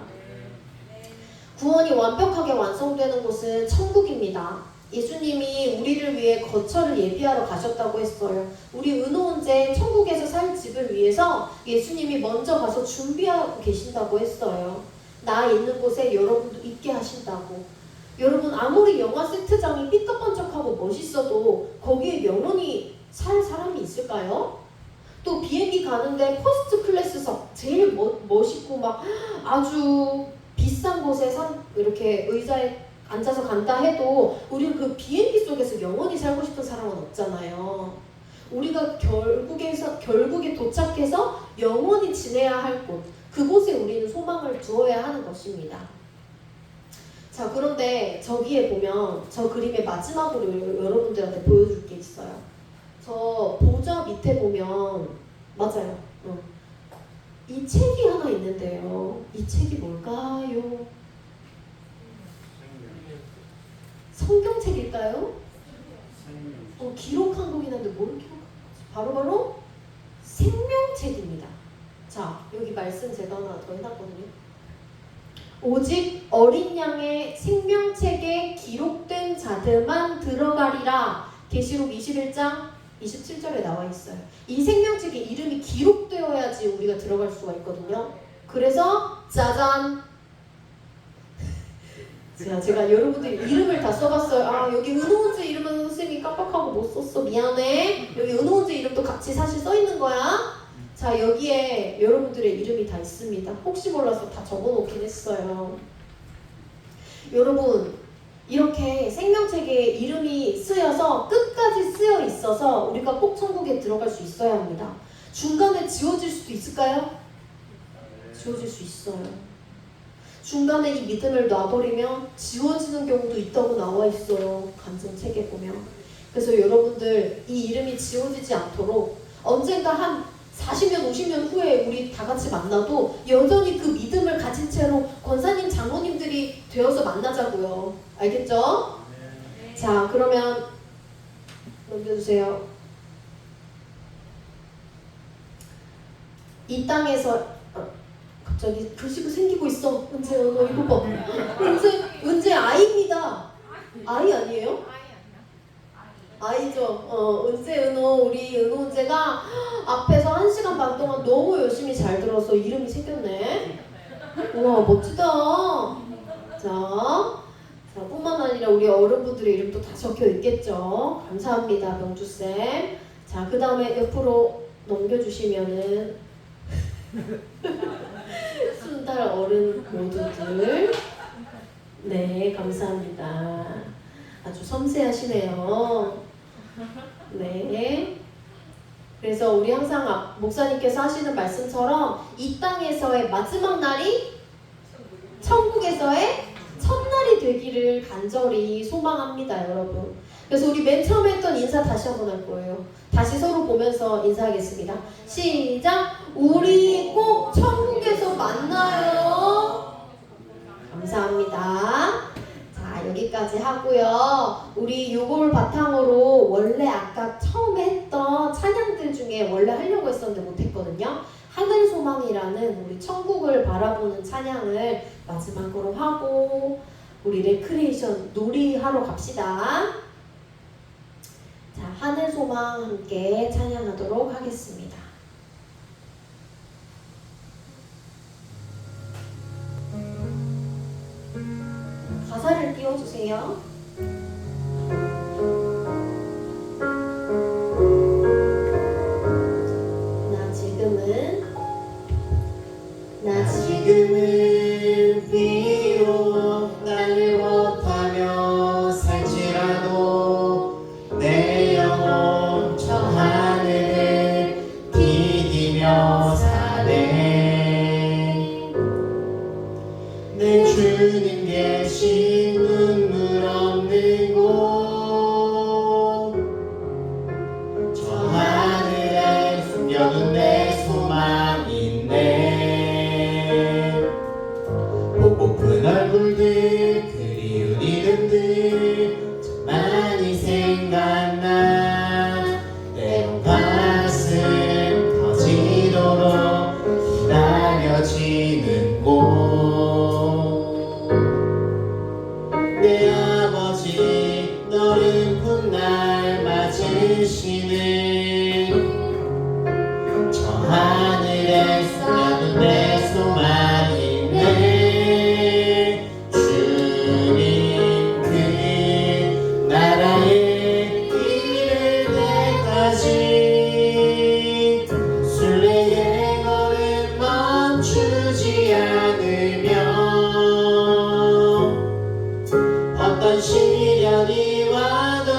구원이 완벽하게 완성되는 곳은 천국입니다. 예수님이 우리를 위해 거처를 예비하러 가셨다고 했어요. 우리 은호은재 천국에서 살 집을 위해서 예수님이 먼저 가서 준비하고 계신다고 했어요. 나 있는 곳에 여러분도 있게 하신다고. 여러분 아무리 영화 세트장이 삐까번쩍하고 멋있어도 거기에 영원히 살 사람이 있을까요? 또 비행기 가는데 퍼스트 클래스석 제일 멋있고 막 아주 비싼 곳에 이렇게 의자에 앉아서 간다 해도 우리는 그 비행기 속에서 영원히 살고 싶은 사람은 없잖아요. 우리가 결국에 도착해서 영원히 지내야 할 곳, 그곳에 우리는 소망을 두어야 하는 것입니다. 자, 그런데 저기에 보면 저 그림의 마지막으로 여러분들한테 보여줄 게 있어요. 저 보좌 밑에 보면 맞아요. 이 책이 하나 있는데요. 이 책이 뭘까요? 성경책일까요? 기록한 거긴 한데 뭘 기록한 거지? 바로 생명책입니다. 자, 여기 말씀 제가 하나 더 해놨거든요. 오직 어린 양의 생명책에 기록된 자들만 들어가리라. 계시록 21장 27절에 나와 있어요. 이 생명책에 이름이 기록되어야지 우리가 들어갈 수가 있거든요. 그래서 짜잔! 제가 여러분들 이름을 다 써봤어요. 아, 여기 은호은재 이름은 선생님이 깜빡하고 못 썼어. 미안해. 여기 은호은재 이름도 같이 사실 써있는 거야. 자, 여기에 여러분들의 이름이 다 있습니다. 혹시 몰라서 다 적어놓긴 했어요. 여러분, 이렇게 생명책에 이름이 쓰여서 끝까지 쓰여 있어서 우리가 꼭 천국에 들어갈 수 있어야 합니다. 중간에 지워질 수도 있을까요? 지워질 수 있어요. 중간에 이 믿음을 놔버리면 지워지는 경우도 있다고 나와 있어요. 간증책에 보면. 그래서 여러분들 이 이름이 지워지지 않도록 언젠가 한 40년, 50년 후에 우리 다 같이 만나도 여전히 그 믿음을 가진 채로 권사님, 장로님들이 되어서 만나자고요. 알겠죠? 네. 자, 그러면 넘겨주세요. 이 땅에서 갑자기 글씨가 생기고 있어. 은재, 너 이거 봐. 은재 아이입니다. 아이 아니에요? 아이죠. 은재 은호 우리 은호 은재가 앞에서 1시간 반 동안 너무 열심히 잘 들어서 이름이 생겼네. 우와 멋지다. 자 뿐만 아니라 우리 어른분들의 이름도 다 적혀 있겠죠. 감사합니다 명주쌤. 자 그 다음에 옆으로 넘겨주시면은 순달 어른 모두들. 네 감사합니다. 아주 섬세하시네요. 네. 그래서 우리 항상 목사님께서 하시는 말씀처럼 이 땅에서의 마지막 날이 천국에서의 첫날이 되기를 간절히 소망합니다, 여러분. 그래서 우리 맨 처음에 했던 인사 다시 한번 할 거예요. 다시 서로 보면서 인사하겠습니다. 시작! 우리 꼭 천국에서 만나요. 감사합니다. 자, 여기까지 하고요. 우리 요걸 바탕으로 원래 아까 처음에 했던 찬양들 중에 원래 하려고 했었는데 못했거든요. 하늘소망이라는 우리 천국을 바라보는 찬양을 마지막으로 하고 우리 레크레이션 놀이하러 갑시다. 자, 하늘소망 함께 찬양하도록 하겠습니다. 가사를 띄워주세요. 나 지금은 비록 땅을 못하며 살지라도 내 영혼 저 하늘을 디디며 사네. 내 주님 계신 눈물 없는 곳 저 하늘에 숨겨둔 내 소망 있네. 보고픈 얼굴들 그리운 이름들 참 많이 생각나. 때론 가슴 터지도록 기다려지는 곳. 내 아버지 너를 훗날 맞으시는 저 하늘에 숨겨둔 내 소망 있네. 주님 그 나라에 이를 때까지 순례의 걸음 멈추지 않으며 어떤 시련이 와도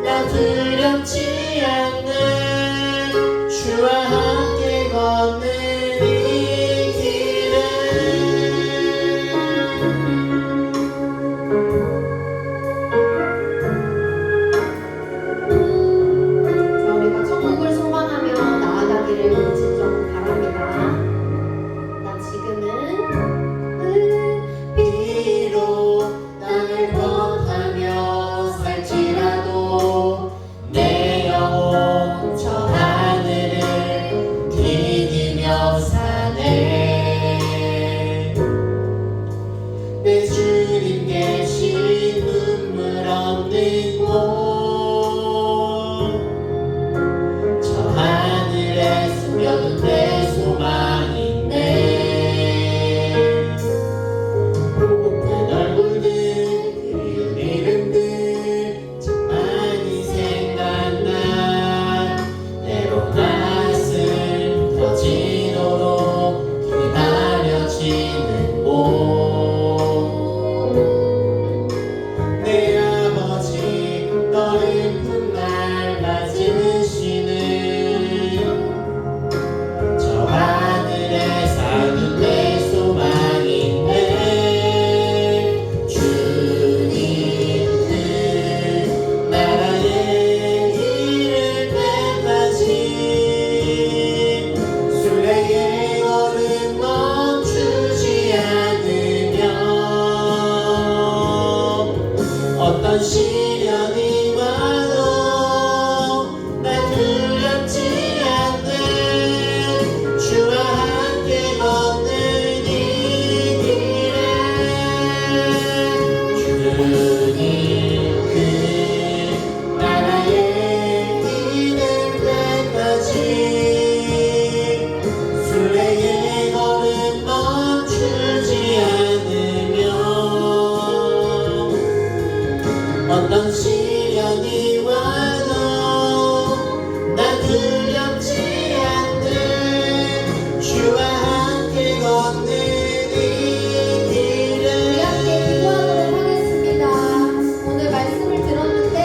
나 두렵지 않는 주와 함께 걷는 이 길을. 자, 우리가 천국을 소망하며 나아가기를 진정 바랍니다. 나 지금은 비록 땅을 벗하며 살지라도 내 영혼 저 하늘을 디디며 사네. 내 주님 계신 눈물 없는 곳 저 하늘에 숨겨둔 내 소망 있네. 보고픈 얼굴들 그리운 이름들 참 많이 생각나. 때론 가슴 터지도록 기다려지는 곳. 내 아버지 너를 훗날 맞으시는 저 하늘에 사둔 내 소망 있네. 주님 그 나라에 이를 때까지 순례의 걸음 멈추지 않으며 어떤 시련이 와도 날 두렵지 않는 주와 함께 걷는 이 길에 주님 그 어떤 시련이 와도 난 두렵지 않네. 주와 함께 걷는 이 길을. 우리 함께 기도하도록 하겠습니다. 오늘 말씀을 들었는데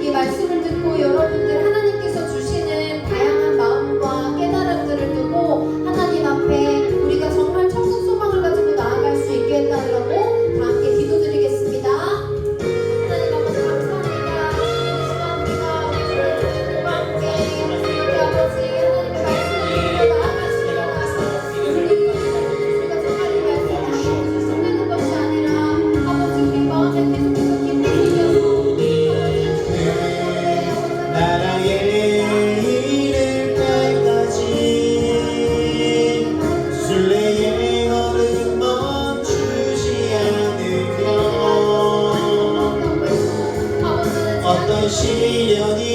이 말씀을 듣고 여러분들 하나님께서 주시는 다양한 마음과 깨달음들을 두고 하나님 앞에 우리가 정말 천국 소망을 가지고 나아갈 수 있게 해달라고 다 함께 기도드리겠습니다. 하나님 아버지 감사합니다. 이 시간 우리가 우리 주님과 함께 우리 아버지 하나님의 말씀을 듣고 나아가시기 우리가 정말 이 말씀을 듣는 것이 아니라 아버지 우리 마음에 계속해서 기쁨이 이어서 나라에 이를 때까지 순례의 걸음 멈추지 않으며 어떤 시련이